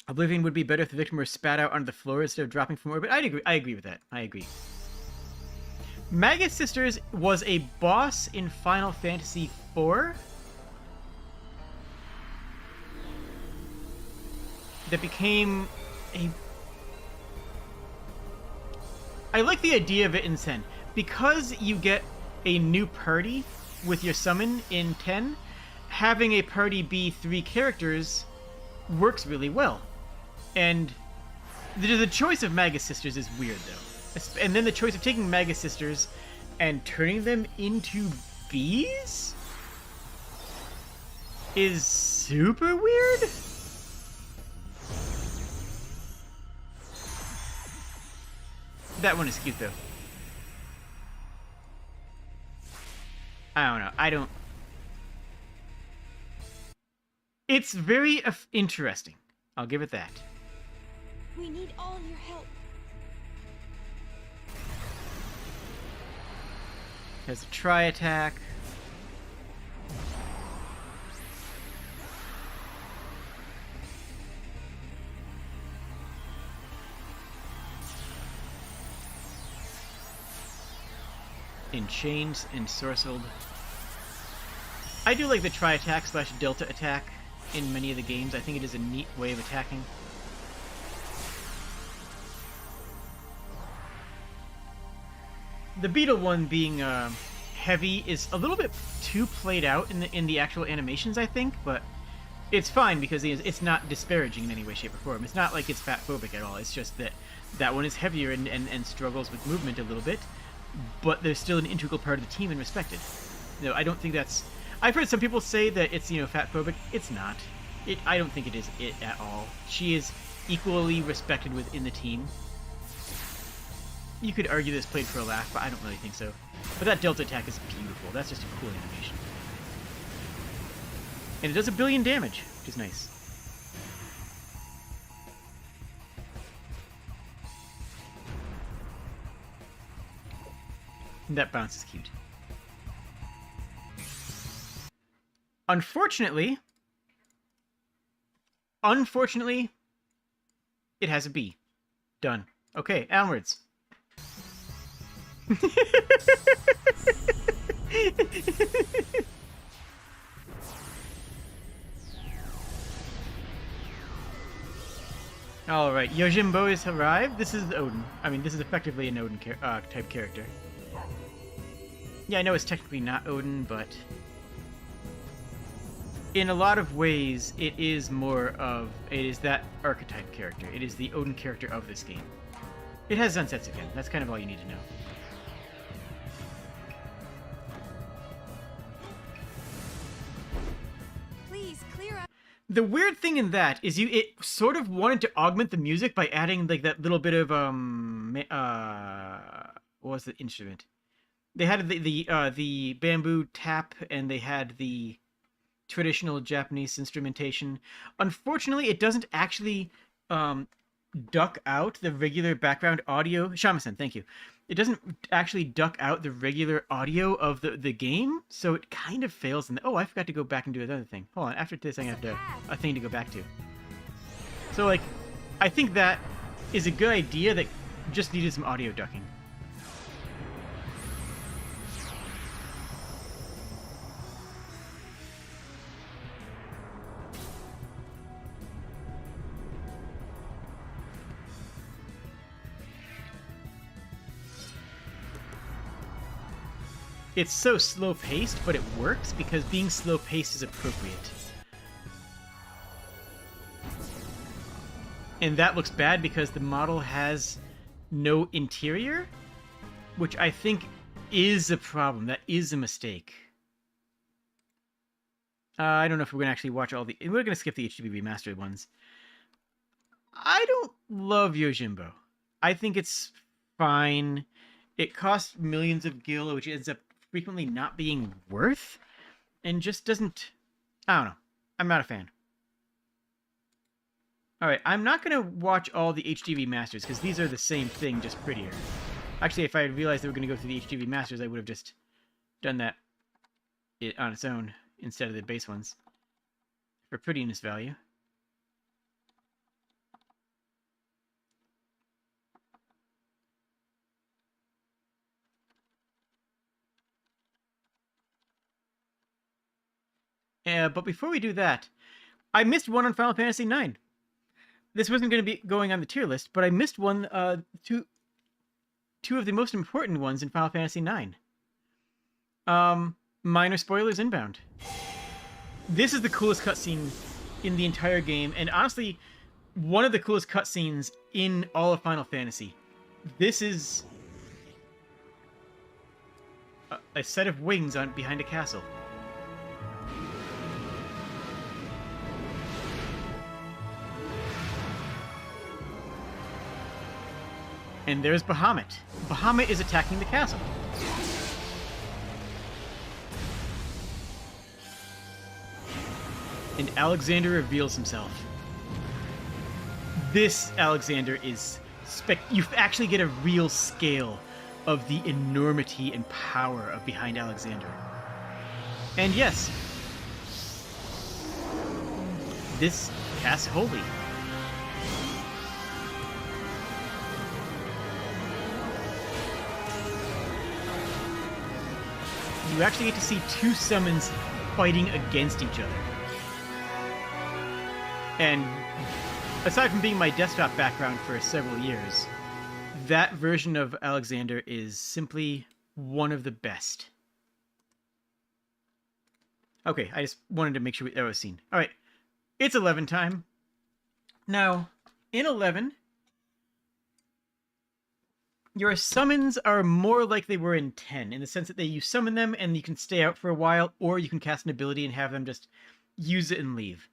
Oblivion would be better if the victim were spat out onto the floor instead of dropping from orbit. I agree with that. I agree. Magus Sisters was a boss in Final Fantasy IV that became a... I like the idea of it in 10. Because you get a new party with your summon in 10, having a party be 3 characters works really well. And the choice of Magus Sisters is weird, though. And then the choice of taking Magus Sisters and turning them into bees is super weird. That one is cute, though. I don't know. I don't... It's very interesting. I'll give it that. We need all your help. Has a tri-attack. Enchained and sorcelled. I do like the tri-attack slash delta attack in many of the games. I think it is a neat way of attacking. The beetle one being heavy is a little bit too played out in the actual animations, I think, but it's fine because it's not disparaging in any way, shape, or form. It's not like it's fat-phobic at all. It's just that that one is heavier and struggles with movement a little bit, but they're still an integral part of the team and respected. No, I don't think that's... I've heard some people say that it's, fat-phobic. It's not. I don't think it is it at all. She is equally respected within the team. You could argue this played for a laugh, but I don't really think so. But that delta attack is beautiful. That's just a cool animation. And it does 1 billion damage, which is nice. And that bounce is cute. Unfortunately, it has a B. Done. Okay, onwards. Alright, Yojimbo has arrived. This is Odin. I mean, this is effectively an Odin type character. Yeah, I know it's technically not Odin, but... in a lot of ways, it is that archetype character. It is the Odin character of this game. It has Zantetsuken. That's kind of all you need to know. Please clear up. The weird thing in that is it sort of wanted to augment the music by adding like that little bit of what was the instrument? They had the bamboo tap, and they had the traditional Japanese instrumentation. Unfortunately, it doesn't actually duck out the regular background audio. Shamisen, thank you. It doesn't actually duck out the regular audio of the game, so it kind of fails. Oh, I forgot to go back and do another thing. Hold on, after this I have a thing to go back to. So, like, I think that is a good idea that just needed some audio ducking. It's so slow-paced, but it works because being slow-paced is appropriate. And that looks bad because the model has no interior, which I think is a problem. That is a mistake. I don't know if we're going to actually watch all the... We're going to skip the HDB remastered ones. I don't love Yojimbo. I think it's fine. It costs millions of gil, which ends up frequently not being worth, and just doesn't... I don't know. I'm not a fan. Alright, I'm not going to watch all the HDV Masters, because these are the same thing, just prettier. Actually, if I had realized they were going to go through the HDV Masters, I would have just done that on its own, instead of the base ones. For prettiness value. But before we do that, I missed one on Final Fantasy IX. This wasn't going to be going on the tier list, but I missed one, two of the most important ones in Final Fantasy IX. Minor spoilers inbound. This is the coolest cutscene in the entire game, and honestly, one of the coolest cutscenes in all of Final Fantasy. This is a set of wings behind a castle. And there's Bahamut. Bahamut is attacking the castle. And Alexander reveals himself. This Alexander is you actually get a real scale of the enormity and power of behind Alexander. And yes, this casts Holy. You actually get to see two summons fighting against each other. And aside from being my desktop background for several years, that version of Alexander is simply one of the best. Okay, I just wanted to make sure that was seen. Alright, it's 11 time. Now, in 11, your summons are more like they were in 10, in the sense that you summon them and you can stay out for a while, or you can cast an ability and have them just use it and leave.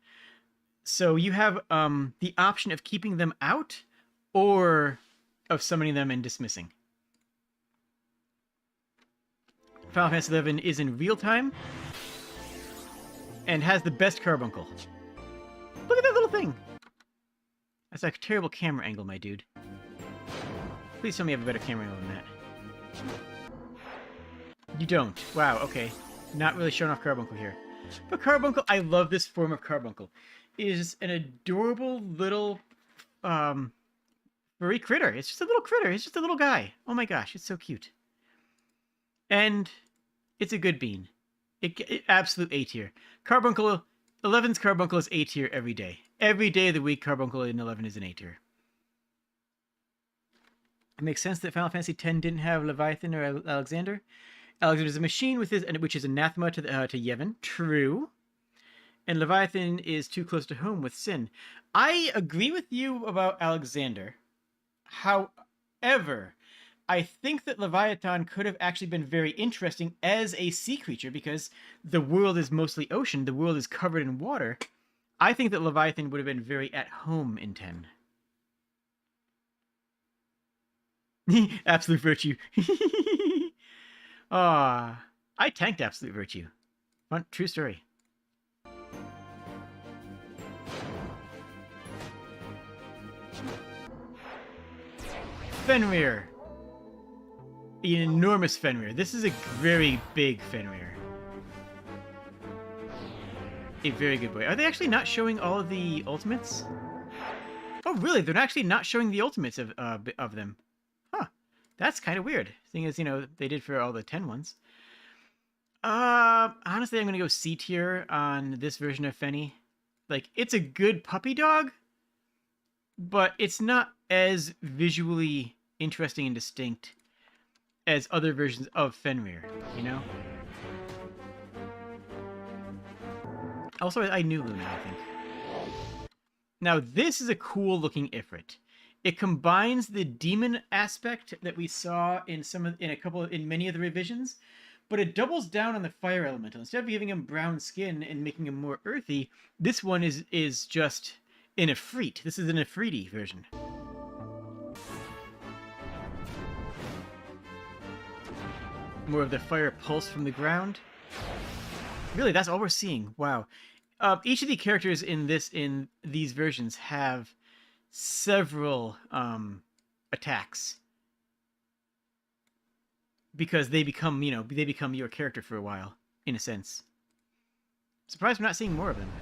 So you have the option of keeping them out or of summoning them and dismissing. Final Fantasy XI is in real time and has the best Carbuncle. Look at that little thing! That's a terrible camera angle, my dude. Please tell me you have a better camera angle than that. You don't. Wow, okay. Not really showing off Carbuncle here. But Carbuncle, I love this form of Carbuncle. It is an adorable little furry critter. It's just a little critter. It's just a little guy. Oh my gosh, it's so cute. And it's a good bean. It absolute A tier. Carbuncle, 11's Carbuncle is A tier every day. Every day of the week, Carbuncle in 11 is an A tier. It makes sense that Final Fantasy X didn't have Leviathan or Alexander. Alexander is a machine with which is anathema to Yevon. True. And Leviathan is too close to home with Sin. I agree with you about Alexander. However, I think that Leviathan could have actually been very interesting as a sea creature because the world is mostly ocean. The world is covered in water. I think that Leviathan would have been very at home in 10. Absolute Virtue. I tanked Absolute Virtue. True story. Fenrir. An enormous Fenrir. This is a very big Fenrir. A very good boy. Are they actually not showing all of the ultimates? Oh, really? They're actually not showing the ultimates of them. Huh. That's kind of weird. Seeing as, they did for all the 10 ones. Honestly, I'm going to go C tier on this version of Fenny. Like, it's a good puppy dog, but it's not as visually interesting and distinct as other versions of Fenrir, Also, I knew Luna, I think. Now, this is a cool-looking Ifrit. It combines the demon aspect that we saw in many of the revisions, but it doubles down on the fire elemental. Instead of giving him brown skin and making him more earthy, this one is just an Ifrit. This is an Ifriti version. More of the fire pulse from the ground. Really, that's all we're seeing. Wow. Each of the characters in these versions have several attacks because they become your character for a while, in a sense. Surprised we're not seeing more of them.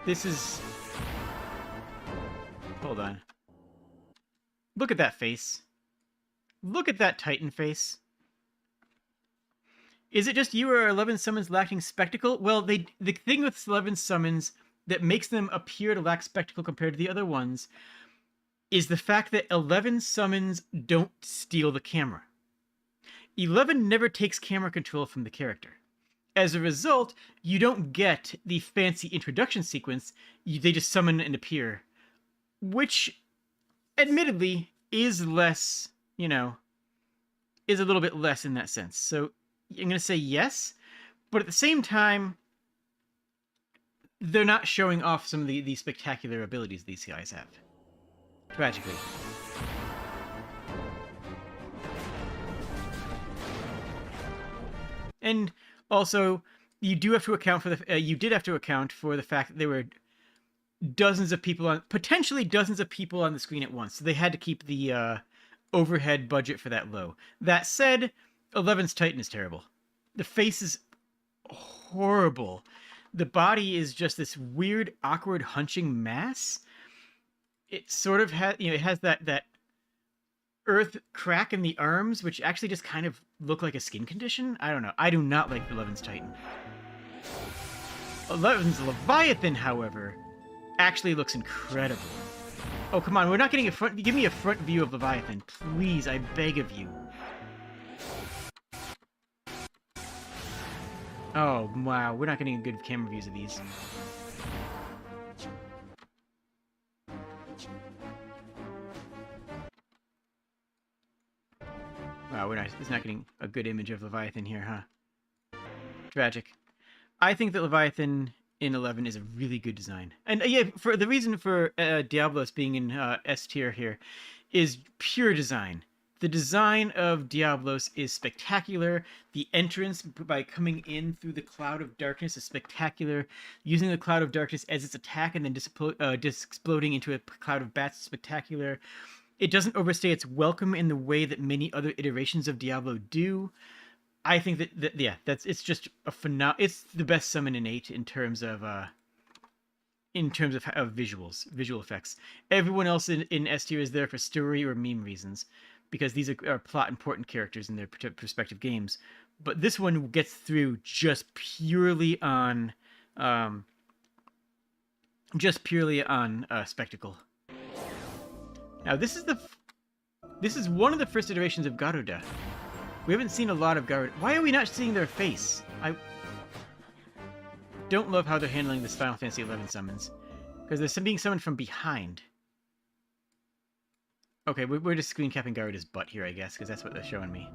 This is... Hold on. Look at that face. Look at that Titan face. Is it just you or 11 summons lacking spectacle? Well, the thing with 11 summons that makes them appear to lack spectacle compared to the other ones is the fact that 11 summons don't steal the camera. 11 never takes camera control from the character. As a result, you don't get the fancy introduction sequence. They just summon and appear, which admittedly is less, is a little bit less in that sense. So I'm going to say yes, but at the same time, they're not showing off some of the spectacular abilities these guys have. Tragically. And also, you do have to account for the you did have to account for the fact that there were potentially dozens of people on the screen at once. So they had to keep the overhead budget for that low. That said, 11's Titan is terrible. The face is horrible. The body is just this weird, awkward, hunching mass. It sort of has, it has that earth crack in the arms, which actually just kind of look like a skin condition. I don't know. I do not like 11's Titan. 11's Leviathan, however, actually looks incredible. Oh, come on. We're not getting a front... Give me a front view of Leviathan. Please, I beg of you. Oh, wow. We're not getting good camera views of these. Wow, it's not getting a good image of Leviathan here, huh? Tragic. I think that Leviathan in 11 is a really good design. And yeah, for the reason for Diablos being in S tier here is pure design. The design of Diablos is spectacular. The entrance by coming in through the cloud of darkness is spectacular. Using the cloud of darkness as its attack and then exploding into a cloud of bats is spectacular. It doesn't overstay its welcome in the way that many other iterations of Diablo do. I think it's just a it's the best summon in 8 in terms of visuals, visual effects. Everyone else in S tier is there for story or meme reasons, because these are plot important characters in their respective games. But this one gets through just purely on spectacle. Now this is one of the first iterations of Garuda. We haven't seen a lot of Garuda. Why are we not seeing their face? I don't love how they're handling this Final Fantasy XI summons, because they're being summoned from behind. Okay, we're just screen capping Garuda's butt here, I guess, because that's what they're showing me.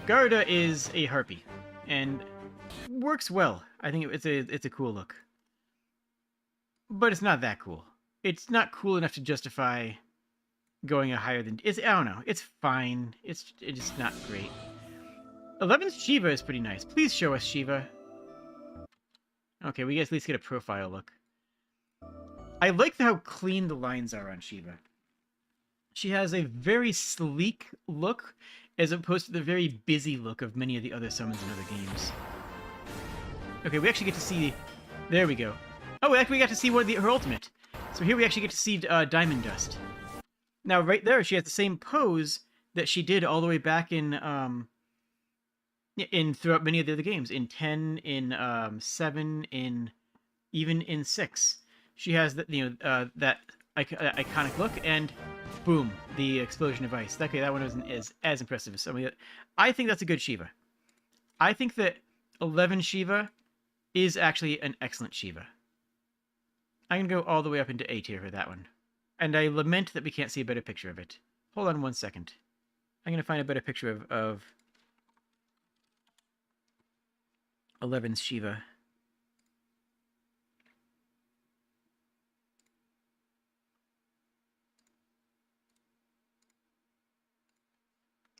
Garuda is a harpy, and works well. I think it's a cool look. But it's not that cool. It's not cool enough to justify going a higher than... I don't know. It's fine. It's just not great. 11's Shiva is pretty nice. Please show us Shiva. Okay, we at least get a profile look. I like how clean the lines are on Shiva. She has a very sleek look, as opposed to the very busy look of many of the other summons in other games. Okay, we actually get to see... There we go. Oh, actually we got to see her ultimate. So here we actually get to see Diamond Dust. Now, right there, she has the same pose that she did all the way back in throughout many of the other games. In 10, in 7, even in 6. She has that that iconic look, and boom, the explosion of ice. Okay, that one wasn't as impressive as some of the... I think that's a good Shiva. I think that 11 Shiva is actually an excellent Shiva. I'm going to go all the way up into A tier for that one. And I lament that we can't see a better picture of it. Hold on one second. I'm going to find a better picture of 11's Shiva.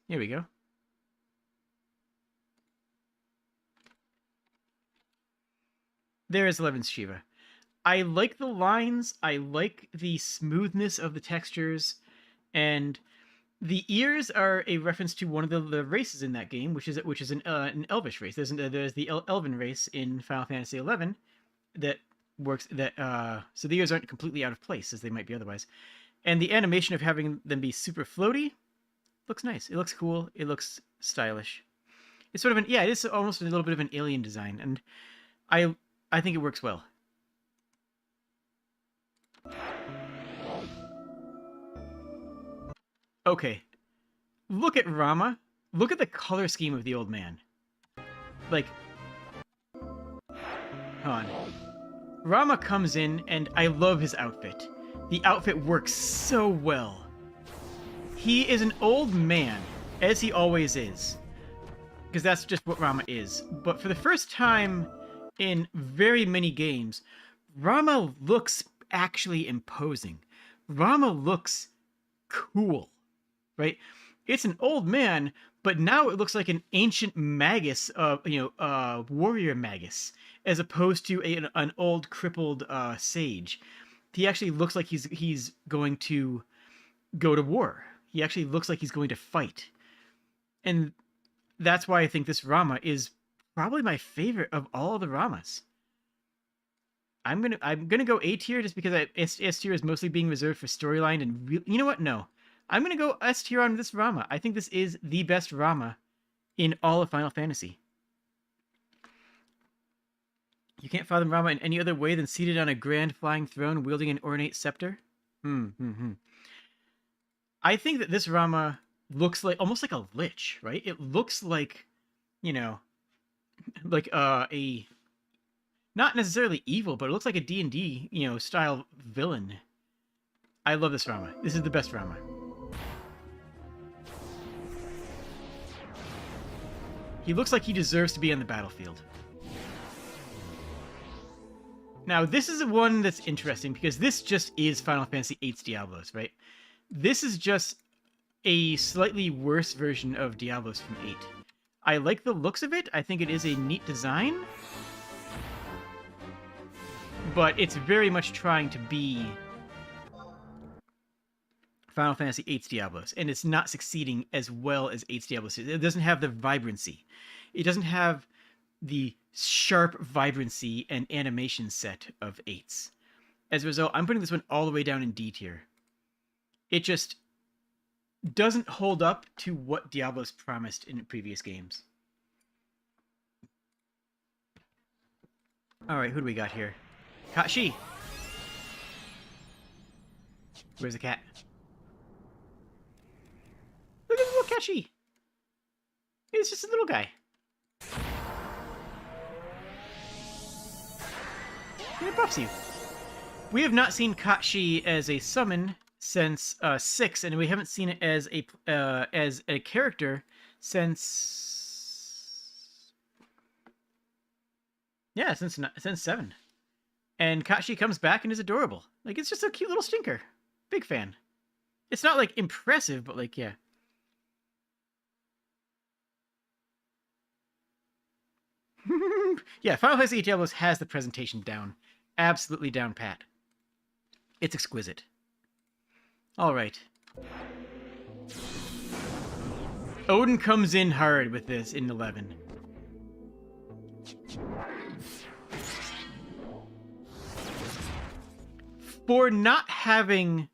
Here we go. There is 11's Shiva. I like the lines, I like the smoothness of the textures, and the ears are a reference to one of the races in that game, which is an Elvish race. There's the Elven race in Final Fantasy XI that works so the ears aren't completely out of place as they might be otherwise. And the animation of having them be super floaty looks nice. It looks cool. It looks stylish. It's sort of it is almost a little bit of an alien design, and I think it works well. Okay, look at Rama. Look at the color scheme of the old man. Like, hold on. Rama comes in, and I love his outfit. The outfit works so well. He is an old man, as he always is. because that's just what Rama is. But for the first time in very many games, Rama looks actually imposing. Rama looks cool, right? It's an old man, but now it looks like an ancient magus, warrior magus, as opposed to an old crippled sage. He actually looks like he's going to go to war. He actually looks like he's going to fight. And that's why I think this Rama is probably my favorite of all of the Ramas. I'm gonna go A tier just because S tier is mostly being reserved for storyline and you know what? No, I'm gonna go S tier on this Rama. I think this is the best Rama in all of Final Fantasy. You can't fathom Rama in any other way than seated on a grand flying throne wielding an ornate scepter. I think that this Rama looks like almost like a lich, right? It looks like, like a not necessarily evil, but it looks like a D&D, style villain. I love this Rama. This is the best Rama. He looks like he deserves to be on the battlefield. Now, this is one that's interesting because this just is Final Fantasy VIII's Diablos, right? This is just a slightly worse version of Diablos from 8. I like the looks of it. I think it is a neat design. But it's very much trying to be Final Fantasy VIII's Diablos, and it's not succeeding as well as 8's Diablos. It doesn't have the vibrancy. It doesn't have the sharp vibrancy and animation set of 8's. As a result, I'm putting this one all the way down in D tier. It just doesn't hold up to what Diablos promised in previous games. Alright, who do we got here? Kashi! Where's the cat? Look at the little Kashi! He's just a little guy. And it buffs you. We have not seen Kashi as a summon since 6, and we haven't seen it as a character since... Yeah, since 7. And Kashi comes back and is adorable. Like, it's just a cute little stinker. Big fan. It's not, like, impressive, but, like, yeah. Yeah, Final Fantasy VIII Diablos has the presentation down. Absolutely down pat. It's exquisite. Alright. Odin comes in hard with this in 11. For not having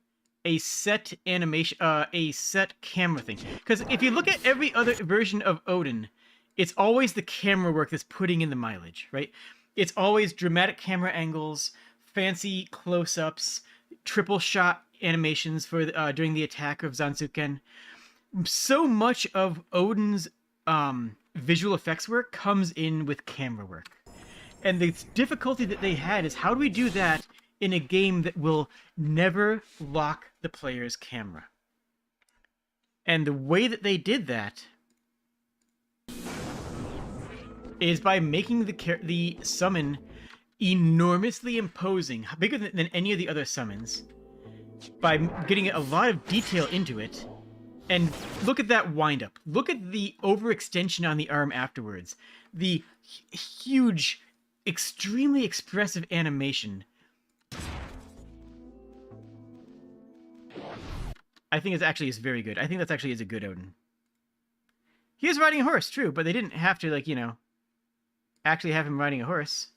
a set animation, a set camera thing. Because if you look at every other version of Odin, it's always the camera work that's putting in the mileage, right? It's always dramatic camera angles, fancy close-ups, triple shot animations for during the attack of Zantetsuken. So much of Odin's visual effects work comes in with camera work. And the difficulty that they had is, how do we do that in a game that will never lock the player's camera? And the way that they did that is by making the summon enormously imposing, bigger than any of the other summons, by getting a lot of detail into it. And look at that wind-up. Look at the overextension on the arm afterwards. The huge, extremely expressive animation. I think it actually is very good. I think that's actually is a good Odin. He is riding a horse, true, but they didn't have to, like, actually have him riding a horse.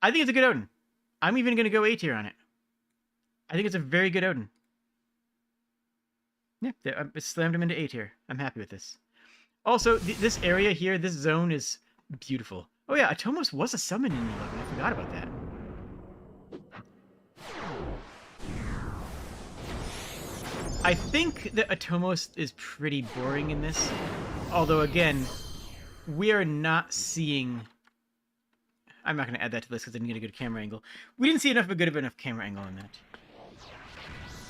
I think it's a good Odin. I'm even going to go A tier on it. I think it's a very good Odin. Yeah, I slammed him into A tier. I'm happy with this. Also, this area here, this zone is beautiful. Oh yeah, Atomos was a summon in 11. I forgot about that. I think that Atomos is pretty boring in this. Although, again, we are not seeing... I'm not going to add that to the list because I didn't get a good camera angle. We didn't see a good enough camera angle on that.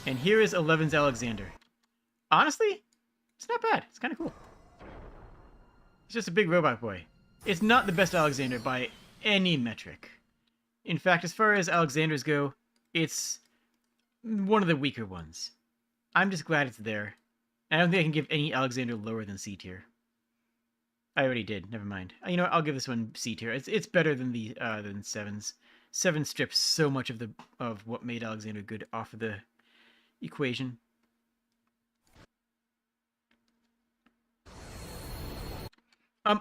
And here is 11's Alexander. Honestly, it's not bad. It's kind of cool. It's just a big robot boy. It's not the best Alexander by any metric. In fact, as far as Alexanders go, it's one of the weaker ones. I'm just glad it's there. I don't think I can give any Alexander lower than C tier. I already did. Never mind. You know what? I'll give this one C tier. It's better than the than Sevens. Seven strips so much of what made Alexander good off of the equation.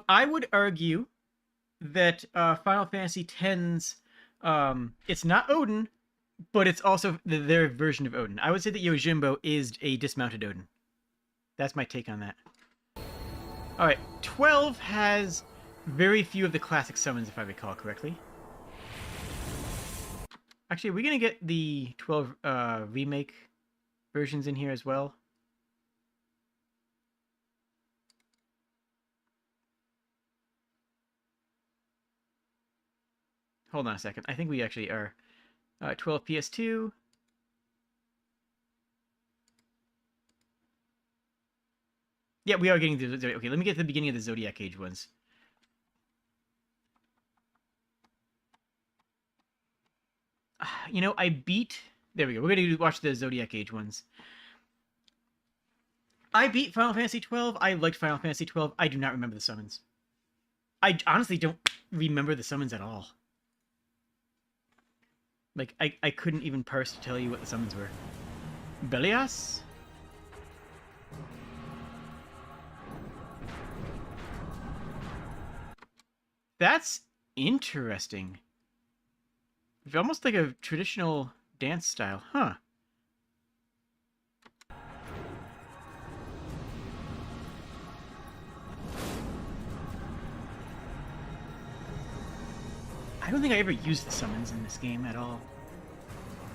I would argue that Final Fantasy X's it's not Odin, but it's also their version of Odin. I would say that Yojimbo is a dismounted Odin. That's my take on that. Alright, 12 has very few of the classic summons, if I recall correctly. Actually, are we going to get the 12 remake versions in here as well? Hold on a second. I think we actually are. 12 PS2. Yeah, we are getting the... Okay, let me get to the beginning of the Zodiac Age ones. You know, I beat... There we go. We're going to watch the Zodiac Age ones. I beat Final Fantasy XII. I liked Final Fantasy XII. I do not remember the summons. I honestly don't remember the summons at all. Like, I couldn't even parse to tell you what the summons were. Belias? That's interesting. It's almost like a traditional dance style, huh? I don't think I ever used the summons in this game at all.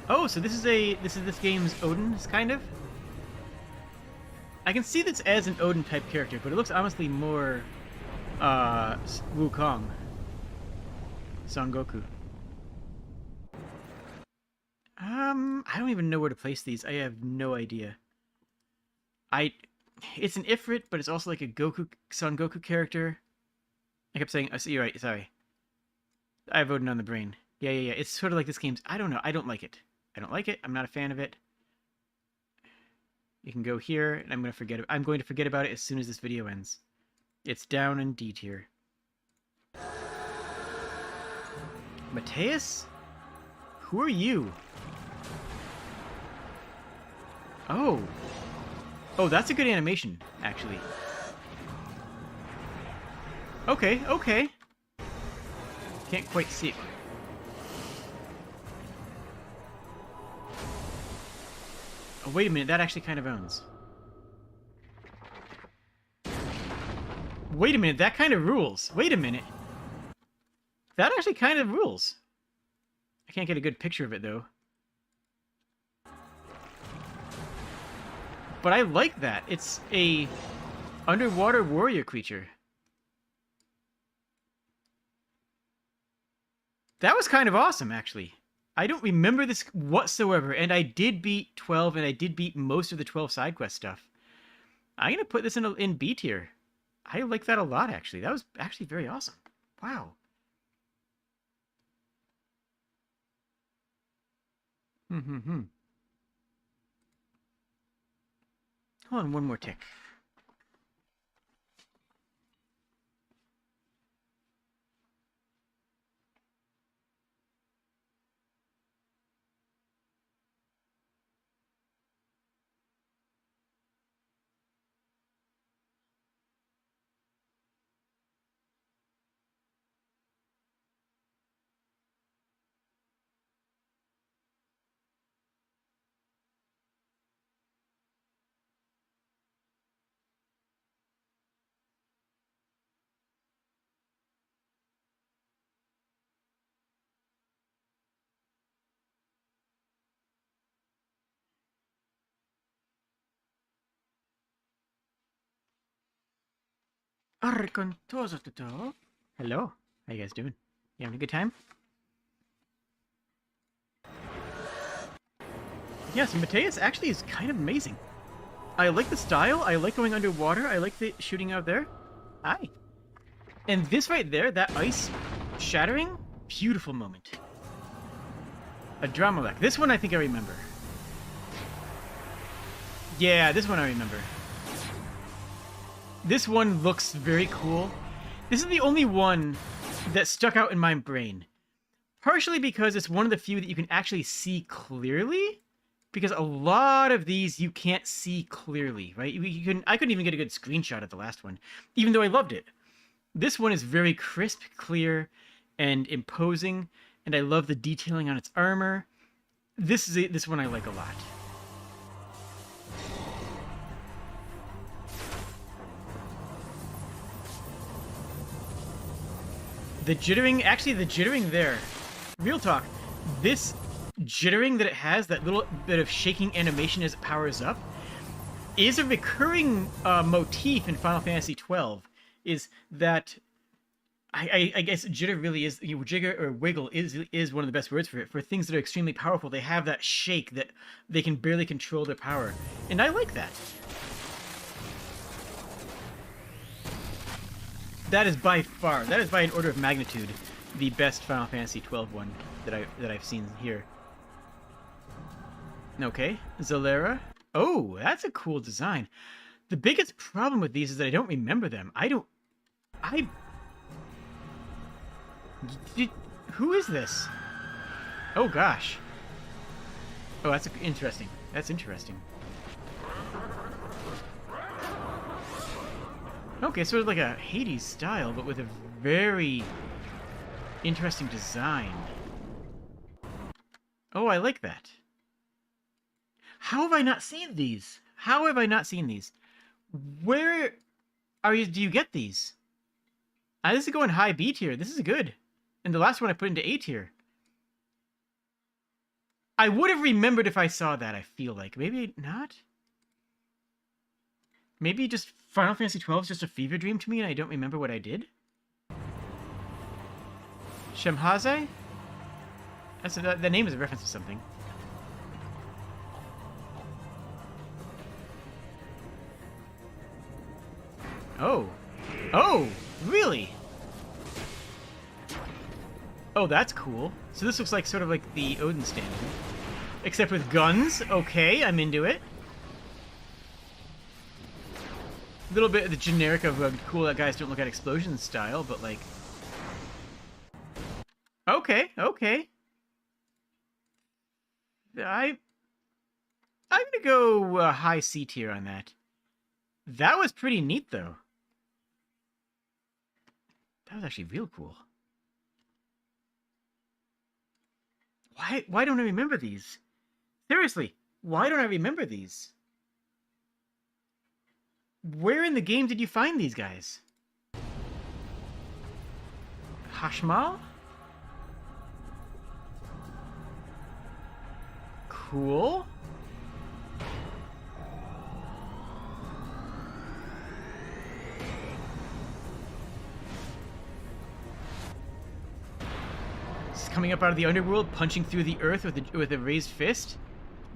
Oh, so this is this game's Odin's kind of? I can see this as an Odin type character, but it looks honestly more Wukong. Son Goku. I don't even know where to place these. I have no idea. It's an Ifrit, but it's also like a Son Goku character. I kept saying, you're right, sorry. I have Odin on the brain. Yeah. It's sort of like this game's... I don't know. I don't like it. I don't like it. I'm not a fan of it. You can go here, and I'm going to forget about it as soon as this video ends. It's down in D tier. Mateus? Who are you? Oh. Oh, that's a good animation, actually. Okay. Can't quite see it. Oh, wait a minute. That actually kind of owns. Wait a minute. That kind of rules. Wait a minute. That actually kind of rules. I can't get a good picture of it, though. But I like that. It's a underwater warrior creature. That was kind of awesome, actually. I don't remember this whatsoever, and I did beat 12, and I did beat most of the 12 side quest stuff. I'm going to put this in B tier. I like that a lot, actually. That was actually very awesome. Wow. Hold on, one more tick. Hello. How you guys doing? You having a good time? Yeah, so Mateus actually is kind of amazing. I like the style. I like going underwater. I like the shooting out there. Hi. And this right there, that ice shattering, beautiful moment. A Dramalek. This one I think I remember. Yeah, this one I remember. This one looks very cool. This is the only one that stuck out in my brain. Partially because it's one of the few that you can actually see clearly. Because a lot of these you can't see clearly, right? I couldn't even get a good screenshot of the last one, even though I loved it. This one is very crisp, clear, and imposing, and I love the detailing on its armor. This one I like a lot. The jittering there. Real talk. This jittering that it has, that little bit of shaking animation as it powers up, is a recurring motif in Final Fantasy XII. Is that I guess jitter really is, jigger or wiggle is one of the best words for it. For things that are extremely powerful, they have that shake that they can barely control their power, and I like that. That is by an order of magnitude, the best Final Fantasy XII one that I've seen here. Okay, Zalera. Oh, that's a cool design. The biggest problem with these is that I don't remember them. Who is this? Oh gosh. Oh, that's interesting. That's interesting. Okay, sort of like a Hades style, but with a very interesting design. Oh, I like that. How have I not seen these? How have I not seen these? Where do you get these? This is going high B tier. This is good. And the last one I put into A tier. I would have remembered if I saw that, I feel like. Maybe not? Maybe just Final Fantasy XII is just a fever dream to me and I don't remember what I did? Shemhaze? The name is a reference to something. Oh. Oh! Really? Oh, that's cool. So this looks like sort of like the Odin stand. Except with guns. Okay, I'm into it. A little bit of the generic of cool that guys don't look at explosions style, but like... Okay, okay. I'm gonna go high C tier on that. That was pretty neat, though. That was actually real cool. Why don't I remember these? Seriously, why don't I remember these? Where in the game did you find these guys? Hashmal? Cool. Coming up out of the underworld, punching through the earth with a raised fist.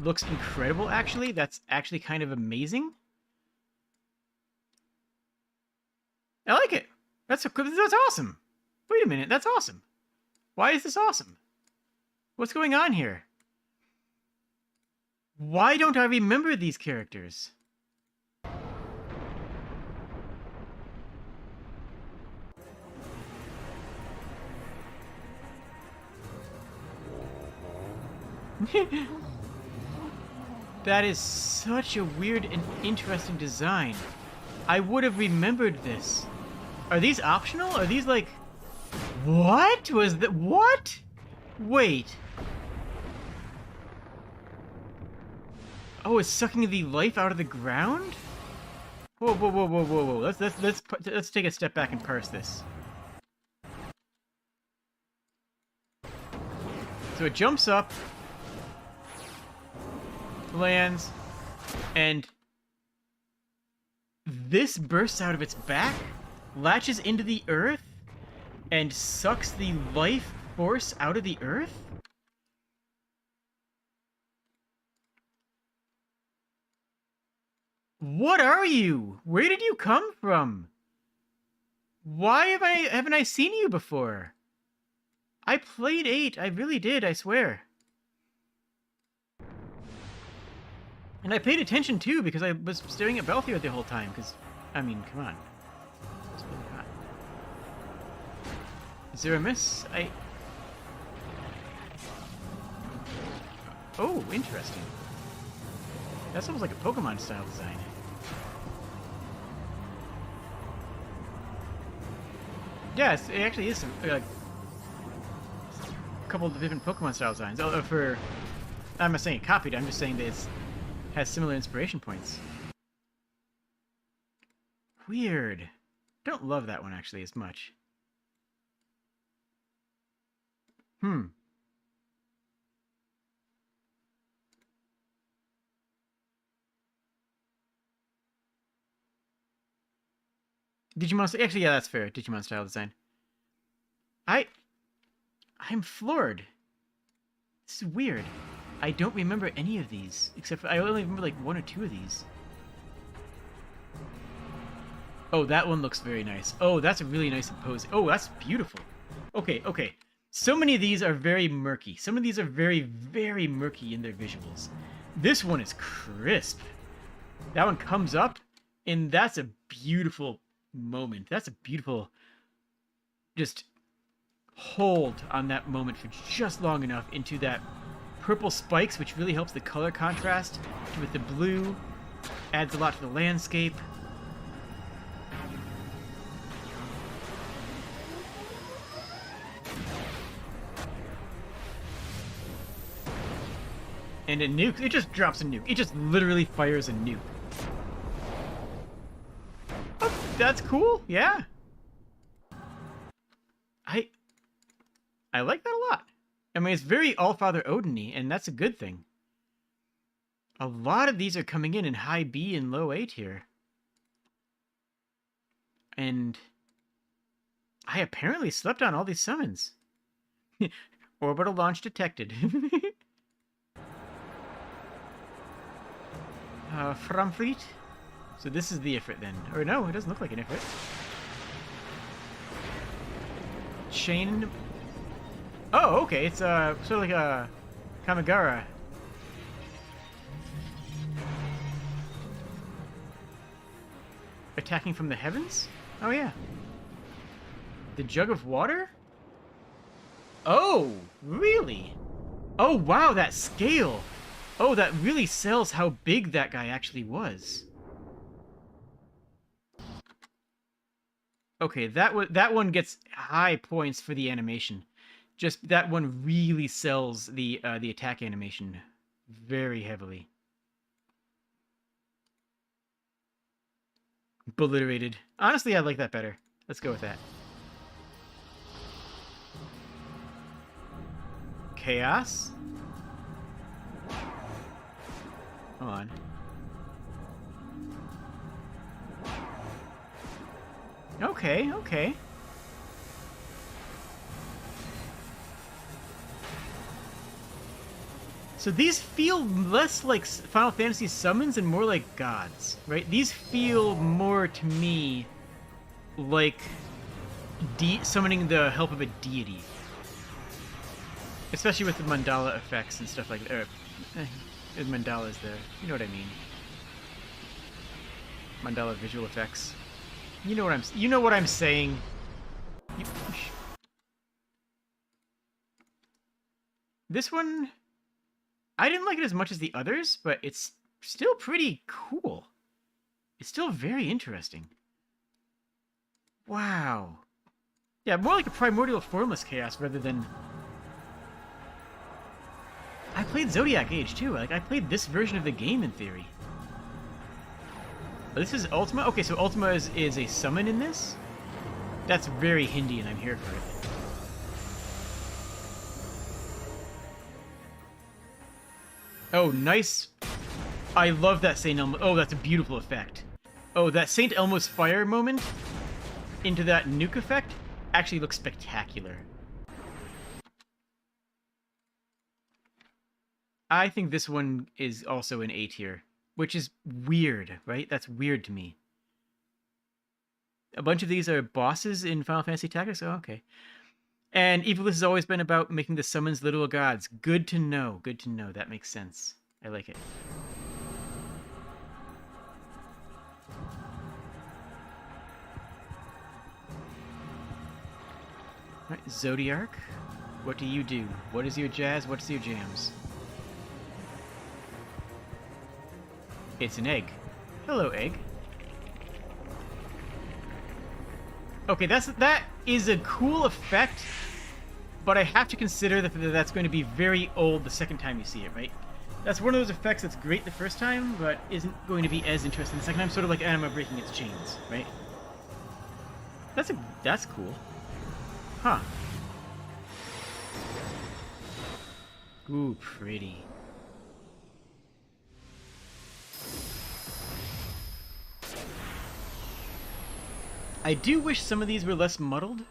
Looks incredible, actually. That's actually kind of amazing. I like it. That's awesome. Wait a minute, that's awesome. Why is this awesome? What's going on here? Why don't I remember these characters? That is such a weird and interesting design. I would have remembered this. Are these optional? Are these like... What? Was that... What? Wait. Oh, it's sucking the life out of the ground? Whoa, whoa, whoa, whoa, whoa, whoa. Let's take a step back and parse this. So it jumps up, lands, and this bursts out of its back, latches into the earth, and sucks the life force out of the earth? What are you? Where did you come from? Why haven't I seen you before? I played 8. I really did, I swear. And I paid attention too because I was staring at Balthier the whole time. Because, I mean, come on. It's really hot. Is there a miss? Oh, interesting. That sounds like a Pokemon style design. Yes, it actually is a couple of different Pokemon style designs. I'm not saying it copied, I'm just saying that it has similar inspiration points. Weird. Don't love that one actually as much. Digimon... Actually, yeah, that's fair. Digimon style design. I'm floored. This is weird. I don't remember any of these. Except for... I only remember like 1 or 2 of these. Oh, that one looks very nice. Oh, that's a really nice imposing... Oh, that's beautiful. Okay, okay. So many of these are very murky. Some of these are very, very murky in their visuals. This one is crisp. That one comes up, and that's a beautiful moment. That's a beautiful... Just hold on that moment for just long enough into that purple spikes, which really helps the color contrast with the blue. Adds a lot to the landscape. And a nuke, it just drops a nuke. It just literally fires a nuke. Oh, that's cool, yeah. I like that a lot. I mean, it's very Allfather Odin-y, and that's a good thing. A lot of these are coming in high B and low A tier. And I apparently slept on all these summons. Orbital launch detected. Framfleet. So this is the Ifrit then. Or no, it doesn't look like an Ifrit. Chain... Oh, okay, it's sort of like a Kamigara. Attacking from the heavens? Oh yeah. The Jug of Water? Oh, really? Oh wow, that scale! Oh, that really sells how big that guy actually was. Okay, that one gets high points for the animation. Just that one really sells the attack animation very heavily. Obliterated. Honestly, I like that better. Let's go with that. Chaos? Hold on. Okay, okay. So these feel less like Final Fantasy summons and more like gods, right? These feel more to me like summoning the help of a deity. Especially with the mandala effects and stuff like that. Mandalas there. You know what I mean. Mandala visual effects. You know what I'm saying. This one, I didn't like it as much as the others, but it's still pretty cool. It's still very interesting. Wow. Yeah, more like a primordial formless chaos rather than... I played Zodiac Age too. Like, I played this version of the game in theory. This is Ultima? Okay, so Ultima is a summon in this? That's very Hindi and I'm here for it. Oh, nice. I love that St. Elmo. Oh, that's a beautiful effect. Oh, that St. Elmo's fire moment into that nuke effect actually looks spectacular. I think this one is also an A tier, which is weird, right? That's weird to me. a bunch of these are bosses in Final Fantasy Tactics. Oh, okay. And Evilus has always been about making the summons literal gods. Good to know. Good to know. That makes sense. I like it. All right, Zodiark. What do you do? What is your jazz? What's your jams? It's an egg. Hello, egg. Okay, that is a cool effect, but I have to consider that that's going to be very old the second time you see it, right? That's one of those effects that's great the first time, but isn't going to be as interesting the second time, sort of like Anima breaking its chains, right? That's cool. Huh. Ooh, pretty. I do wish some of these were less muddled.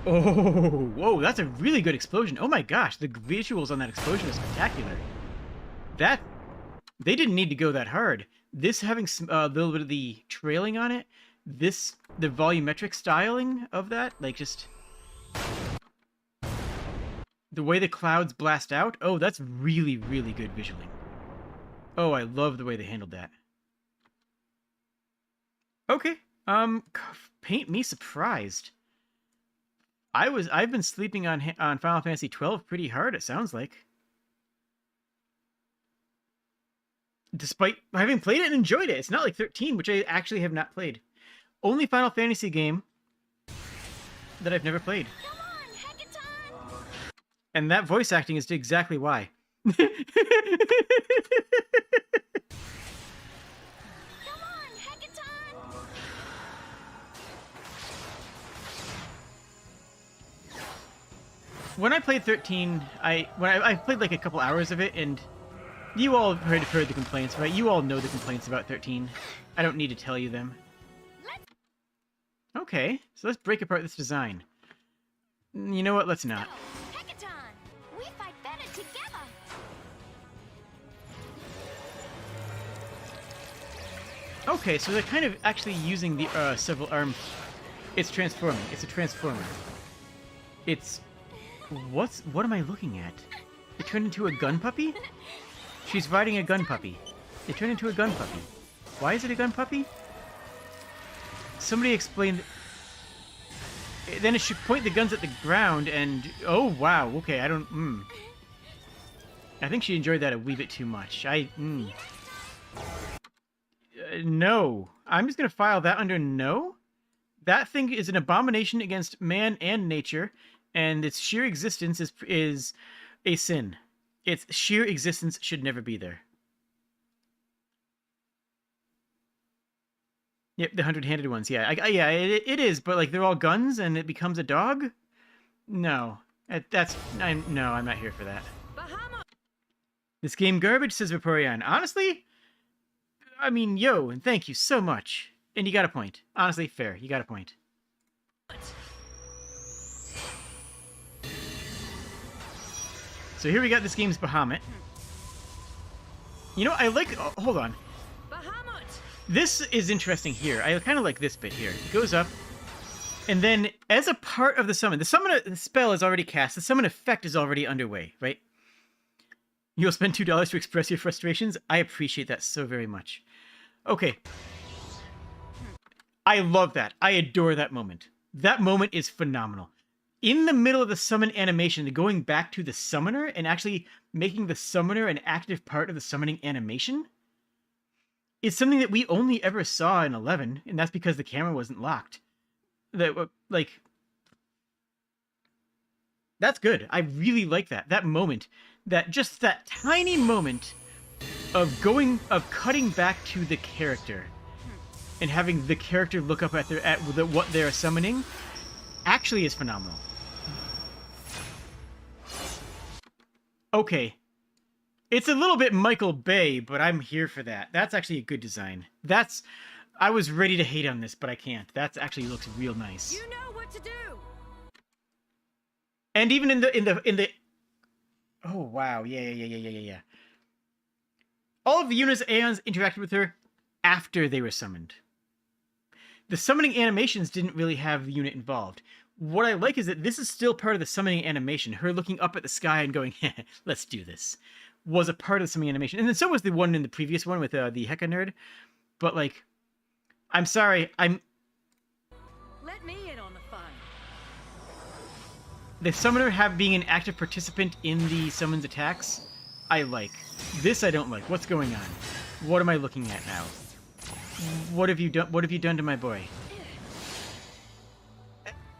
Oh, whoa, that's a really good explosion. Oh my gosh, the visuals on that explosion are spectacular. They didn't need to go that hard. This having a little bit of the trailing on it, the volumetric styling of that, like just... the way the clouds blast out, oh, that's really, really good visualing. Oh, I love the way they handled that. Okay, paint me surprised. I've been sleeping on Final Fantasy 12 pretty hard, it sounds like. Despite having played it and enjoyed it. It's not like 13, which I actually have not played. Only Final Fantasy game that I've never played. Come on, Hackathon! And that voice acting is exactly why. When I played 13, I played like a couple hours of it, and you all heard the complaints, right? You all know the complaints about 13. I don't need to tell you them. Okay, so let's break apart this design. You know what? Let's not. Hackathon! We fight better together! Okay, so they're kind of actually using the several arms. It's transforming. It's a transformer. It's... What am I looking at? It turned into a gun puppy? She's riding a gun puppy. It turned into a gun puppy. Why is it a gun puppy? Somebody explained... Then it should point the guns at the ground and... Oh, wow. Okay, I don't... I think she enjoyed that a wee bit too much. No. I'm just going to file that under no. That thing is an abomination against man and nature, and its sheer existence is a sin. Its sheer existence should never be there. Yep, the 100-handed ones. Yeah, it is, but like they're all guns and it becomes a dog? No. I'm not here for that. Bahamut! This game garbage, says Vaporeon. Honestly? I mean, yo, and thank you so much. And you got a point. Honestly, fair. You got a point. So here we got this game's Bahamut. You know, I like... Oh, hold on. Bahamut! This is interesting here. I kind of like this bit here. It goes up, and then as a part of the summon spell is already cast. The summon effect is already underway, right? You'll spend $2 to express your frustrations. I appreciate that so very much. Okay. I love that. I adore that moment. That moment is phenomenal. In the middle of the summon animation, going back to the summoner and actually making the summoner an active part of the summoning animation is something that we only ever saw in 11, and that's because the camera wasn't locked. That's good. I really like that. That moment, just that tiny moment of cutting back to the character and having the character look up at what they're summoning actually is phenomenal. Okay. It's a little bit Michael Bay, but I'm here for that. That's actually a good design. I was ready to hate on this, but I can't. That actually looks real nice. You know what to do. And even in the oh wow, yeah. All of the Yuna's Aeons interacted with her after they were summoned. the summoning animations didn't really have the unit involved. What I like is that this is still part of the summoning animation. Her looking up at the sky and going, let's do this, was a part of the summoning animation. And then so was the one in the previous one with the Heka nerd. But, like, I'm sorry, Let me in on the fun. the summoner being an active participant in the summon's attacks, I like. This I don't like. What's going on? What am I looking at now? What have you done? What have you done to my boy?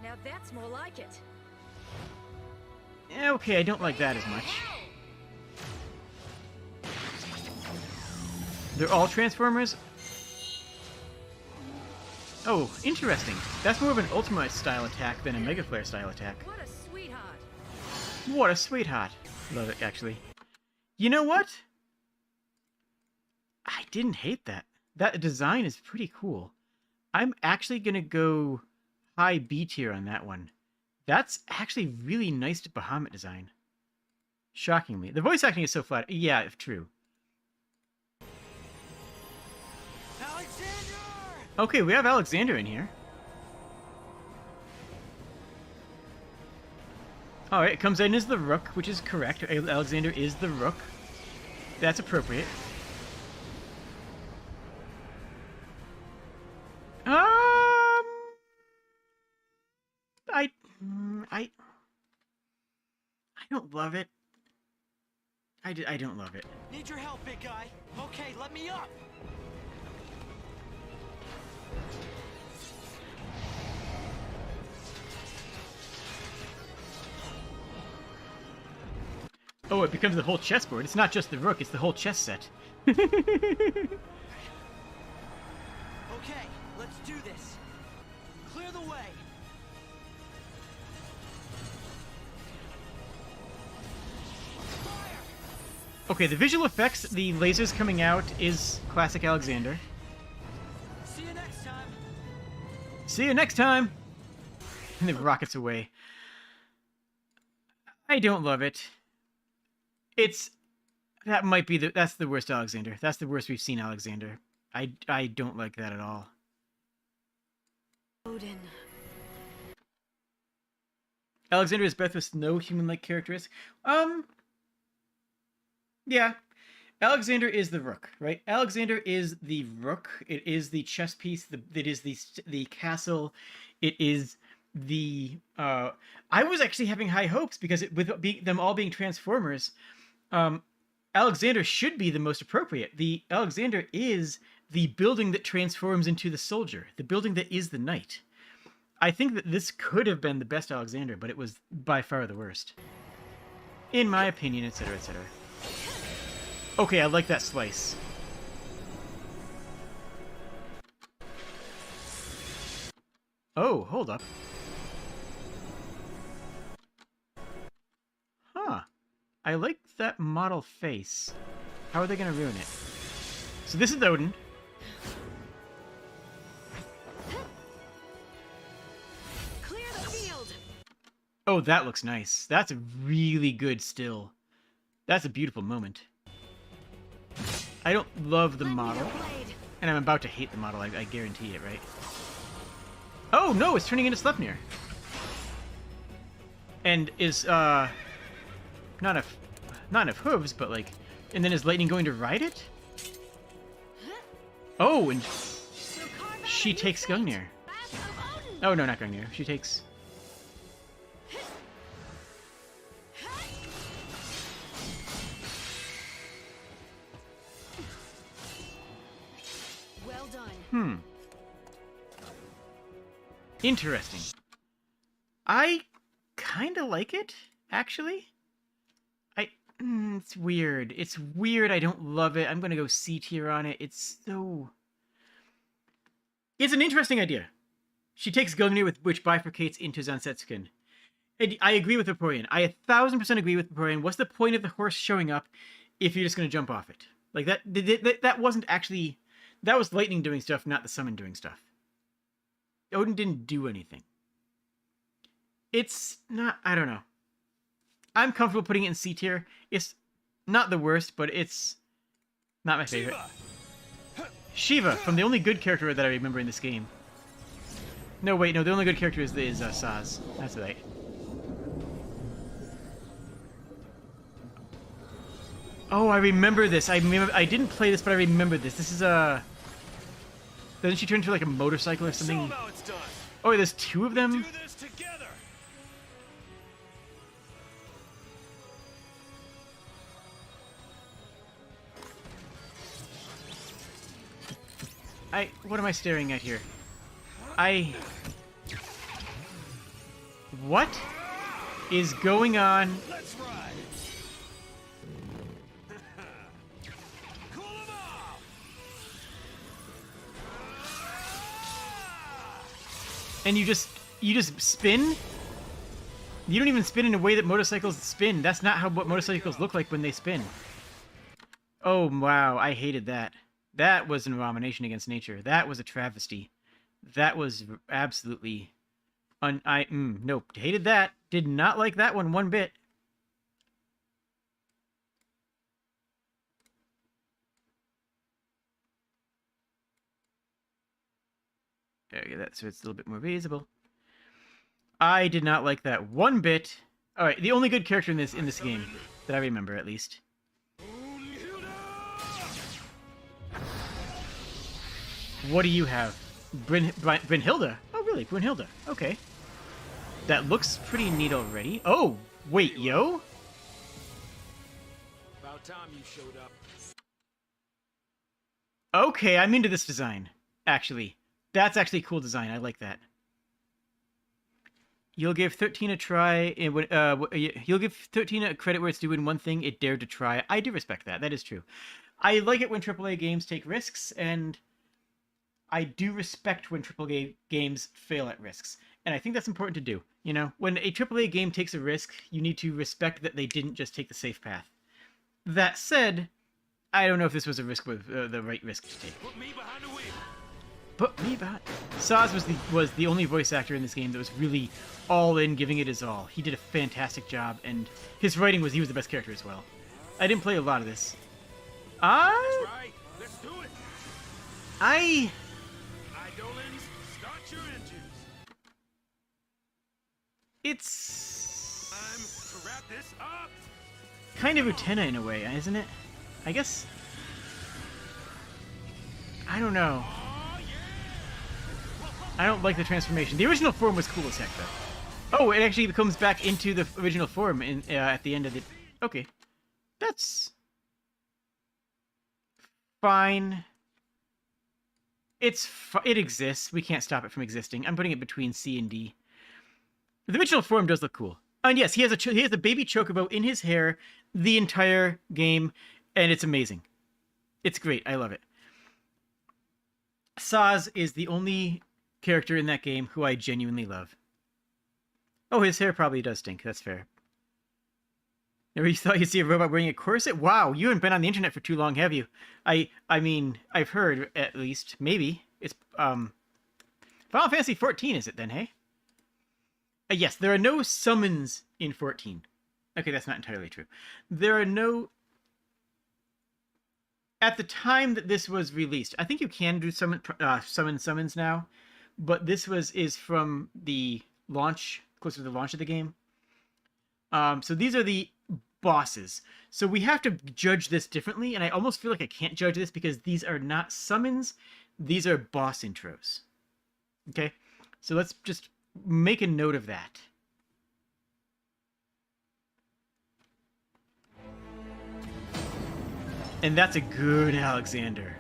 Now that's more like it. Okay, I don't like that as much. They're all Transformers? Oh, interesting. That's more of an Ultima style attack than a Mega Flare style attack. What a sweetheart. What a sweetheart. Love it, actually. You know what? I didn't hate that. That design is pretty cool. I'm actually going to go high B tier on that one. That's actually really nice Bahamut design. Shockingly. The voice acting is so flat. Yeah, if true. Alexander! Okay, we have Alexander in here. Alright, it comes in as the Rook, which is correct. Alexander is the Rook. That's appropriate. I don't love it. I don't love it. Need your help, big guy. Okay, let me up. Oh, it becomes the whole chessboard. It's not just the Rook, it's the whole chess set. Okay, let's do this. Clear the way. Okay, the visual effects, the lasers coming out is classic Alexander. See you next time. See you next time! And it rockets away. I don't love it. That might be that's the worst Alexander. That's the worst we've seen Alexander. I don't like that at all. Odin. Alexander is Beth with no human-like characteristics. Yeah. Alexander is the Rook, right? Alexander is the Rook. It is the chess piece. It is the castle. It is the... I was actually having high hopes because with them all being Transformers, Alexander should be the most appropriate. The Alexander is the building that transforms into the soldier. The building that is the knight. I think that this could have been the best Alexander, but it was by far the worst. In my opinion, etc., etc. Okay, I like that slice. Oh, hold up. Huh. I like that model face. How are they going to ruin it? So this is Odin. Clear the field. Oh, that looks nice. That's a really good still. That's a beautiful moment. I don't love the model. And I'm about to hate the model, I guarantee it, right? Oh, no, it's turning into Sleipnir. And is, not enough hooves, but like... And then is Lightning going to ride it? Oh, and she takes Gungnir. Oh, no, not Gungnir. She takes... Well done. Interesting. I kind of like it, actually. It's weird. It's weird. I don't love it. I'm going to go C tier on it. It's so... It's an interesting idea. She takes Gungnir, which bifurcates into Zantetsuken. And I agree with Vaporeon. I 1000% agree with Vaporeon. What's the point of the horse showing up if you're just going to jump off it? Like, that wasn't actually... That was Lightning doing stuff, not the summon doing stuff. Odin didn't do anything. It's not... I don't know. I'm comfortable putting it in C tier. It's not the worst, but it's not my favorite. Shiva, from the only good character that I remember in this game. No, wait, no, the only good character is Saz. That's right. Oh, I remember this. I didn't play this, but I remember this. This is doesn't she turn into like a motorcycle or something? So now it's done. Oh, there's two of them? Do this together. What am I staring at here? What is going on? Let's ride. Cool 'em off. And you just spin? You don't even spin in a way that motorcycles spin. That's not what motorcycles look like when they spin. Oh, wow, I hated that. That was an abomination against nature. That was a travesty. That was absolutely... nope. Hated that. Did not like that one bit. There you go, so it's a little bit more visible. I did not like that one bit. Alright, the only good character in this game, that I remember at least. What do you have? Brynhilda? Oh, really? Brynhilda. Okay. That looks pretty neat already. Oh, wait, yo? About time you showed up. Okay, I'm into this design, actually. That's actually a cool design. I like that. You'll give 13 a try. You'll give 13 a credit where it's due in one thing it dared to try. I do respect that. That is true. I like it when AAA games take risks, and I do respect when AAA games fail at risks. And I think that's important to do. You know, when a AAA game takes a risk, you need to respect that they didn't just take the safe path. That said, I don't know if this was a risk with the right risk to take. Put me behind the wheel. Put me behind. Saz was the only voice actor in this game that was really all in, giving it his all. He did a fantastic job, and his writing he was the best character as well. I didn't play a lot of this. That's right. Let's do it. Eidolons, start your engines. It's Time to wrap this up. kind of Utena in a way, isn't it? I guess. I don't know. Oh, yeah. I don't like the transformation. The original form was cool as heck, though. Oh, it actually comes back into the original form at the end of the... Okay. That's... fine. It exists. We can't stop it from existing. I'm putting it between C and D. The original form does look cool. And yes, he has a baby Chocobo in his hair the entire game, and it's amazing. It's great. I love it. Saz is the only character in that game who I genuinely love. Oh, his hair probably does stink. That's fair. Never thought you'd see a robot wearing a corset? Wow, you haven't been on the internet for too long, have you? I mean, I've heard, at least. Maybe. It's, Final Fantasy 14, is it then, hey? Yes, there are no summons in 14. Okay, that's not entirely true. There are no... At the time that this was released, I think you can do summons now, but this is from the launch, closer to the launch of the game. So these are the bosses. So we have to judge this differently, and I almost feel like I can't judge this because these are not summons, these are boss intros. Okay? So let's just make a note of that. And that's a good Alexander.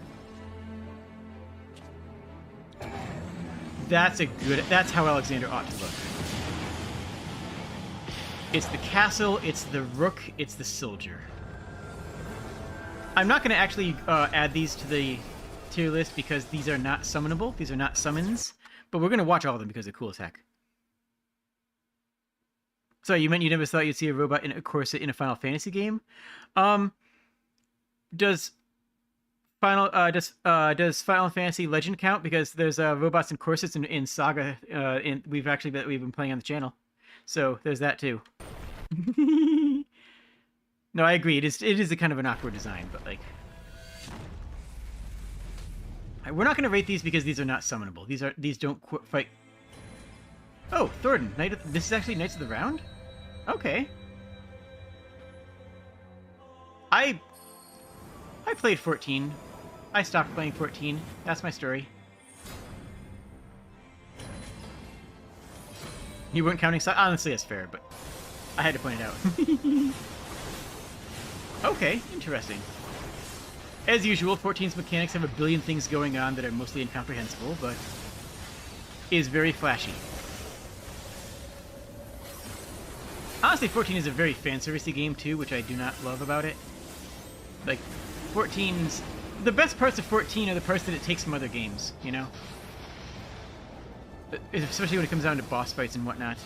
That's how Alexander ought to look. It's the castle, it's the rook, it's the soldier. I'm not going to actually add these to the tier list because these are not summonable. These are not summons. But we're going to watch all of them because they're cool as heck. So you meant you never thought you'd see a robot in a corset in a Final Fantasy game? Does Final Fantasy Legend count? Because there's robots in corsets in Saga. We've been playing on the channel, so there's that too. No, I agree. It is a kind of an awkward design, but like, we're not going to rate these because these are not summonable. These don't fight Oh, Thornton. This is actually Knights of the Round? Okay. I played 14. I stopped playing 14. That's my story. You weren't counting... Honestly, that's fair, but I had to point it out. Okay, interesting. As usual, 14's mechanics have a billion things going on that are mostly incomprehensible, but is very flashy. Honestly, 14 is a very fan-servicey game, too, which I do not love about it. Like, 14's... The best parts of 14 are the parts that it takes from other games, you know? Especially when it comes down to boss fights and whatnot.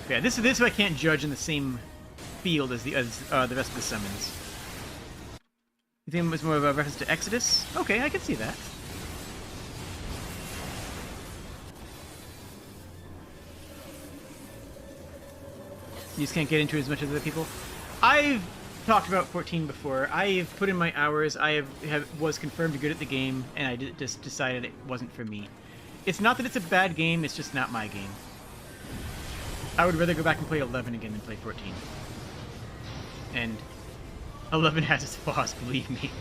Yeah, this I can't judge in the same field as the rest of the summons. You think it was more of a reference to Exodus? Okay, I can see that. You just can't get into it as much as other people. I've talked about 14 before. I've put in my hours. Was confirmed good at the game, and I just decided it wasn't for me. It's not that it's a bad game. It's just not my game. I would rather go back and play 11 again than play 14. And 11 has its flaws, believe me.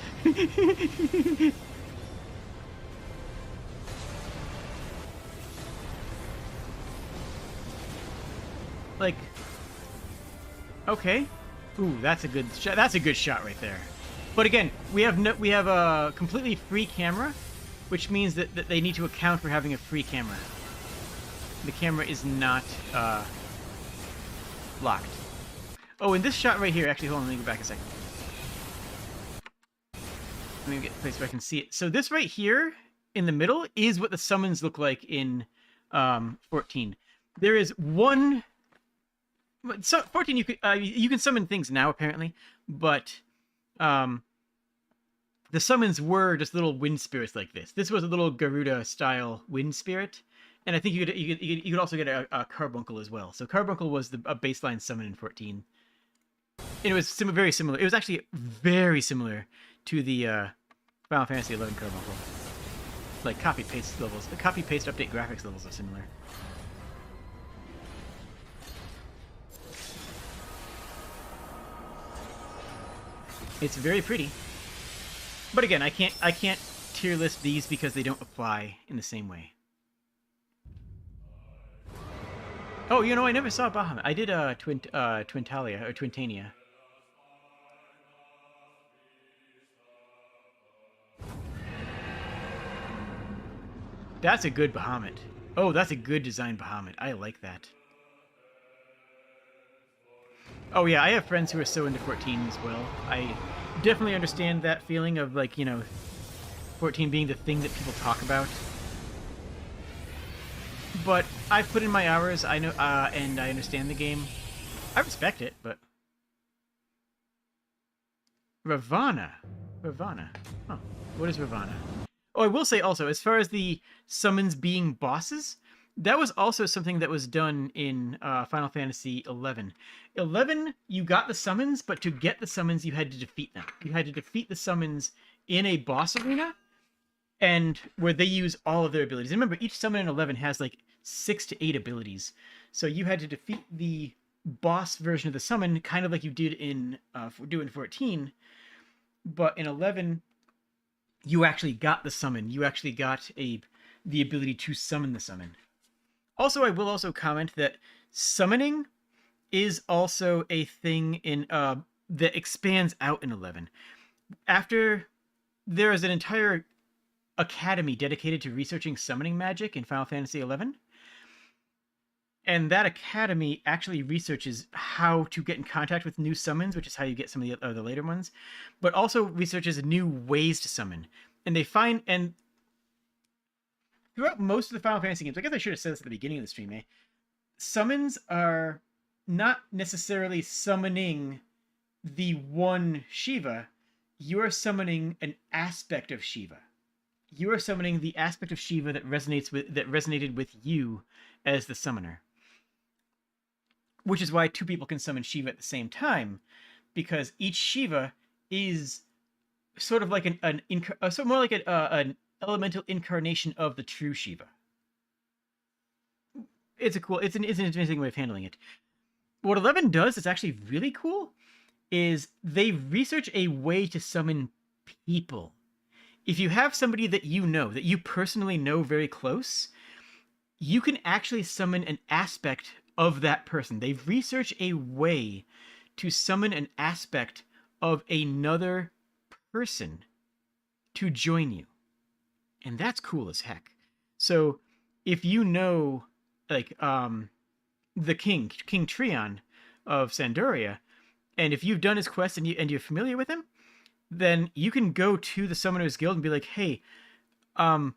Like, okay. Ooh, that's a good shot. That's a good shot right there. But again, we have a completely free camera, which means that they need to account for having a free camera. The camera is not locked. Oh, and this shot right here, actually, hold on, let me go back a second. Let me get a place where I can see it. So this right here in the middle is what the summons look like in 14. There is one... So 14, you can summon things now, apparently, but the summons were just little wind spirits like this. This was a little Garuda-style wind spirit. And I think you could also get a Carbuncle as well. So Carbuncle was a baseline summon in 14. And it was very similar. It was actually very similar to the Final Fantasy XI Carbuncle. Like copy-paste levels. The copy-paste update graphics levels are similar. It's very pretty. But again, I can't tier list these because they don't apply in the same way. Oh, you know, I never saw Bahamut. I did Twintalia or Twintania. That's a good Bahamut. Oh, that's a good designed Bahamut. I like that. Oh yeah, I have friends who are so into 14 as well. I definitely understand that feeling of, like, you know, 14 being the thing that people talk about. But I've put in my hours, I know, and I understand the game. I respect it, but... Ravana. Oh, what is Ravana? Oh, I will say also, as far as the summons being bosses, that was also something that was done in Final Fantasy XI. 11, you got the summons, but to get the summons, you had to defeat them. You had to defeat the summons in a boss arena, and where they use all of their abilities. And remember, each summon in 11 has like 6 to 8 abilities. So you had to defeat the boss version of the summon, kind of like you did in 14. But in 11, you actually got the summon. You actually got the ability to summon the summon. Also, I will also comment that summoning is also a thing in that expands out in 11. After there is an entire academy dedicated to researching summoning magic in Final Fantasy XI. And that academy actually researches how to get in contact with new summons, which is how you get some of the later ones, but also researches new ways to summon. And they find, and throughout most of the Final Fantasy games, I guess I should have said this at the beginning of the stream, summons are not necessarily summoning the one Shiva. You are summoning an aspect of Shiva. You are summoning the aspect of Shiva that resonated with you as the summoner. Which is why two people can summon Shiva at the same time, because each Shiva is sort of like so more like an elemental incarnation of the true Shiva. It's an interesting way of handling it. What 11 does is actually really cool. Is they research a way to summon people. If you have somebody that you personally know very close, you can actually summon an aspect of that person. They've researched a way to summon an aspect of another person to join you. And that's cool as heck. So if you know, like, the King Trion of Sandoria, and if you've done his quest and you're familiar with him, then you can go to the Summoners Guild and be like, hey, I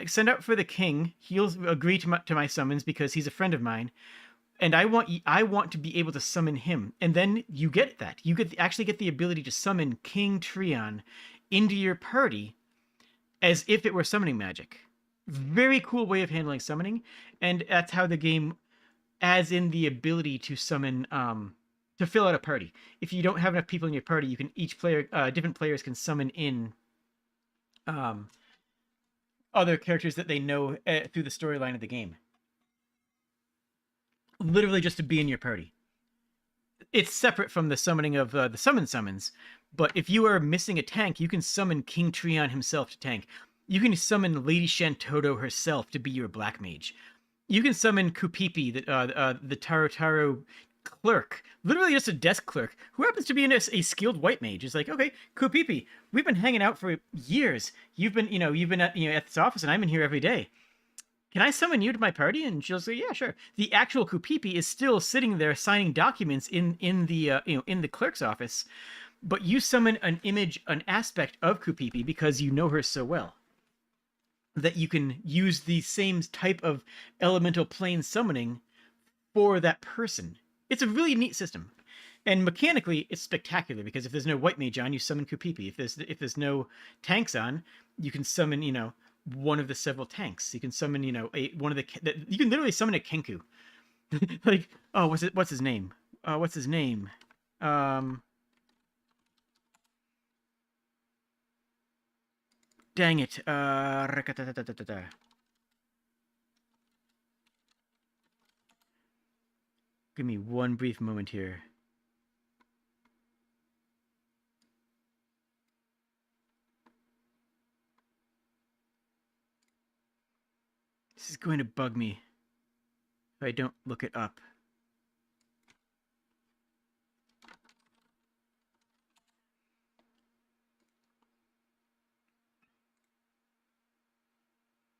send out for the king. He'll agree to my summons because he's a friend of mine, and I want to be able to summon him. And then you get that. You actually get the ability to summon King Trion into your party as if it were summoning magic. Very cool way of handling summoning, and that's how the game adds in the ability to summon to fill out a party. If you don't have enough people in your party, you can different players can summon in other characters that they know through the storyline of the game. Literally just to be in your party. It's separate from the summoning of the summons, but if you are missing a tank, you can summon King Trion himself to tank. You can summon Lady Shantoto herself to be your black mage. You can summon Kupipi, the Tarotaro clerk, literally just a desk clerk, who happens to be a skilled white mage. It's like, okay, Kupipi, we've been hanging out for years. You've been at this office, and I'm in here every day. Can I summon you to my party? And she'll say, yeah, sure. The actual Kupipi is still sitting there signing documents in the clerk's office, but you summon an aspect of Kupipi because you know her so well that you can use the same type of elemental plane summoning for that person. It's a really neat system. And mechanically, it's spectacular because if there's no white mage on, you summon Kupipi. If there's no tanks on, you can summon, one of the several tanks. You can summon, you can literally summon a Kenku. Like, oh, what's his name? What's his name? Dang it. Give me one brief moment here. This is going to bug me if I don't look it up.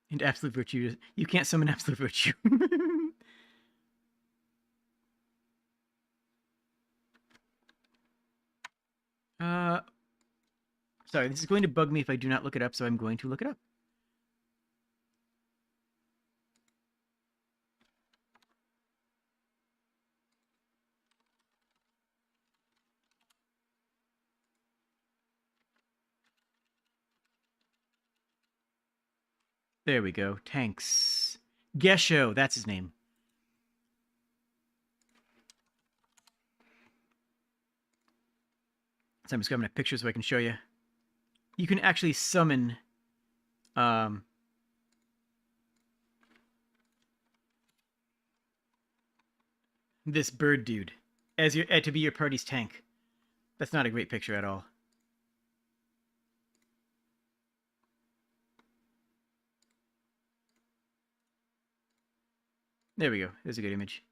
And Absolute Virtue, you can't summon Absolute Virtue. Sorry, this is going to bug me if I do not look it up, so I'm going to look it up. There we go. Tanks. Gesho, that's his name. So I'm just grabbing a picture so I can show you. You can actually summon this bird dude as to be your party's tank. That's not a great picture at all. There we go. There's a good image.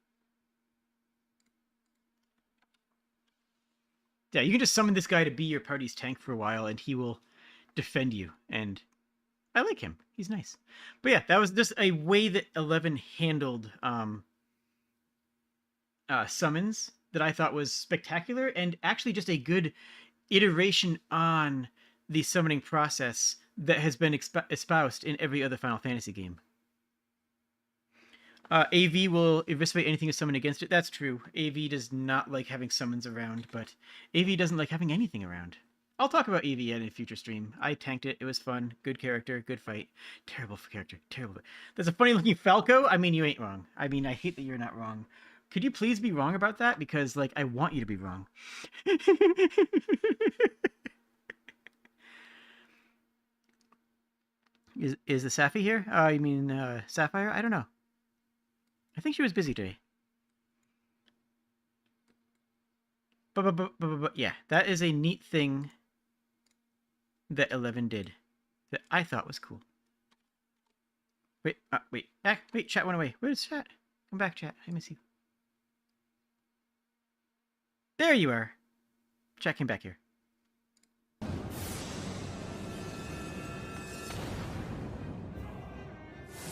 Yeah, you can just summon this guy to be your party's tank for a while, and he will defend you. And I like him. He's nice. But yeah, that was just a way that 11 handled summons that I thought was spectacular, and actually just a good iteration on the summoning process that has been espoused in every other Final Fantasy game. AV will eviscerate anything you summon against it. That's true. AV does not like having summons around, but AV doesn't like having anything around. I'll talk about AV in a future stream. I tanked it. It was fun. Good character. Good fight. Terrible character. Terrible. There's a funny looking Falco. I mean, you ain't wrong. I mean, I hate that you're not wrong. Could you please be wrong about that? Because, like, I want you to be wrong. Is the Safi here? You mean Sapphire? I don't know. I think she was busy today. But yeah, that is a neat thing that 11 did that I thought was cool. Wait, wait, chat went away. Where's chat? Come back, chat. I miss you. There you are. Chat came back here.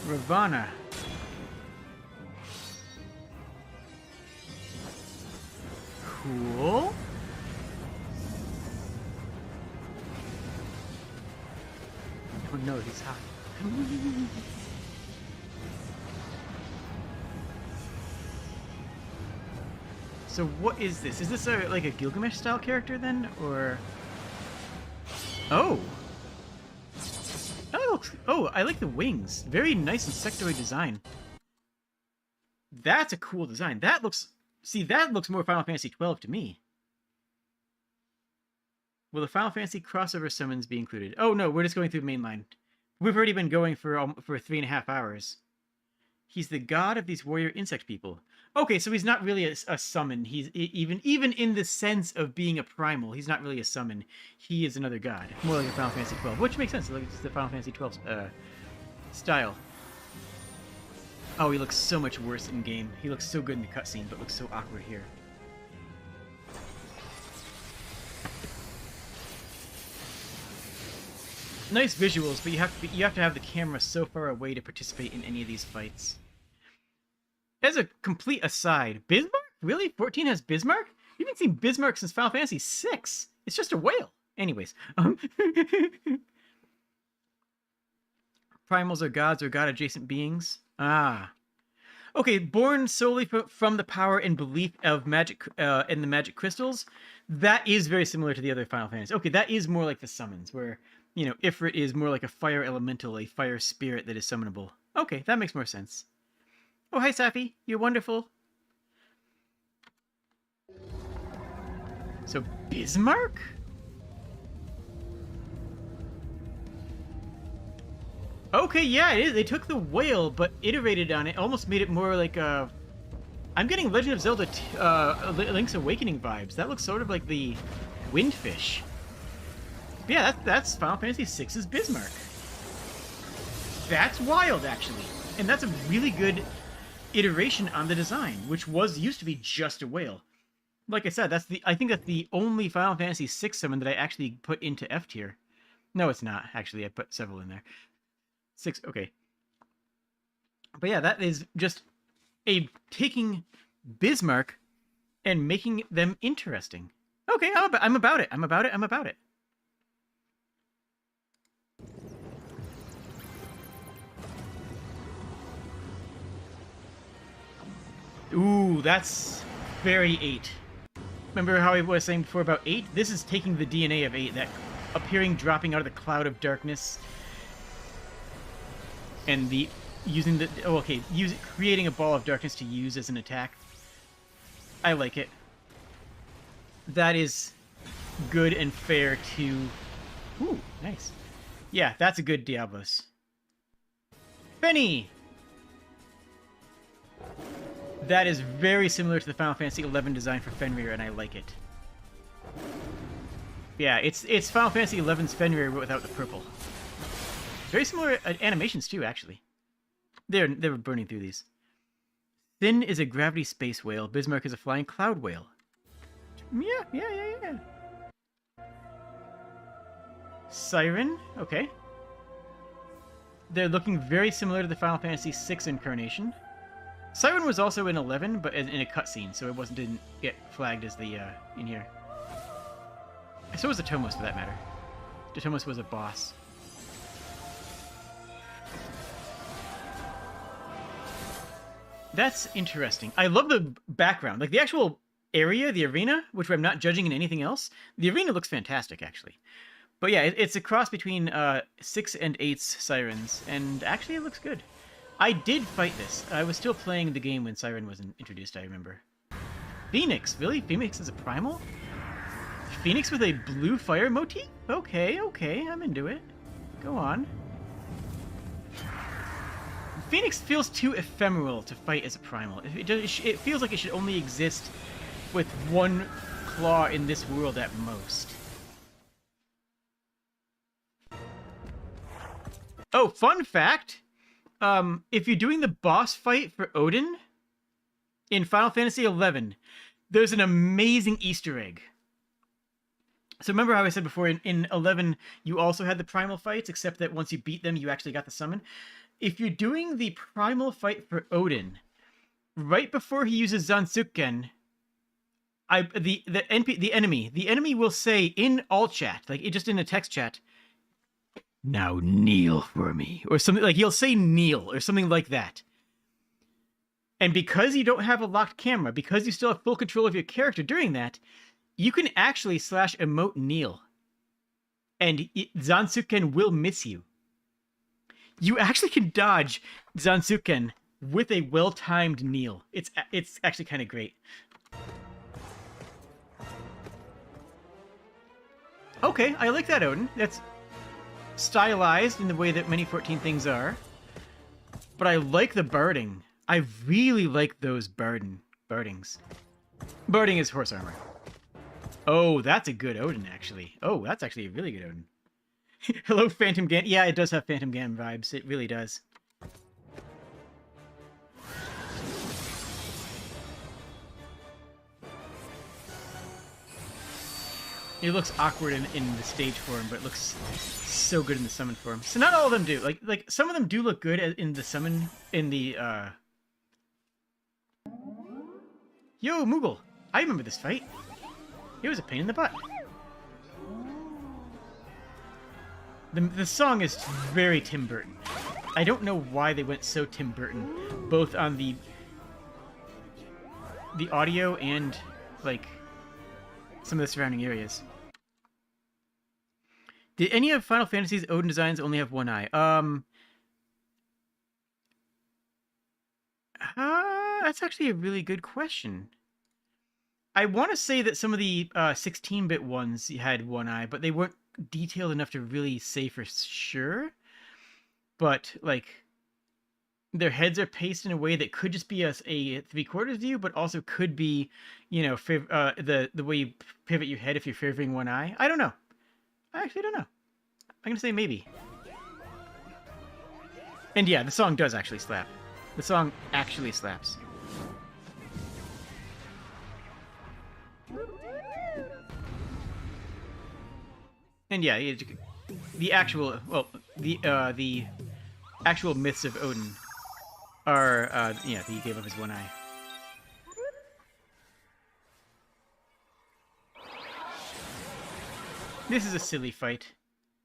Ravana. Cool. Oh no, he's hot. So what is this? Is this like a Gilgamesh style character then, or? Oh. Oh, I like the wings. Very nice insectoid design. That's a cool design. That looks... See, that looks more Final Fantasy XII to me. Will the Final Fantasy crossover summons be included? Oh no, we're just going through mainline. We've already been going for 3.5 hours. He's the god of these warrior insect people. Okay, so he's not really a summon. He's even in the sense of being a primal, he's not really a summon. He is another god, more like a Final Fantasy XII, which makes sense. Like it's the Final Fantasy XII style. Oh, he looks so much worse in game. He looks so good in the cutscene, but looks so awkward here. Nice visuals, but you have to have the camera so far away to participate in any of these fights. As a complete aside, Bismarck? Really? 14 has Bismarck? You haven't seen Bismarck since Final Fantasy VI. It's just a whale. Anyways. Primals are gods or god-adjacent beings. Ah. Okay, born solely from the power and belief of magic in the magic crystals. That is very similar to the other Final Fantasy. Okay, that is more like the summons, where, you know, Ifrit is more like a fire elemental, a fire spirit that is summonable. Okay, that makes more sense. Oh, hi, Safi. You're wonderful. So, Bismarck? Okay, yeah, it is. They took the whale, but iterated on it. Almost made it more like a... I'm getting Legend of Zelda Link's Awakening vibes. That looks sort of like the Windfish. But yeah, that's Final Fantasy VI's Bismarck. That's wild, actually. And that's a really good iteration on the design, which used to be just a whale. Like I said, I think that's the only Final Fantasy VI summon that I actually put into F tier. No, it's not. Actually, I put several in there. 6, okay. But yeah, that is just taking Bismarck and making them interesting. Okay, I'm about it. I'm about it. Ooh, that's very 8. Remember how I was saying before about 8? This is taking the DNA of 8, that appearing, dropping out of the cloud of darkness. And creating a ball of darkness to use as an attack. I like it. That is good and fair to... Ooh, nice. Yeah, that's a good Diablos. Benny! That is very similar to the Final Fantasy XI design for Fenrir, and I like it. Yeah, it's Final Fantasy XI's Fenrir, but without the purple. Very similar animations, too, actually. They were burning through these. Thin is a gravity space whale. Bismarck is a flying cloud whale. Yeah. Siren, okay. They're looking very similar to the Final Fantasy VI incarnation. Siren was also in 11, but in a cutscene, so it didn't get flagged as the in here. So was Atomos, for that matter. Atomos was a boss. That's interesting. I love the background. Like, the actual area, the arena, which I'm not judging in anything else, the arena looks fantastic, actually. But yeah, it's a cross between 6 and 8's Sirens, and actually it looks good. I did fight this. I was still playing the game when Siren was introduced, I remember. Phoenix, really? Phoenix is a primal? Phoenix with a blue fire motif? Okay, I'm into it. Go on. Phoenix feels too ephemeral to fight as a primal. It feels like it should only exist with one claw in this world at most. Oh, fun fact! If you're doing the boss fight for Odin in Final Fantasy XI, there's an amazing Easter egg. So remember how I said before, in 11, you also had the primal fights, except that once you beat them, you actually got the summon? If you're doing the primal fight for Odin, right before he uses Zantetsuken, the enemy will say in all chat, like just in a text chat, "Now kneel for me," or something. Like he'll say kneel or something like that. And because you don't have a locked camera, because you still have full control of your character during that, you can actually /emote kneel, and Zantetsuken will miss you. You actually can dodge Zantetsuken with a well-timed kneel. It's actually kind of great. Okay, I like that, Odin. That's stylized in the way that many 14 things are. But I like the barding. I really like those bardings. Barding is horse armor. Oh, that's a good Odin, actually. Oh, that's actually a really good Odin. Hello, Phantom Gan. Yeah, it does have Phantom Gan vibes. It really does. It looks awkward in the stage form, but it looks so good in the summon form. So not all of them do. Like some of them do look good in the summon, in the, Yo, Moogle! I remember this fight. It was a pain in the butt. The song is very Tim Burton. I don't know why they went so Tim Burton, both on the audio and, like, some of the surrounding areas. Did any of Final Fantasy's Odin designs only have one eye? That's actually a really good question. I want to say that some of the 16-bit ones had one eye, but they weren't detailed enough to really say for sure. But, like, their heads are paced in a way that could just be a 3/4 view, but also could be, you know, the way you pivot your head if you're favoring one eye. I don't know. I actually don't know. I'm gonna say maybe. And yeah, the song does actually slap. The song actually slaps. And yeah, the actual actual myths of Odin are yeah, that he gave up his one eye. This is a silly fight.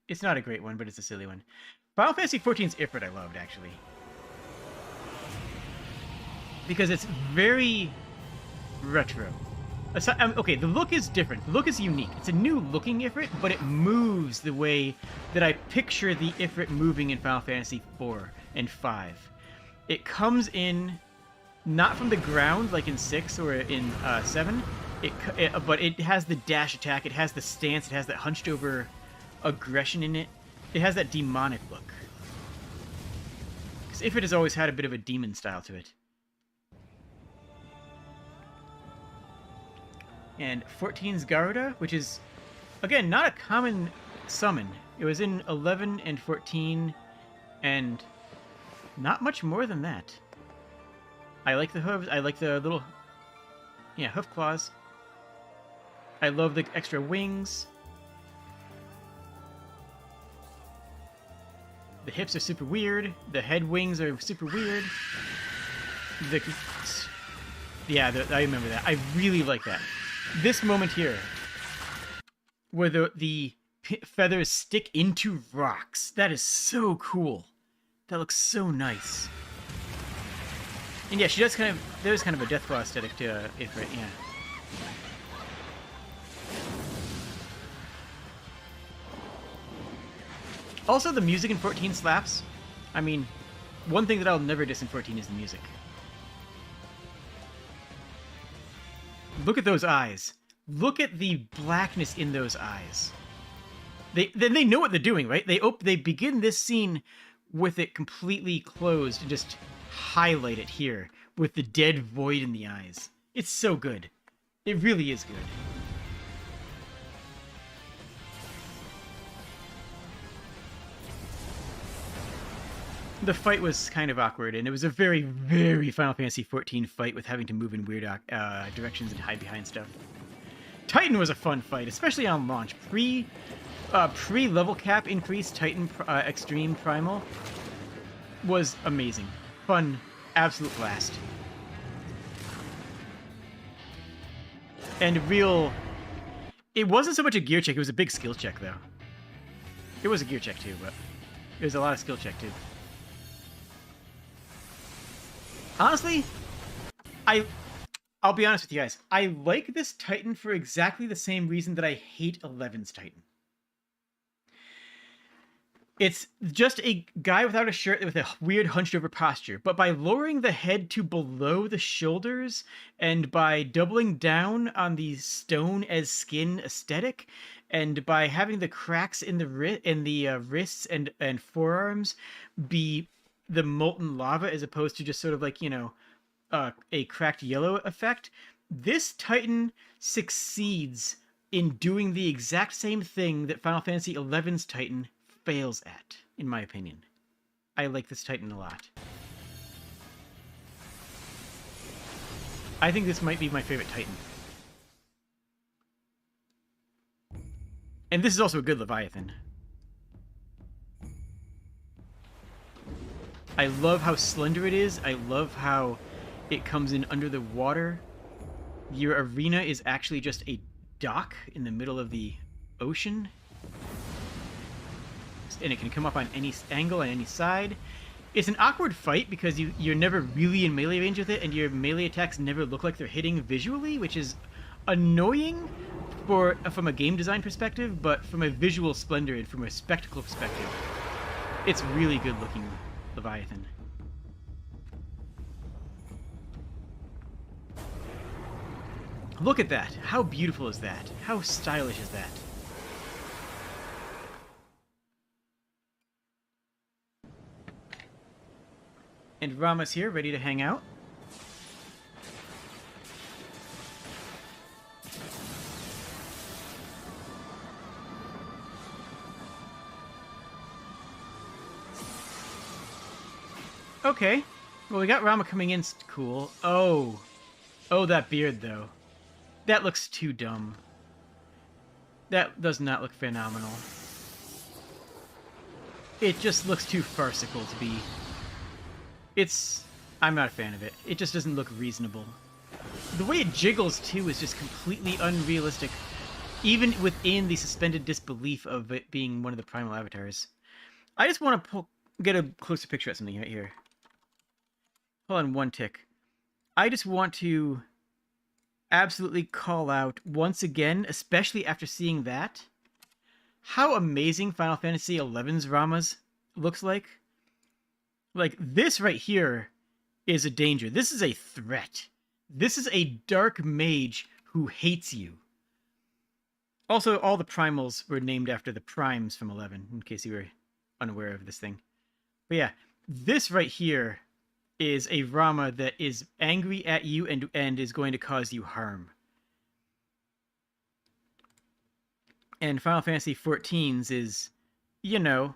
It's not a great one, but it's a silly one. Final Fantasy XIV's Ifrit I loved, actually. Because it's very retro. Okay, the look is different. The look is unique. It's a new looking Ifrit, but it moves the way that I picture the Ifrit moving in Final Fantasy IV and V. It comes in not from the ground like in 6 or in 7, but it has the dash attack, it has the stance, it has that hunched over aggression in it. It has that demonic look. Because Ifrit has always had a bit of a demon style to it. And 14's Garuda, which is, again, not a common summon. It was in 11 and 14, and not much more than that. I like the hooves, I like the little, yeah, hoof claws. I love the extra wings. The hips are super weird. The head wings are super weird. Yeah, I remember that. I really like that. This moment here, where the feathers stick into rocks, that is so cool. That looks so nice. And yeah, she does there's kind of a Deathclaw aesthetic to Ifrit, yeah. Also, the music in 14 slaps. I mean, one thing that I'll never diss in 14 is the music. Look at those eyes. Look at the blackness in those eyes. They know what they're doing, right? They begin this scene with it completely closed and just highlight it here with the dead void in the eyes. It's so good. It really is good. The fight was kind of awkward, and it was a very, very Final Fantasy XIV fight with having to move in weird directions and hide behind stuff. Titan was a fun fight, especially on launch. Pre-level cap increase Titan Extreme Primal was amazing. Fun, absolute blast. And it wasn't so much a gear check, it was a big skill check, though. It was a gear check, too, but it was a lot of skill check, too. Honestly, I'll be honest with you guys. I like this Titan for exactly the same reason that I hate 11's Titan. It's just a guy without a shirt with a weird hunched over posture, but by lowering the head to below the shoulders and by doubling down on the stone as skin aesthetic, and by having the cracks in the wrists and forearms be the molten lava as opposed to just sort of like, you know, a cracked yellow effect, this Titan succeeds in doing the exact same thing that Final Fantasy XI's Titan fails at, in my opinion. I like this Titan a lot. I think this might be my favorite Titan. And this is also a good Leviathan. I love how slender it is. I love how it comes in under the water. Your arena is actually just a dock in the middle of the ocean. And it can come up on any angle, on any side. It's an awkward fight because you're never really in melee range with it, and your melee attacks never look like they're hitting visually, which is annoying from a game design perspective, but from a visual splendor and from a spectacle perspective, it's really good looking Leviathan. Look at that. How beautiful is that? How stylish is that? And Rama's here, ready to hang out. Okay. Well, we got Rama coming in. Cool. Oh. Oh, that beard, though. That looks too dumb. That does not look phenomenal. It just looks too farcical to be... I'm not a fan of it. It just doesn't look reasonable. The way it jiggles, too, is just completely unrealistic, even within the suspended disbelief of it being one of the primal avatars. I just want to get a closer picture at something right here. Hold on one tick. I just want to absolutely call out once again, especially after seeing that, how amazing Final Fantasy XI's Rama's looks like. Like, this right here is a danger. This is a threat. This is a dark mage who hates you. Also, all the primals were named after the primes from 11, in case you were unaware of this thing. But yeah, this right here is a Rama that is angry at you and is going to cause you harm. And Final Fantasy XIV's is, you know,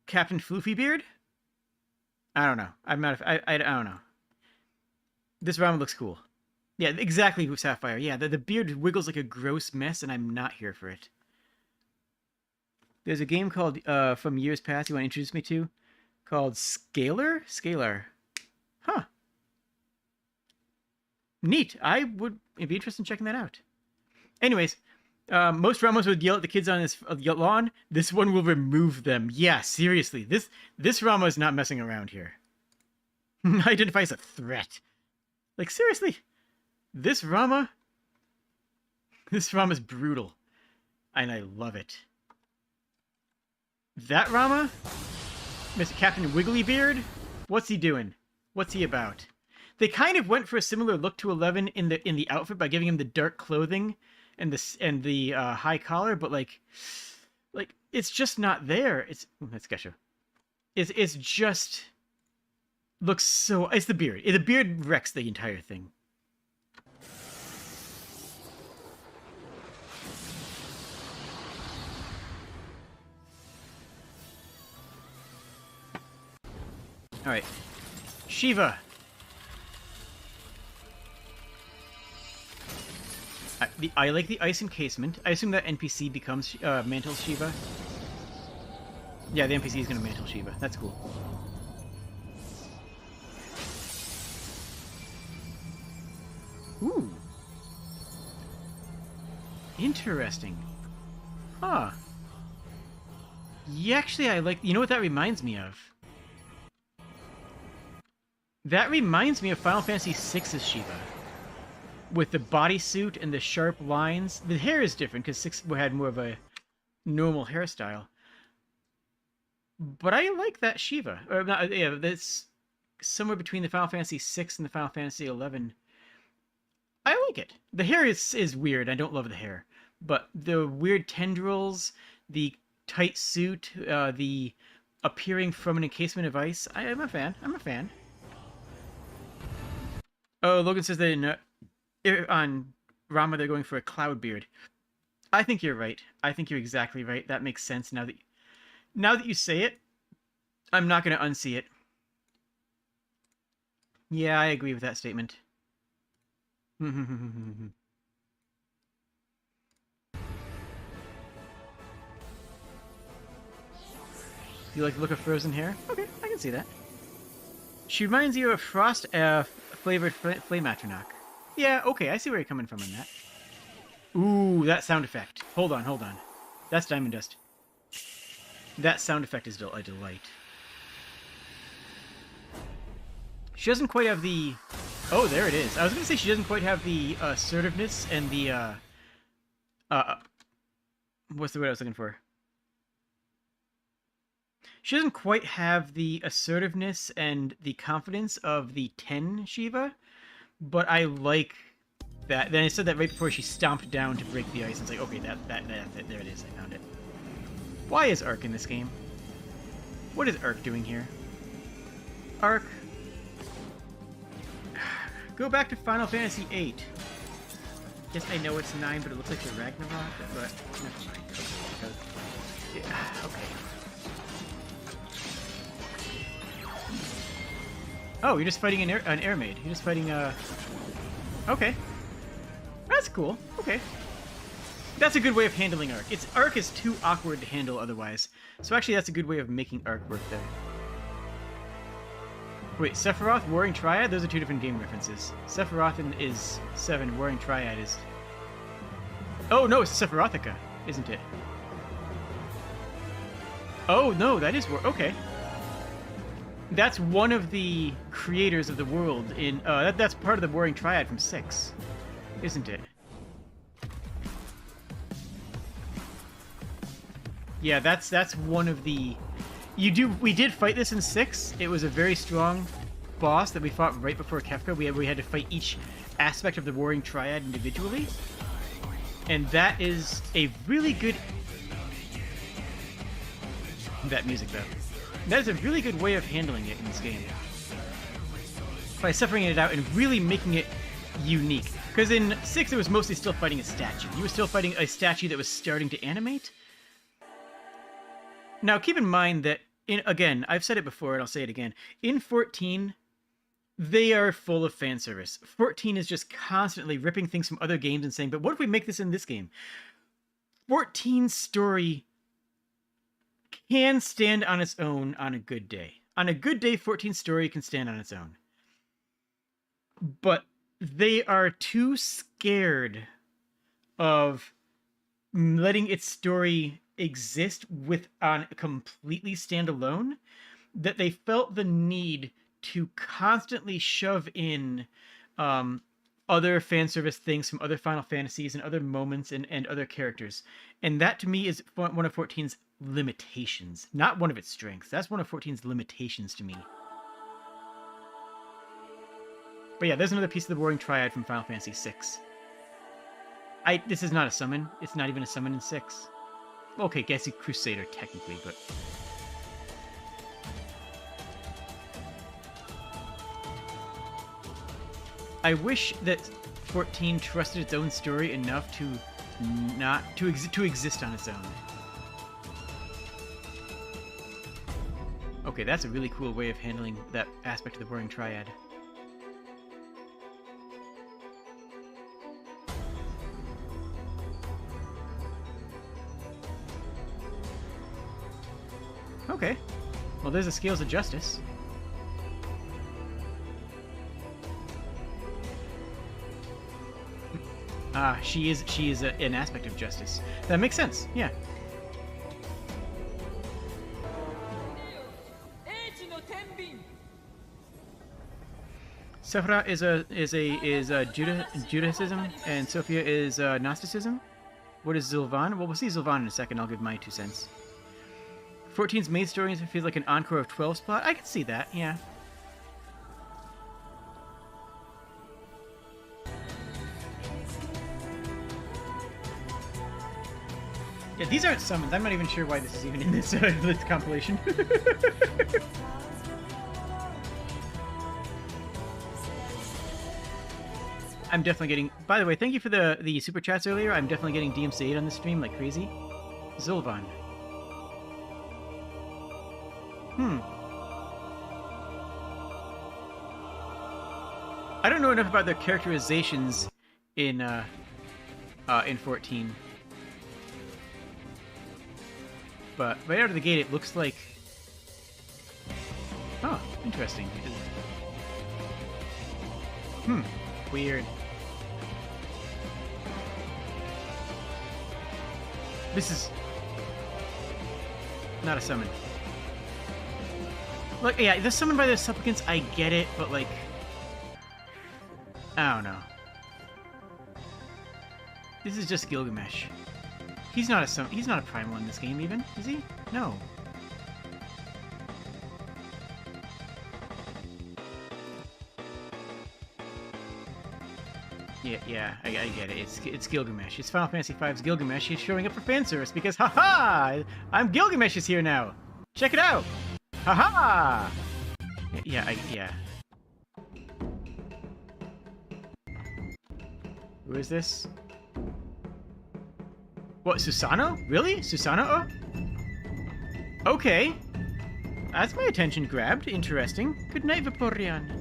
Captain Floofy Beard? I don't know. I don't know. This Rama looks cool. Yeah, exactly, Sapphire. Yeah, the beard wiggles like a gross mess, and I'm not here for it. There's a game called, from years past you want to introduce me to, called Scalar? Scalar. Huh. Neat. I'd be interested in checking that out. Anyways, most Ramos would yell at the kids on this lawn. This one will remove them. Yeah, seriously. This Rama is not messing around here. Identifies a threat. Like, seriously? This Rama's brutal. And I love it. That Rama? Mr. Captain Wigglybeard? What's he doing? What's he about? They kind of went for a similar look to 11 in the outfit by giving him the dark clothing and the high collar, but like it's just not there. Let's Gesho. It's just looks so. It's the beard. The beard wrecks the entire thing. All right, Shiva. I like the ice encasement. I assume that NPC becomes mantles Shiva. Yeah, the NPC is gonna mantle Shiva. That's cool. Ooh. Interesting. Huh. Yeah, actually, I like... You know what that reminds me of? That reminds me of Final Fantasy VI's Shiva. With the bodysuit and the sharp lines. The hair is different, because 6 had more of a normal hairstyle. But I like that Shiva. Or not, yeah, that's somewhere between the Final Fantasy VI and the Final Fantasy XI. I like it. The hair is weird. I don't love the hair. But the weird tendrils, the tight suit, the appearing from an encasement of ice. I'm a fan. I'm a fan. Oh, Logan says that on Rama they're going for a cloud beard. I think you're right. I think you're exactly right. That makes sense now that you say it. I'm not going to unsee it. Yeah, I agree with that statement. You like the look of frozen hair? Okay, I can see that. She reminds you of frost flavored flame Atronach. Yeah, okay, I see where you're coming from on that. Ooh, that sound effect. Hold on, hold on. That's Diamond Dust. That sound effect is a delight. She doesn't quite have the... Oh, there it is. I was going to say she doesn't quite have the assertiveness and the... What's the word I was looking for? She doesn't quite have the assertiveness and the confidence of the 10 Shiva, but I like that. Then I said that right before she stomped down to break the ice. And it's like, okay, that's it. There it is. I found it. Why is Ark in this game? What is Ark doing here? Ark. Go back to Final Fantasy VIII. Yes, I know it's 9, but it looks like the Ragnarok, but never mind. Yeah, okay. Oh, you're just fighting an air maid. You're just fighting Okay. That's cool. Okay. That's a good way of handling Ark. Ark is too awkward to handle otherwise. So actually that's a good way of making Ark work there. Wait, Sephiroth, Warring Triad? Those are two different game references. Sephiroth is 7, Warring Triad is... Oh, no, it's Sephirothica, isn't it? Oh, no, that is... Okay. That's one of the creators of the world in... that's part of the Warring Triad from 6, isn't it? Yeah, that's one of the... We did fight this in 6. It was a very strong boss that we fought right before Kefka. We had to fight each aspect of the Warring Triad individually. And that is a really good... That music, though. That is a really good way of handling it in this game. By separating it out and really making it unique. Because in 6, it was mostly still fighting a statue. You were still fighting a statue that was starting to animate. Now, keep in mind that, again, I've said it before and I'll say it again. In 14, they are full of fan service. 14 is just constantly ripping things from other games and saying, but what if we make this in this game? 14's story can stand on its own on a good day. On a good day, 14's story can stand on its own. But they are too scared of letting its story exist on completely standalone that they felt the need to constantly shove in other fan service things from other Final Fantasies and other moments and other characters. And that to me is one of 14's limitations, not one of its strengths. That's one of 14's limitations to me. But yeah, there's another piece of the Warring Triad from Final Fantasy VI. This is not a summon. It's not even a summon in 6. Okay, guess a Crusader technically, but... I wish that 14 trusted its own story enough to not to exist on its own. Okay, that's a really cool way of handling that aspect of the Boring Triad. Okay. Well, there's the Scales of Justice. Ah, she is an aspect of justice. That makes sense. Yeah. Sephra is Judaism, and Sophia is Gnosticism. What is Zilvan? Well, we'll see Zilvan in a second. I'll give my 2 cents. 14's main story feels like an encore of 12's plot. I can see that. Yeah. Yeah, these aren't summons. I'm not even sure why this is even in this compilation. I'm definitely getting... By the way, thank you for the super chats earlier. I'm definitely getting DMCA'd on the stream like crazy. Zolvan. I don't know enough about their characterizations in 14. But right out of the gate, it looks like... Oh, interesting. Weird. This is... not a summon. Look, yeah, the summon by the supplicants, I get it, but like... I don't know. This is just Gilgamesh. He's not a primal in this game, even, is he? No. Yeah, I get it. It's Gilgamesh. It's Final Fantasy V's Gilgamesh. He's showing up for fan service because, haha! I'm Gilgamesh is here now. Check it out. Haha! Yeah. Who is this? What, Susano? Really? Susano? Oh? Okay. That's my attention grabbed. Interesting. Good night, Vaporeon.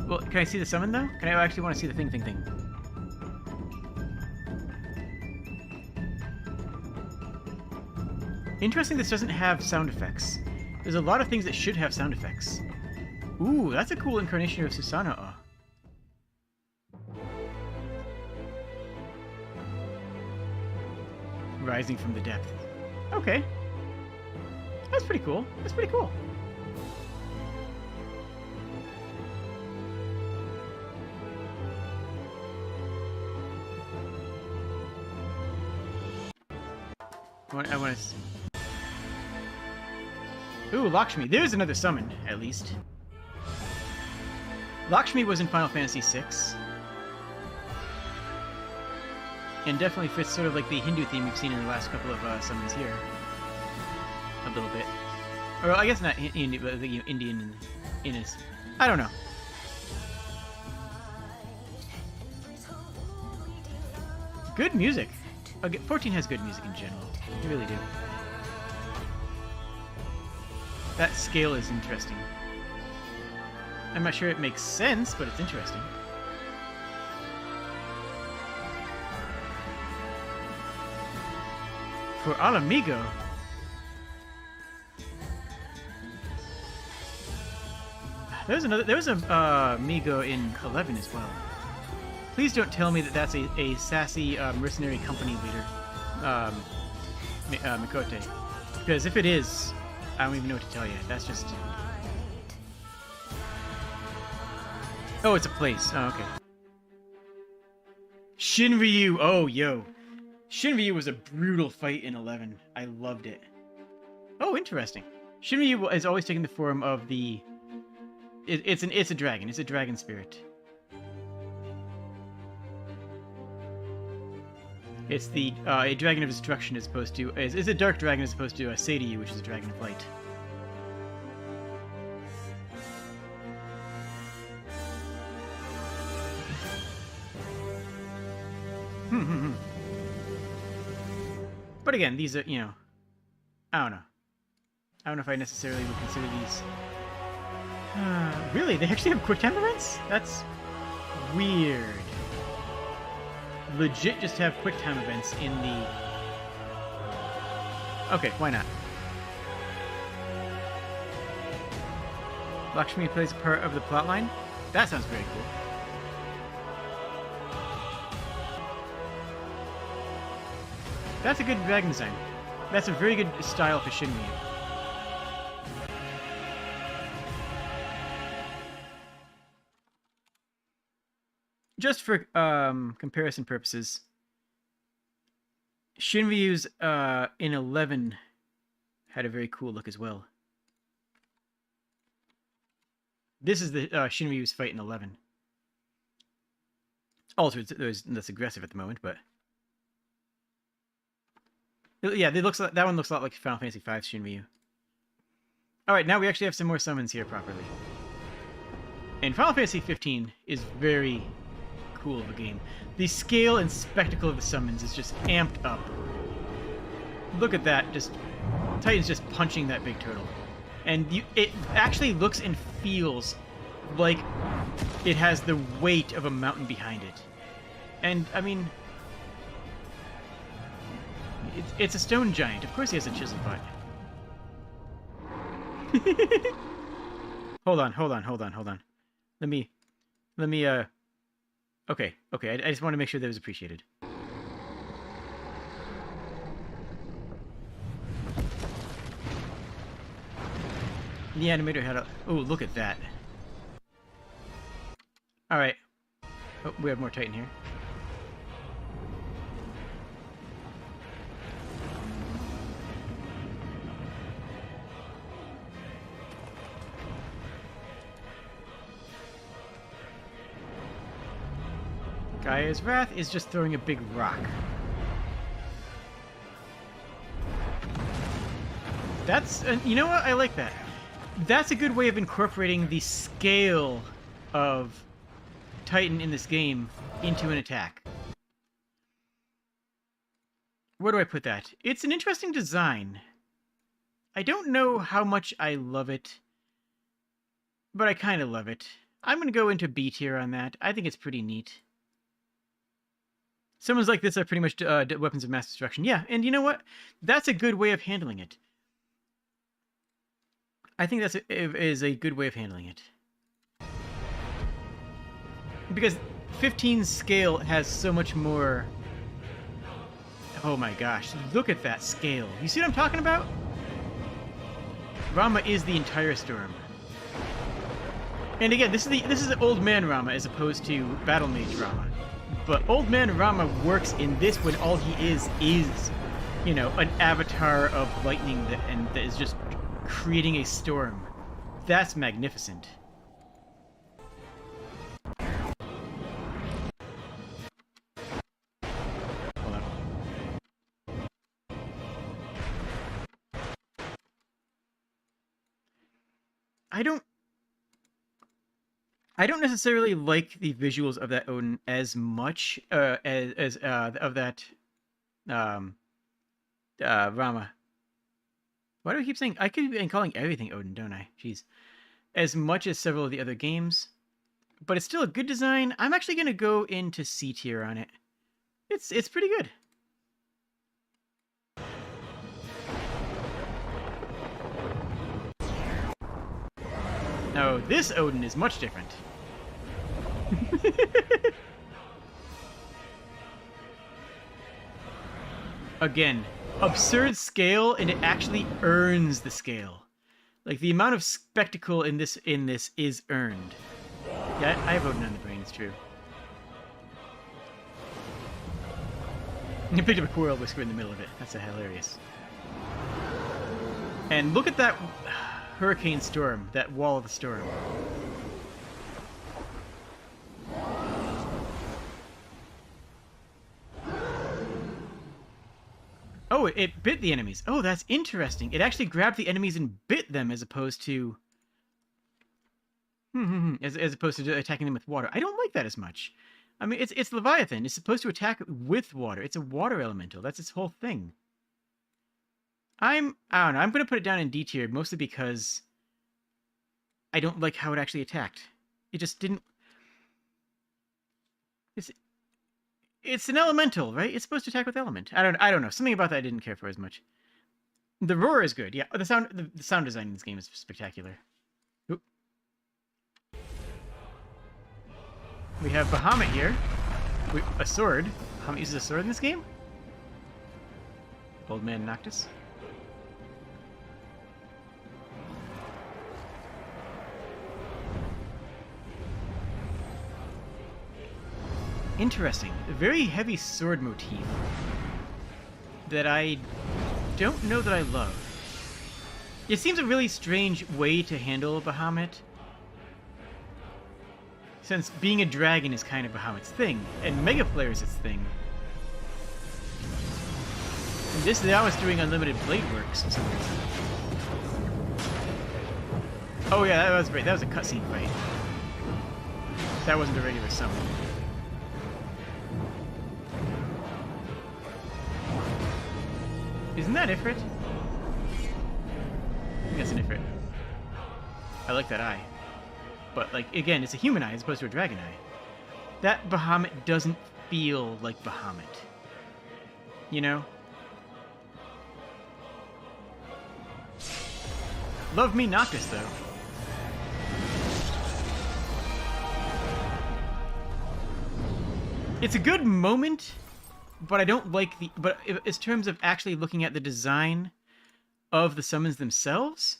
Well, can I see the summon, though? Can I actually want to see the thing? Interesting this doesn't have sound effects. There's a lot of things that should have sound effects. Ooh, that's a cool incarnation of Susanoo. Rising from the depth. Okay. That's pretty cool. I want to... Ooh, Lakshmi. There's another summon, at least. Lakshmi was in Final Fantasy VI. And definitely fits sort of like the Hindu theme we've seen in the last couple of summons here. A little bit. Or I guess not Indian, but Indian in his... I don't know. Good music. 14 has good music in general. They really do. That scale is interesting. I'm not sure it makes sense, but it's interesting. For Al Amigo. There was a Amigo in 11 as well. Please don't tell me that that's a sassy mercenary company leader, Mikote. Because if it is, I don't even know what to tell you. That's just... Oh, it's a place. Oh, okay. Shinryu! Oh, yo. Shinryu was a brutal fight in 11. I loved it. Oh, interesting. Shinryu has always taken the form of the... It's a dragon. It's a dragon spirit. It's the a dragon of destruction as opposed to is a dark dragon as opposed to a Sadie, which is a dragon of light. But again, these are, you know, I don't know. I don't know if I necessarily would consider these. Really? They actually have quick time events? That's weird. Legit just have quick time events in the... Okay, why not? Lakshmi plays a part of the plotline? That sounds very cool. That's a good dragon design. That's a very good style for Shinryu. Just for comparison purposes, Shinryu's in 11 had a very cool look as well. This is the Shinryu's fight in 11. Also, that's aggressive at the moment, but yeah, that one looks a lot like Final Fantasy V's Shinryu. All right, now we actually have some more summons here properly. And Final Fantasy 15 is very cool of a game. The scale and spectacle of the summons is just amped up. Look at that, just Titan's just punching that big turtle. And it actually looks and feels like it has the weight of a mountain behind it. And, I mean, it's a stone giant. Of course he has a chisel butt. Hold on. Let me, okay, I just want to make sure that was appreciated. The animator had a... Oh, look at that. Alright. Oh, we have more Titan here. Gaia's Wrath is just throwing a big rock. That's... you know what? I like that. That's a good way of incorporating the scale of Titan in this game into an attack. Where do I put that? It's an interesting design. I don't know how much I love it, but I kind of love it. I'm going to go into B tier on that. I think it's pretty neat. Summons like this are pretty much weapons of mass destruction. Yeah, and you know what? That's a good way of handling it. I think that is a good way of handling it. Because 15's scale has so much more... Oh my gosh, look at that scale. You see what I'm talking about? Rama is the entire storm. And again, this is Old Man Rama as opposed to Battle Mage Rama. But Old Man Rama works in this when all he is, you know, an avatar of lightning that is just creating a storm. That's magnificent. Hold on. I don't necessarily like the visuals of that Odin as much as of that Rama. Why do I keep saying... I keep calling everything Odin, don't I? Jeez. As much as several of the other games. But it's still a good design. I'm actually going to go into C tier on it. It's pretty good. No, this Odin is much different. Again, absurd scale, and it actually earns the scale. Like, the amount of spectacle in this is earned. Yeah, I have Odin on the brain, it's true. You picked up a Coral Whisker in the middle of it. That's hilarious. And look at that Hurricane Storm, that Wall of the Storm. Oh, it bit the enemies. Oh, that's interesting. It actually grabbed the enemies and bit them as opposed to... as opposed to attacking them with water. I don't like that as much. I mean, it's Leviathan. It's supposed to attack with water. It's a water elemental. That's its whole thing. I don't know. I'm going to put it down in D tier, mostly because I don't like how it actually attacked. It just didn't... It's an elemental, right? It's supposed to attack with element. I don't know. Something about that I didn't care for as much. The roar is good. Yeah, the sound design in this game is spectacular. Oop. We have Bahamut here. A sword. Bahamut uses a sword in this game? Old Man Noctis. Interesting. A very heavy sword motif that I don't know that I love. It seems a really strange way to handle Bahamut, since being a dragon is kind of Bahamut's thing, and Mega Flare is its thing. And this that was doing unlimited blade works for some reason. Oh yeah, that was great. That was a cutscene fight. That wasn't a regular summon. Isn't that Ifrit? I think that's an Ifrit. I like that eye. But, like, again, it's a human eye as opposed to a dragon eye. That Bahamut doesn't feel like Bahamut. You know? Love me Noctis, though. It's a good moment, but I don't like the... But in terms of actually looking at the design of the summons themselves,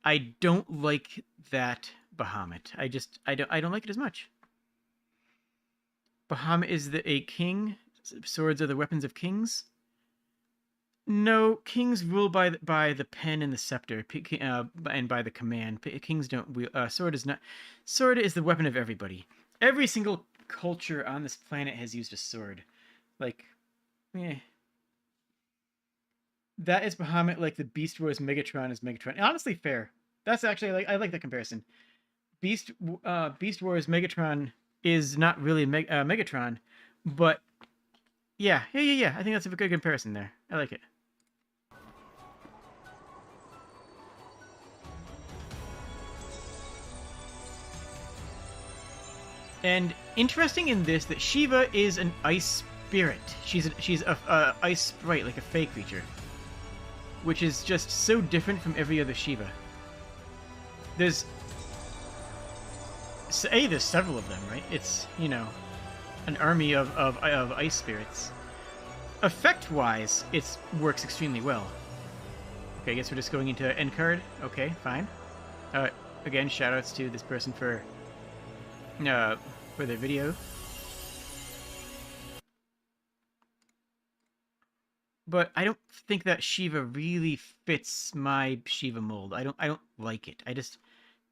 I don't like that Bahamut. I don't like it as much. Bahamut is a king. Swords are the weapons of kings. No, kings rule by the pen and the scepter, and by the command. Kings don't wield. Sword is not. Sword is the weapon of everybody. Every single culture on this planet has used a sword. Like, that is Bahamut. Like the Beast Wars Megatron is Megatron. Honestly, fair. That's actually I like that comparison. Beast Wars Megatron is not really Megatron, but yeah. I think that's a good comparison there. I like it. And interesting in this that Shiva is an ice spirit. She's a ice sprite, like a fey creature, which is just so different from every other Shiva. There's several of them, right? It's, you know, an army of ice spirits. Effect-wise, it works extremely well. Okay, I guess we're just going into end card. Okay, fine. Again, shoutouts to this person for their video. But I don't think that Shiva really fits my Shiva mold. I don't like it. I just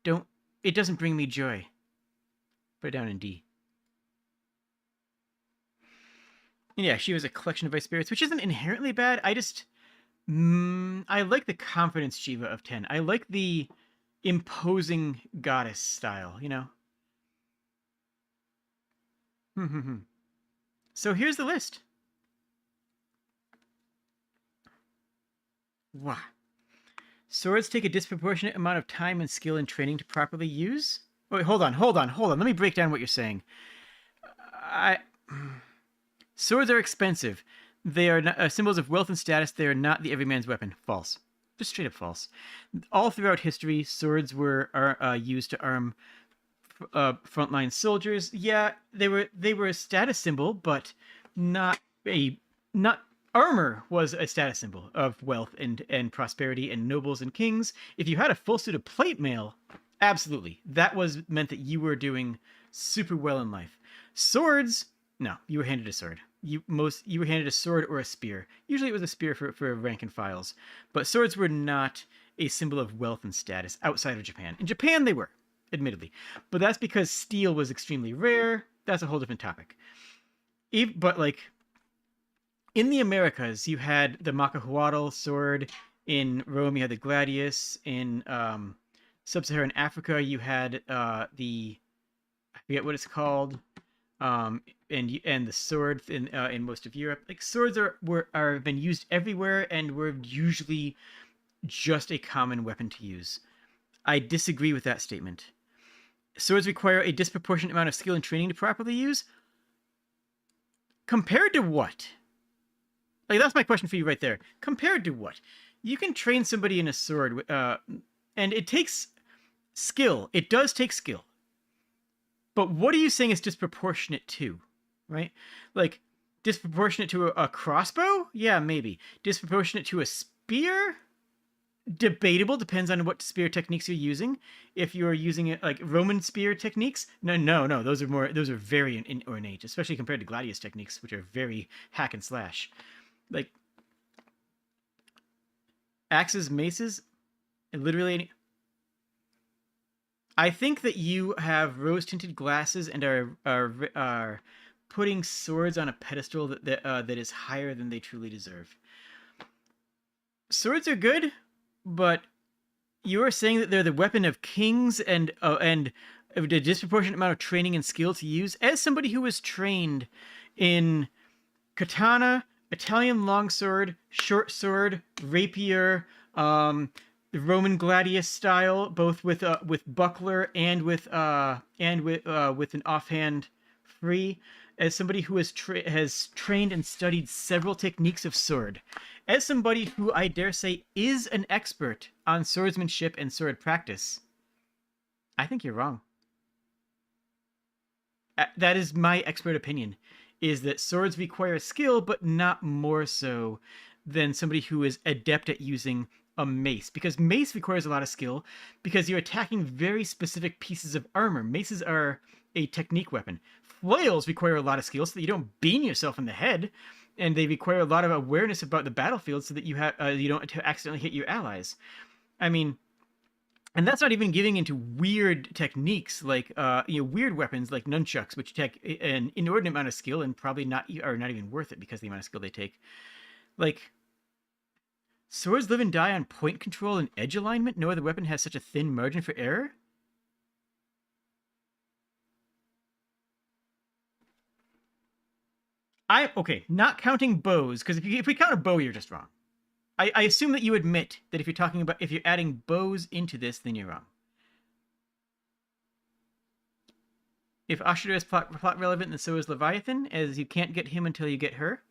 don't. It doesn't bring me joy. Put it down in D. And yeah, Shiva's a collection of ice spirits, which isn't inherently bad. I just I like the confidence Shiva of 10. I like the imposing goddess style, you know. So here's the list. Wow. Swords take a disproportionate amount of time and skill and training to properly use? Wait, hold on. Let me break down what you're saying. Swords are expensive. They are not, symbols of wealth and status. They are not the everyman's weapon. False. Just straight up false. All throughout history, swords were used to arm frontline soldiers. Yeah, they were a status symbol, but not armor was a status symbol of wealth and prosperity and nobles and kings. If you had a full suit of plate mail, absolutely, that meant that you were doing super well in life. Swords, no, you were handed a sword. You were handed a sword or a spear. Usually it was a spear for rank and files, but swords were not a symbol of wealth and status outside of Japan. In Japan, they were, admittedly, but that's because steel was extremely rare. That's a whole different topic. But like, in the Americas, you had the Macahuatl sword. In Rome, you had the gladius. In sub-Saharan Africa, you had the, I forget what it's called, and the sword in most of Europe. Like, swords are been used everywhere and were usually just a common weapon to use. I disagree with that statement. Swords require a disproportionate amount of skill and training to properly use. Compared to what? Like, that's my question for you right there. Compared to what? You can train somebody in a sword, and it takes skill. It does take skill. But what are you saying is disproportionate to, right? Like, disproportionate to a crossbow? Yeah, maybe. Disproportionate to a spear? Debatable, depends on what spear techniques you're using. If you're using it like Roman spear techniques, no, those are very ornate, especially compared to gladius techniques, which are very hack and slash. Like, axes, maces, and literally I think that you have rose-tinted glasses and are putting swords on a pedestal that is higher than they truly deserve. Swords are good, but you are saying that they're the weapon of kings and a disproportionate amount of training and skill to use. As somebody who was trained in katana, Italian longsword, short sword, rapier, the Roman gladius style, both with buckler and with an offhand free. As somebody who has trained and studied several techniques of sword, as somebody who I dare say is an expert on swordsmanship and sword practice, I think you're wrong. That is my expert opinion, is that swords require skill, but not more so than somebody who is adept at using a mace. Because mace requires a lot of skill, because you're attacking very specific pieces of armor. Maces are a technique weapon. Flails require a lot of skill so that you don't beam yourself in the head, and they require a lot of awareness about the battlefield so that you don't accidentally hit your allies. I mean, and that's not even getting into weird techniques like weird weapons like nunchucks, which take an inordinate amount of skill and probably not even worth it because of the amount of skill they take. Like, swords live and die on point control and edge alignment. No other weapon has such a thin margin for error. Okay, not counting bows, because if we count a bow, you're just wrong. I assume that you admit that if you're adding bows into this, then you're wrong. If Ashura is plot relevant, then so is Leviathan, as you can't get him until you get her.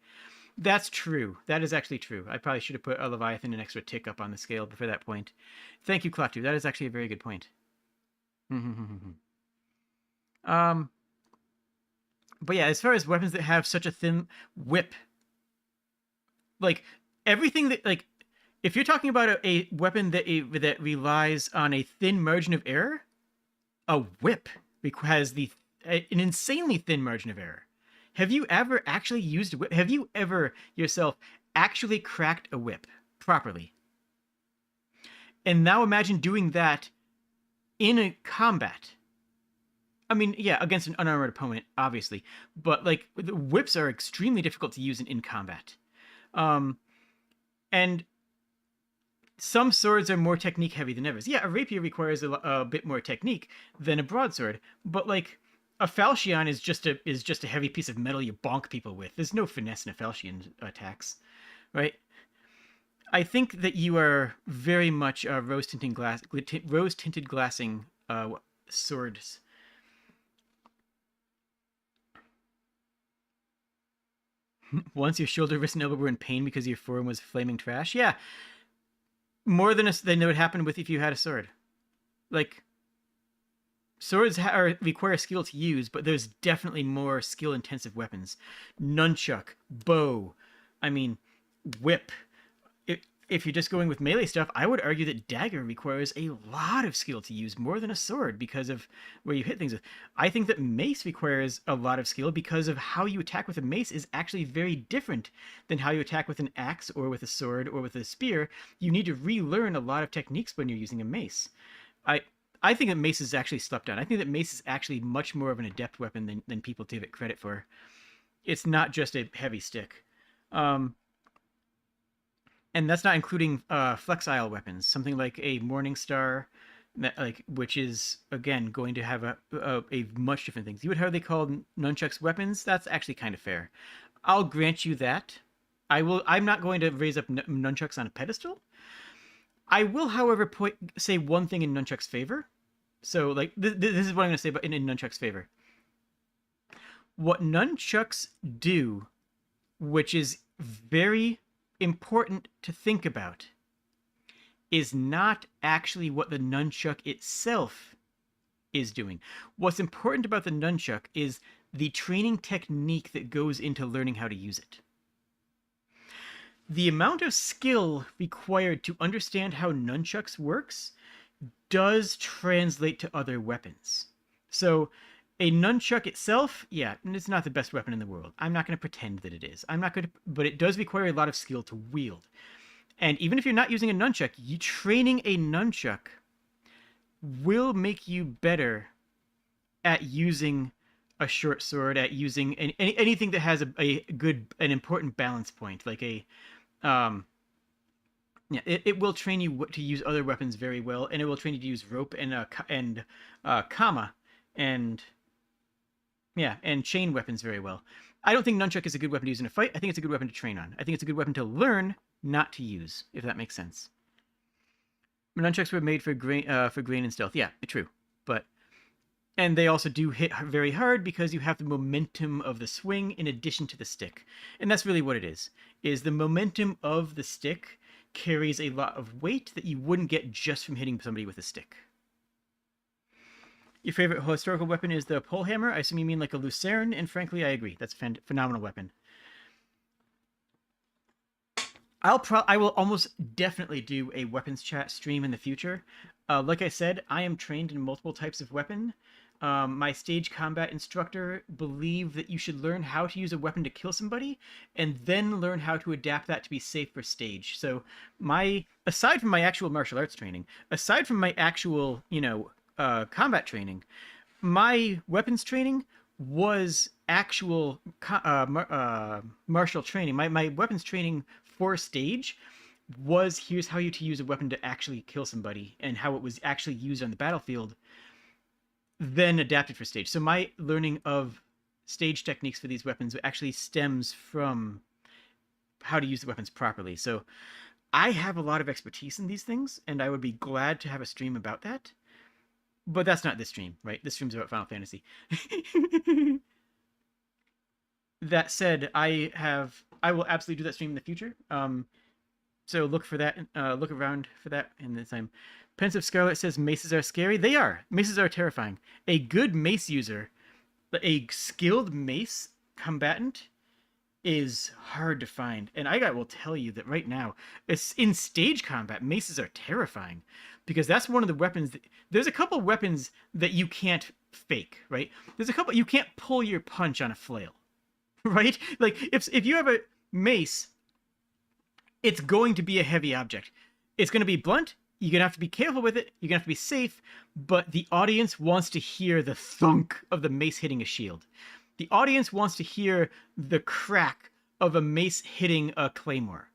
That's true. That is actually true. I probably should have put a Leviathan an extra tick up on the scale before that point. Thank you, Klaatu. That is actually a very good point. But yeah, as far as weapons that have such a thin whip, like everything that, like, if you're talking about a weapon that relies on a thin margin of error, a whip has an insanely thin margin of error. Have you ever actually used a whip? Have you ever yourself actually cracked a whip properly? And now imagine doing that in a combat. I mean, yeah, against an unarmored opponent, obviously, but like the whips are extremely difficult to use in combat. And some swords are more technique heavy than others. Yeah, a rapier requires a bit more technique than a broadsword, but like a falchion is just a heavy piece of metal you bonk people with. There's no finesse in a falchion attacks, right? I think that you are very much rose-tinted glassing swords. Once your shoulder, wrist, and elbow were in pain because your forearm was flaming trash. Yeah, more than would happen with if you had a sword. Like, swords require skill to use, but there's definitely more skill-intensive weapons. Nunchuck, bow, I mean, whip. If you're just going with melee stuff, I would argue that dagger requires a lot of skill to use, more than a sword, because of where you hit things with. I think that mace requires a lot of skill because of how you attack with a mace is actually very different than how you attack with an axe or with a sword or with a spear. You need to relearn a lot of techniques when you're using a mace. I think that mace is actually slept on. I think that mace is actually much more of an adept weapon than people give it credit for. It's not just a heavy stick. And that's not including flexile weapons, something like a Morning Star, which is again going to have a much different things. You would have they called nunchucks weapons. That's actually kind of fair. I'll grant you that. I'm not going to raise up nunchucks on a pedestal. I will, however, say one thing in nunchucks' favor. So, like, this is what I'm going to say about in nunchucks' favor. What nunchucks do, which is very important to think about, is not actually what the nunchuck itself is doing. What's important about the nunchuck is the training technique that goes into learning how to use it. The amount of skill required to understand how nunchucks works does translate to other weapons. So a nunchuck itself, yeah, it's not the best weapon in the world. I'm not going to pretend that it is. But it does require a lot of skill to wield. And even if you're not using a nunchuck, training a nunchuck will make you better at using a short sword, at using anything that has an important balance point, like it will train you to use other weapons very well, and it will train you to use rope and kama and chain weapons very well. I don't think nunchuck is a good weapon to use in a fight. I think it's a good weapon to train on. I think it's a good weapon to learn, not to use, if that makes sense. Nunchucks were made for grain and stealth. Yeah, true. And they also do hit very hard because you have the momentum of the swing in addition to the stick. And that's really what it is the momentum of the stick carries a lot of weight that you wouldn't get just from hitting somebody with a stick. Your favorite historical weapon is the pole hammer. I assume you mean like a lucerne, and frankly, I agree. That's a phenomenal weapon. I will almost definitely do a weapons chat stream in the future. Like I said, I am trained in multiple types of weapon. My stage combat instructor believed that you should learn how to use a weapon to kill somebody, and then learn how to adapt that to be safe for stage. So aside from my actual martial arts training, aside from my actual, combat training, my weapons training was actual martial training. My weapons training for stage was here's how to use a weapon to actually kill somebody and how it was actually used on the battlefield, then adapted for stage. So my learning of stage techniques for these weapons actually stems from how to use the weapons properly. So I have a lot of expertise in these things, and I would be glad to have a stream about that. But that's not this stream, right? This stream's about Final Fantasy. That said, I will absolutely do that stream in the future. So look for that. Look around for that in the time. Pensive Scarlet says maces are scary. They are. Maces are terrifying. A good mace user, a skilled mace combatant, is hard to find. And I will tell you that right now, it's in stage combat, maces are terrifying, because that's one of the weapons. There's a couple weapons that you can't fake, right? There's a couple you can't pull your punch on a flail, right? Like if you have a mace, it's going to be a heavy object. It's going to be blunt. You're going to have to be careful with it. You're going to have to be safe. But the audience wants to hear the thunk of the mace hitting a shield. The audience wants to hear the crack of a mace hitting a claymore.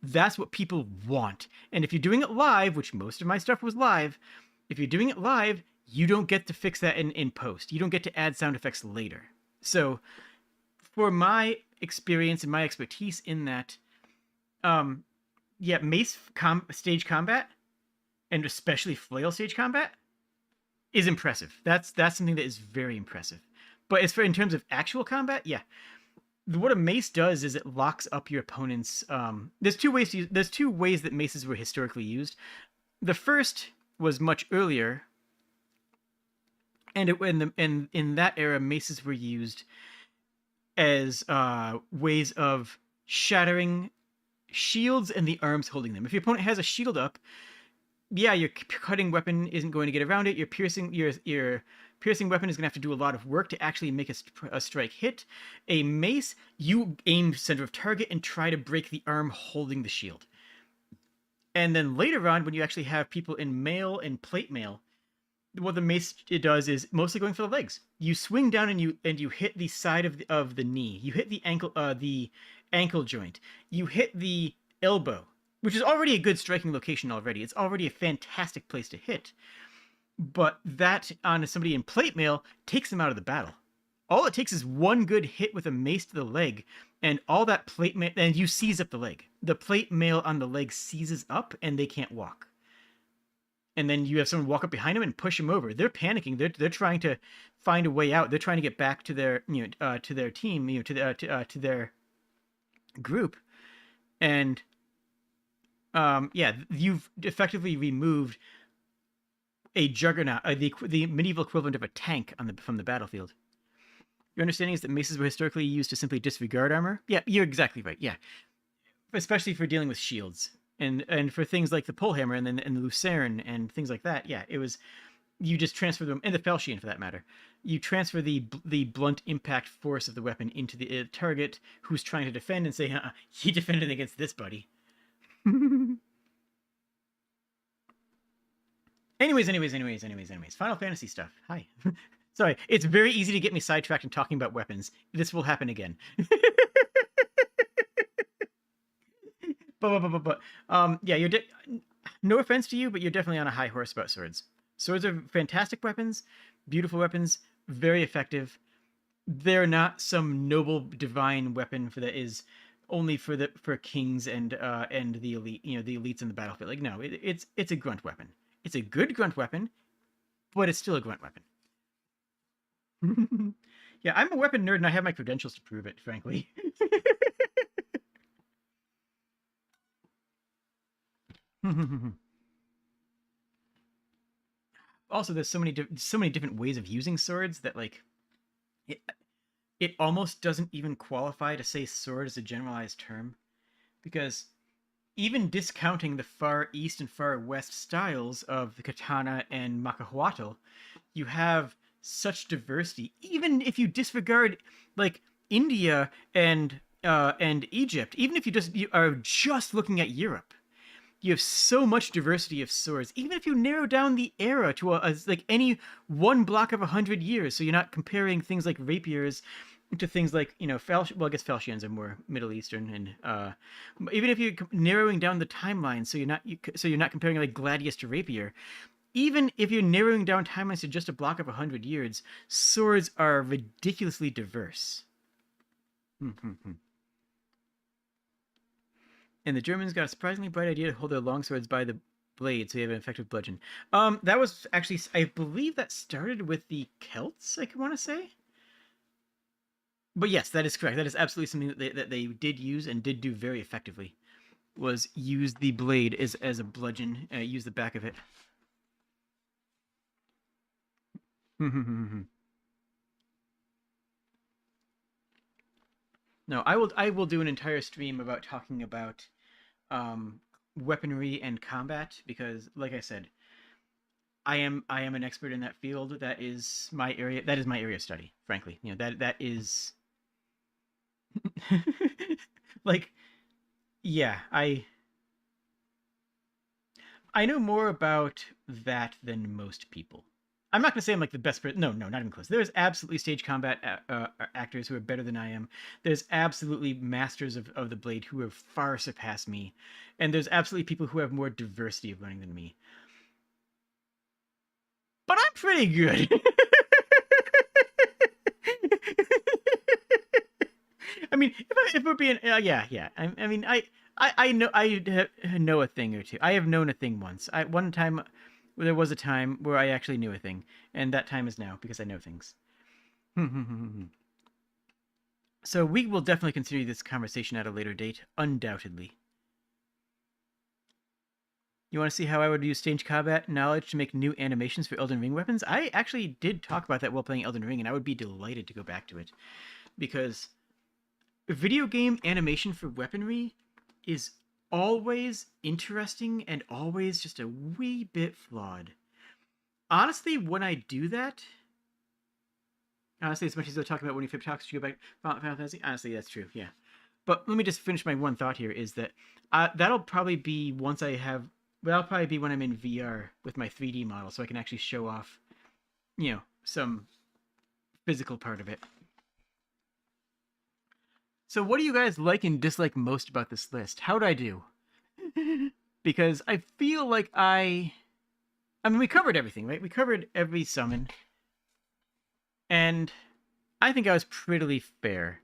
That's what people want. And if you're doing it live, which most of my stuff was live, if you're doing it live, you don't get to fix that in post. You don't get to add sound effects later. So for my experience and my expertise in that, mace stage combat, and especially flail stage combat, is impressive. That's something that is very impressive. But in terms of actual combat, yeah. What a mace does is it locks up your opponent's. There's two ways that maces were historically used. The first was much earlier, and in that era, maces were used as ways of shattering shields and the arms holding them. If your opponent has a shield up, yeah, your cutting weapon isn't going to get around it. Your piercing weapon is going to have to do a lot of work to actually make a strike hit. A mace, you aim center of target and try to break the arm holding the shield. And then later on, when you actually have people in mail and plate mail, what the mace does is mostly going for the legs. You swing down and you hit the side of the knee. You hit the ankle, the ankle joint, you hit the elbow, which is already a good striking location already. It's already a fantastic place to hit. But that on somebody in plate mail takes them out of the battle. All it takes is one good hit with a mace to the leg, and all that plate mail, and you seize up the leg. The plate mail on the leg seizes up, and they can't walk. And then you have someone walk up behind them and push them over. They're panicking. They're trying to find a way out. They're trying to get back to their to their team, to their group, and you've effectively removed a juggernaut, the medieval equivalent of a tank from the battlefield. Your understanding is that maces were historically used to simply disregard armor? Yeah, you're exactly right, yeah. Especially for dealing with shields. And for things like the polehammer and the lucerne and things like that, yeah, it was... You just transfer them, and the falchion for that matter. You transfer the blunt impact force of the weapon into the target who's trying to defend and say, he defended against this, buddy. Anyways. Final Fantasy stuff. Hi. Sorry, it's very easy to get me sidetracked in talking about weapons. This will happen again. Yeah, no offense to you, but you're definitely on a high horse about swords. Swords are fantastic weapons, beautiful weapons, very effective. They're not some noble divine weapon that is only for kings and the elite, the elites in the battlefield. Like, no, it's a grunt weapon. It's a good grunt weapon, but it's still a grunt weapon. Yeah, I'm a weapon nerd and I have my credentials to prove it, frankly. Also, there's so many different ways of using swords that, like, it almost doesn't even qualify to say sword as a generalized term, because even discounting the far east and far west styles of the katana and macahuatl, you have such diversity. Even if you disregard, like, India and Egypt, even if you are just looking at Europe, you have so much diversity of swords. Even if you narrow down the era to like any one block of 100 years, so you're not comparing things like rapiers to things like, well, I guess falchions are more Middle Eastern, and even if you're narrowing down the timeline, so you're not comparing like gladius to rapier. Even if you're narrowing down timelines to just a block of 100 years, swords are ridiculously diverse. And the Germans got a surprisingly bright idea to hold their longswords by the blade, so you have an effective bludgeon. That was actually, I believe that started with the Celts, I want to say. But yes, that is correct. That is absolutely something that they did use and did do very effectively. Was use the blade as a bludgeon, use the back of it. No, I will do an entire stream about talking about weaponry and combat, because, like I said, I am an expert in that field. That is my area. That is my area of study. Frankly, that is like, yeah, I know more about that than most people. I'm not going to say I'm like the best person. No, not even close. There's absolutely stage combat actors who are better than I am. There's absolutely masters of the blade who have far surpassed me. And there's absolutely people who have more diversity of learning than me. But I'm pretty good. I mean, if we're being... yeah. I mean, I know a thing or two. I have known a thing once. There was a time where I actually knew a thing, and that time is now, because I know things. So we will definitely continue this conversation at a later date, undoubtedly. You want to see how I would use stage combat knowledge to make new animations for Elden Ring weapons? I actually did talk about that while playing Elden Ring, and I would be delighted to go back to it. Because video game animation for weaponry is always interesting and always just a wee bit flawed. Honestly, when I do that... Honestly, as much as I talk about when you flip talks, you go back to Final Fantasy. Honestly, that's true, yeah. But let me just finish my one thought here, is that that'll probably be once I have... That'll probably be when I'm in VR with my 3D model, so I can actually show off, some physical part of it. So what do you guys like and dislike most about this list? How'd I do? Because I feel like I mean, we covered everything, right? We covered every summon. And I think I was pretty fair.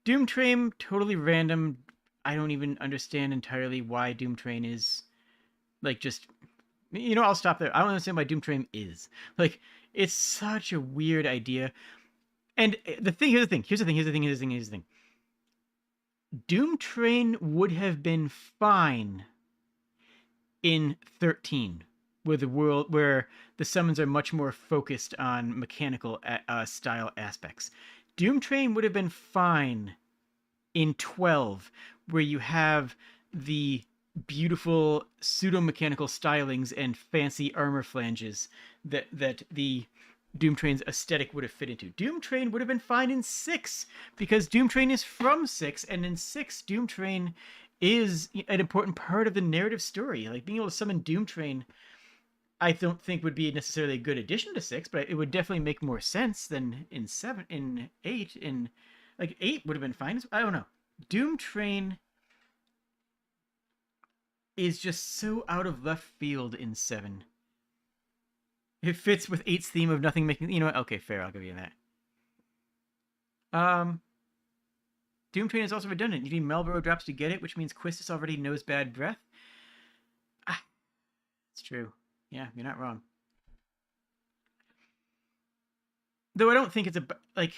Doomtrain, totally random. I don't even understand entirely why Doomtrain is, like, just... You know, I'll stop there. I don't understand why Doomtrain is. Like, it's such a weird idea. And here's the thing. Doomtrain would have been fine in 13, where the summons are much more focused on mechanical style aspects. Doomtrain would have been fine in 12, where you have the beautiful pseudo-mechanical stylings and fancy armor flanges that the Doomtrain's aesthetic would have fit into. Doomtrain would have been fine in 6, because Doomtrain is from 6, and in 6, Doomtrain is an important part of the narrative story. Like, being able to summon Doomtrain, I don't think would be necessarily a good addition to 6, but it would definitely make more sense than in 7, in 8, in... Like, 8 would have been fine. I don't know. Doomtrain is just so out of left field in 7. It fits with 8's theme of nothing making... You know what? Okay, fair. I'll give you that. Doomtrain is also redundant. You need Marlboro drops to get it, which means Quistis already knows Bad Breath. It's true. Yeah, you're not wrong. Though I don't think it's a... Like...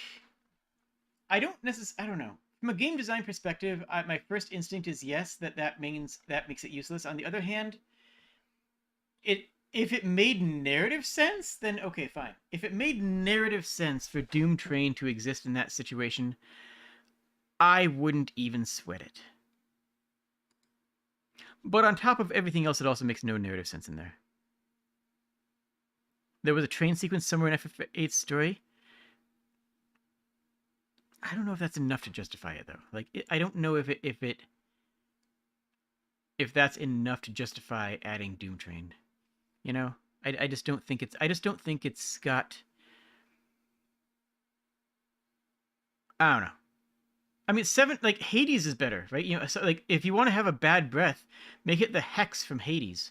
I don't know. From a game design perspective, my first instinct is yes, that makes it useless. On the other hand, if it made narrative sense, then okay, fine. If it made narrative sense for Doomtrain to exist in that situation, I wouldn't even sweat it. But on top of everything else, it also makes no narrative sense in there. There was a train sequence somewhere in FF8's story. I don't know if that's enough to justify it, though. Like, I don't know if that's enough to justify adding Doomtrain. You know, I just don't think it's got... I don't know. I mean, 7, like, Hades is better, right? You know, so, like, if you want to have a bad breath, make it the Hex from Hades.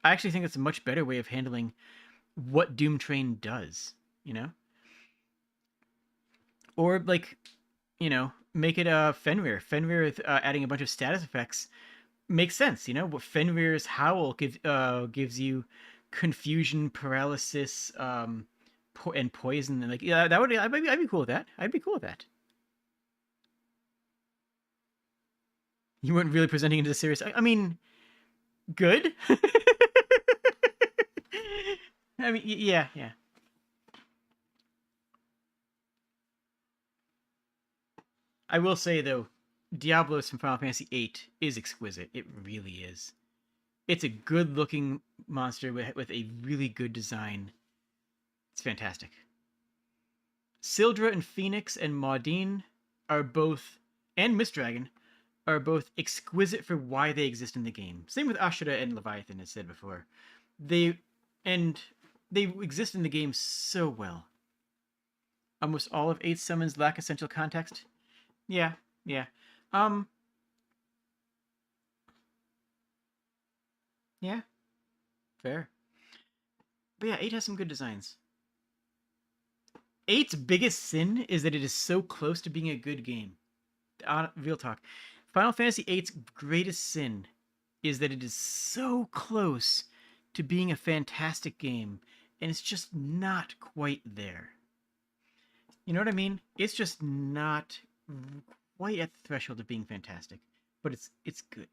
I actually think that's a much better way of handling what Doomtrain does, you know? Or, like, you know, make it Fenrir. Fenrir adding a bunch of status effects makes sense, you know? Fenrir's Howl gives you confusion, paralysis, and poison. And, like, yeah, I'd be cool with that. I'd be cool with that. You weren't really presenting it as a serious... I mean, good. I mean, yeah. I will say, though, Diablos from Final Fantasy VIII is exquisite. It really is. It's a good-looking monster with a really good design. It's fantastic. Sildra and Phoenix and Maudine are both, and Mist Dragon, are both exquisite for why they exist in the game. Same with Ashura and Leviathan, as said before. They exist in the game so well. Almost all of 8 summons lack essential context. Yeah. Yeah, fair. But yeah, 8 has some good designs. 8's biggest sin is that it is so close to being a good game. Real talk. Final Fantasy VIII's greatest sin is that it is so close to being a fantastic game, and it's just not quite there. You know what I mean? It's just not quite at the threshold of being fantastic, but it's good.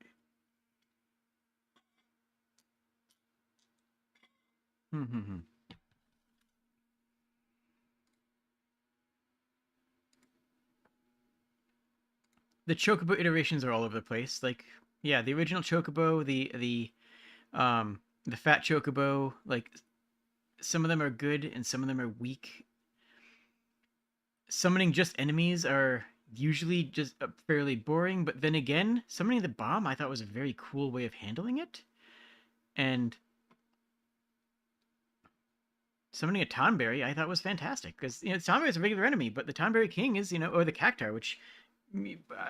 The Chocobo iterations are all over the place. Like, yeah, the original Chocobo, the Fat Chocobo, like, some of them are good and some of them are weak. Summoning just enemies are usually just fairly boring, but then again, summoning the bomb I thought was a very cool way of handling it. And summoning a Tonberry I thought was fantastic, because Tonberry is a regular enemy, but the Tonberry King is, or the Cactar, which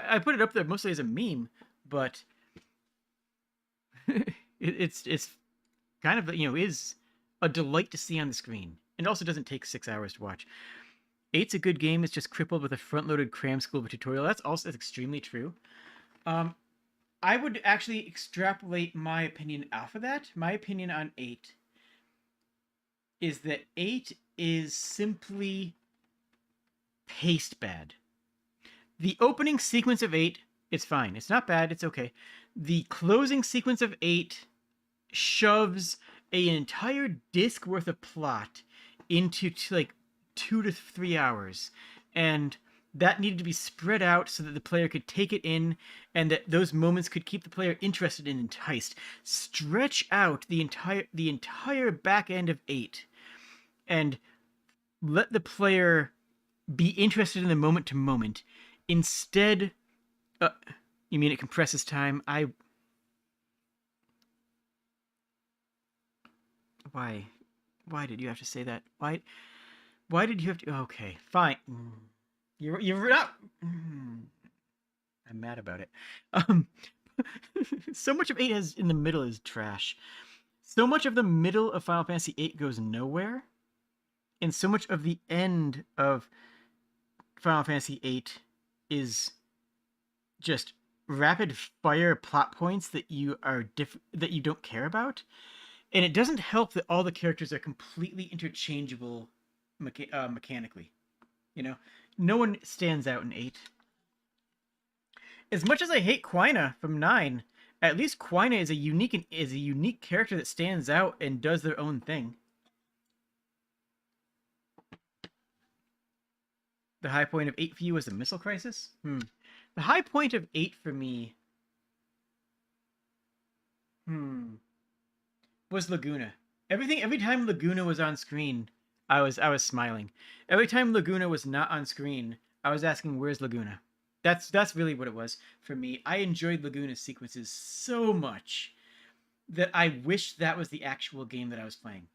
I put it up there mostly as a meme, but it's kind of, is a delight to see on the screen. It also doesn't take 6 hours to watch. 8's a good game. It's just crippled with a front-loaded cram school of a tutorial. That's extremely true. I would actually extrapolate my opinion off of that. My opinion on 8 is that 8 is simply paced bad. The opening sequence of 8, it's fine. It's not bad. It's okay. The closing sequence of 8 shoves an entire disc worth of plot into like 2 to 3 hours, and that needed to be spread out so that the player could take it in, and that those moments could keep the player interested and enticed. Stretch out the entire back end of 8 and let the player be interested in the moment to moment. Instead, you mean it compresses time? Why did you have to say that? Why did you have to? Okay, fine. You're not. I'm mad about it. So much of 8 has in the middle is trash. So much of the middle of Final Fantasy VIII goes nowhere, and so much of the end of Final Fantasy VIII is just rapid fire plot points that you don't care about. And it doesn't help that all the characters are completely interchangeable mechanically. No one stands out in 8. As much as I hate Quina from 9, at least Quina is a unique character that stands out and does their own thing. The high point of 8 for you was the Missile Crisis? The high point of 8 for me was Laguna. Every time Laguna was on screen, I was smiling. Every time Laguna was not on screen, I was asking, where's Laguna? That's really what it was for me. I enjoyed Laguna's sequences so much that I wish that was the actual game that I was playing.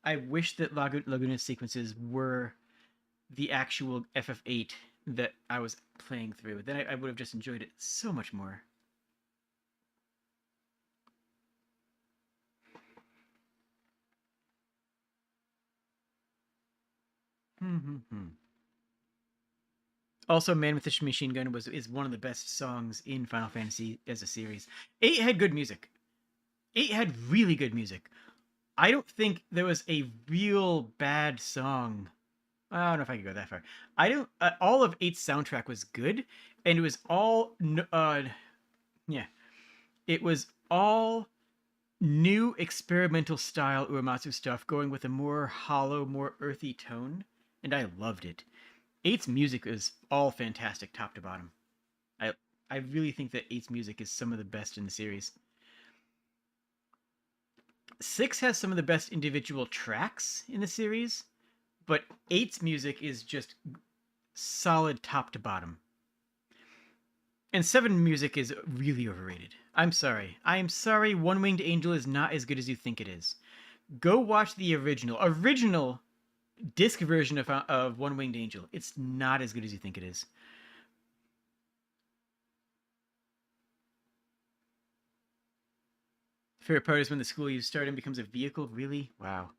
I wish that Laguna's sequences were the actual FF8 that I was playing through. Then I would have just enjoyed it so much more. Also, Man with the Machine Gun is one of the best songs in Final Fantasy as a series. 8 had good music. 8 had really good music. I don't think there was a real bad song. I don't know if I could go that far. All of 8's soundtrack was good, and it was all it was all new experimental style Uematsu stuff, going with a more hollow, more earthy tone, and I loved it. 8's music is all fantastic, top to bottom. I really think that 8's music is some of the best in the series. 6 has some of the best individual tracks in the series, but 8's music is just solid top to bottom. And 7 music is really overrated. I'm sorry. One Winged Angel is not as good as you think it is. Go watch the original disc version of One Winged Angel. It's not as good as you think it is. Favorite part is when the school you start in becomes a vehicle. Really? Wow.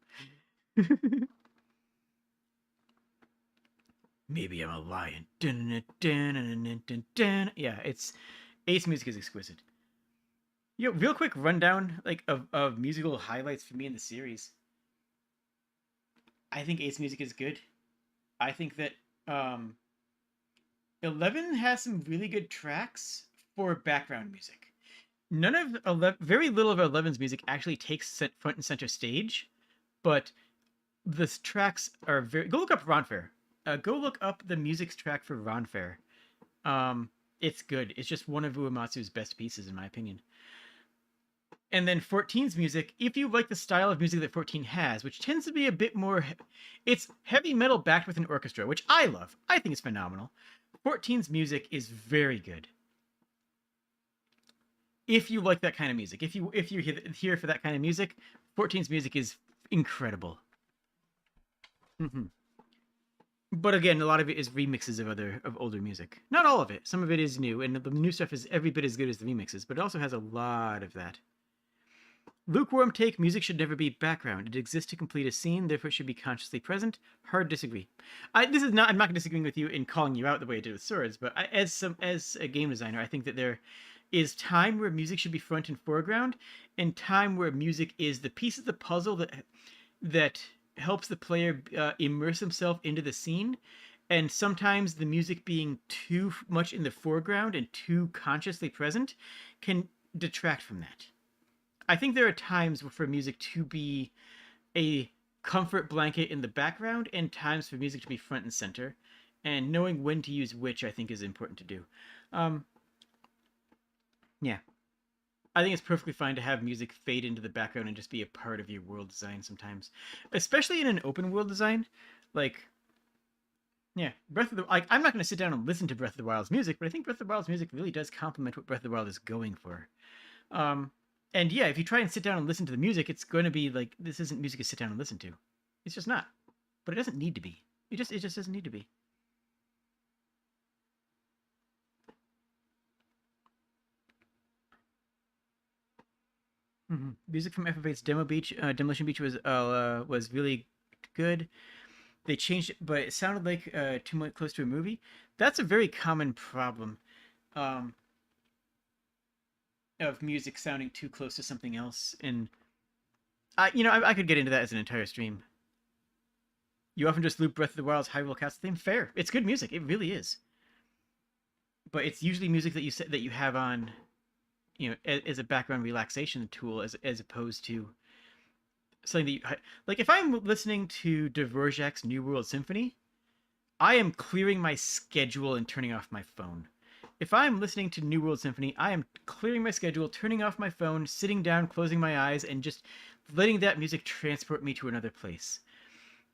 Maybe I'm a lion. Yeah, 8's music is exquisite. Real quick rundown of musical highlights for me in the series. I think 8's music is good. I think that 11 has some really good tracks for background music. Very little of 11's music actually takes front and center stage, but the tracks are very. Go look up Ronfair. Go look up the music track for Ronfair. It's good. It's just one of Uematsu's best pieces, in my opinion. And then 14's music, if you like the style of music that 14 has, which tends to be a bit more. It's heavy metal backed with an orchestra, which I love. I think it's phenomenal. 14's music is very good. if you like that kind of music. If you're here for that kind of music, 14's music is incredible. But again, a lot of it is remixes of older music. Not all of it. Some of it is new, and the new stuff is every bit as good as the remixes, but it also has a lot of that. Lukewarm take, music should never be background. It exists to complete a scene, therefore it should be consciously present. Hard disagree. I'm not disagreeing with you in calling you out the way I did with Swords, but as a game designer, I think that there is time where music should be front and foreground, and time where music is the piece of the puzzle that helps the player immerse himself into the scene, and sometimes the music being too much in the foreground and too consciously present can detract from that. I think there are times for music to be a comfort blanket in the background and times for music to be front and center, and knowing when to use which I think is important to do. Yeah. I think it's perfectly fine to have music fade into the background and just be a part of your world design sometimes. Especially in an open world design. Like, yeah, I'm not going to sit down and listen to Breath of the Wild's music, but I think Breath of the Wild's music really does complement what Breath of the Wild is going for. And yeah, if you try and sit down and listen to the music, it's going to be like, this isn't music to sit down and listen to. It's just not. But it doesn't need to be. It just doesn't need to be. Music from FF8's Demolition Beach was really good. They changed it, but it sounded like too much close to a movie. That's a very common problem. Of music sounding too close to something else, and I could get into that as an entire stream. You often just loop Breath of the Wild's Hyrule Castle theme. Fair, it's good music, it really is. But it's usually music that you have on, as a background relaxation tool, as opposed to something that like. If I'm listening to Dvorak's New World Symphony, I am clearing my schedule and turning off my phone. If I'm listening to New World Symphony, I am clearing my schedule, turning off my phone, sitting down, closing my eyes, and just letting that music transport me to another place.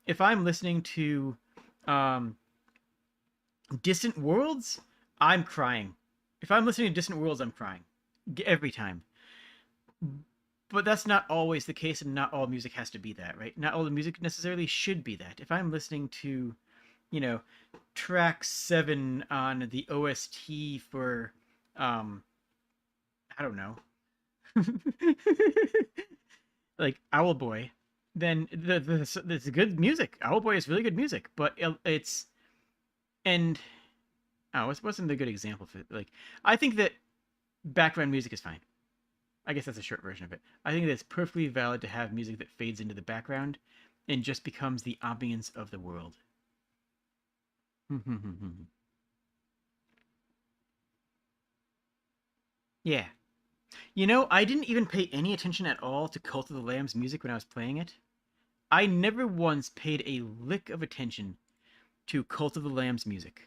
If I'm listening to Distant Worlds, I'm crying. If I'm listening to Distant Worlds, I'm crying. Every time. But that's not always the case, and not all music has to be that, right? Not all the music necessarily should be that. If I'm listening to, track 7 on the OST for, I don't know, like Owlboy, then it's good music. Owlboy is really good music, but it wasn't a good example for it. Like, I think that background music is fine. I guess that's a short version of it. I think that it's perfectly valid to have music that fades into the background and just becomes the ambience of the world. Yeah. I didn't even pay any attention at all to Cult of the Lamb's music when I was playing it. I never once paid a lick of attention to Cult of the Lamb's music.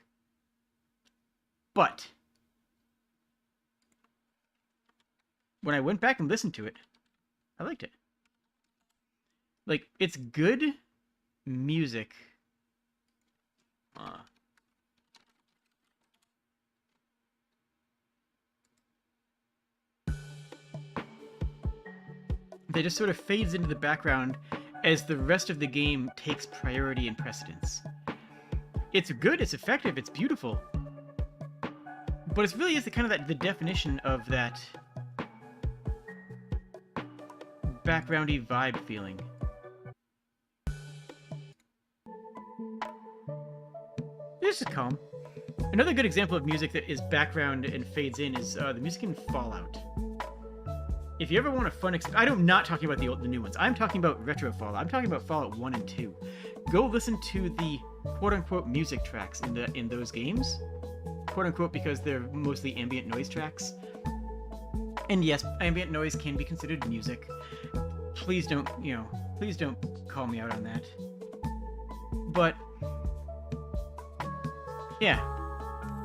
But when I went back and listened to it, I liked it. Like, it's good music. That just sort of fades into the background as the rest of the game takes priority and precedence. It's good, it's effective, it's beautiful. But it really is the definition of that backgroundy vibe feeling. It's just calm. Another good example of music that is background and fades in is the music in Fallout. If you ever want a fun I'm not talking about the new ones. I'm talking about retro Fallout. I'm talking about Fallout 1 and 2. Go listen to the quote-unquote music tracks in those games. Quote-unquote because they're mostly ambient noise tracks. And yes, ambient noise can be considered music. Please don't call me out on that. But yeah,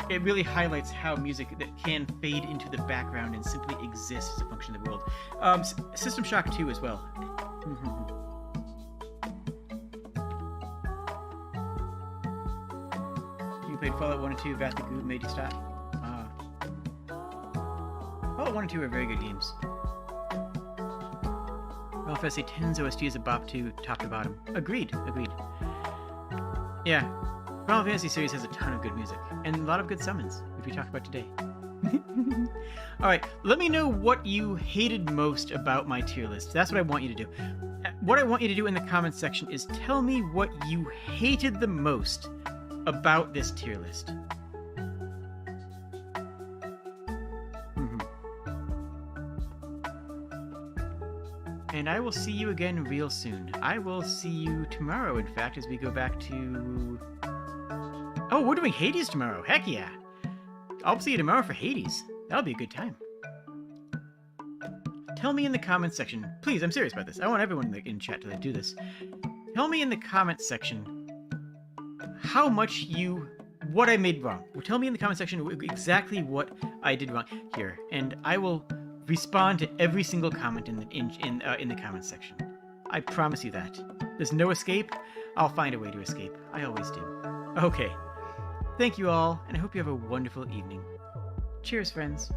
it really highlights how music that can fade into the background and simply exist as a function of the world. System Shock 2 as well. You played Fallout 1 and 2, Vat the Goob made you stop. Fallout 1 and 2 are very good games. Final Fantasy X's OST is a bop too, top to bottom. Agreed. Yeah, Final Fantasy series has a ton of good music, and a lot of good summons, which we talked about today. Alright, let me know what you hated most about my tier list. That's what I want you to do. What I want you to do in the comments section is tell me what you hated the most about this tier list. And I will see you again real soon. I will see you tomorrow, in fact, as we go back to... Oh, we're doing Hades tomorrow. Heck yeah. I'll see you tomorrow for Hades. That'll be a good time. Tell me in the comments section. Please, I'm serious about this. I want everyone in chat to do this. Tell me in the comments section how much what I made wrong. Tell me in the comment section exactly what I did wrong here, and I will respond to every single comment in the comments section. I promise you that. There's no escape. I'll find a way to escape. I always do. Okay. Thank you all, and I hope you have a wonderful evening. Cheers, friends.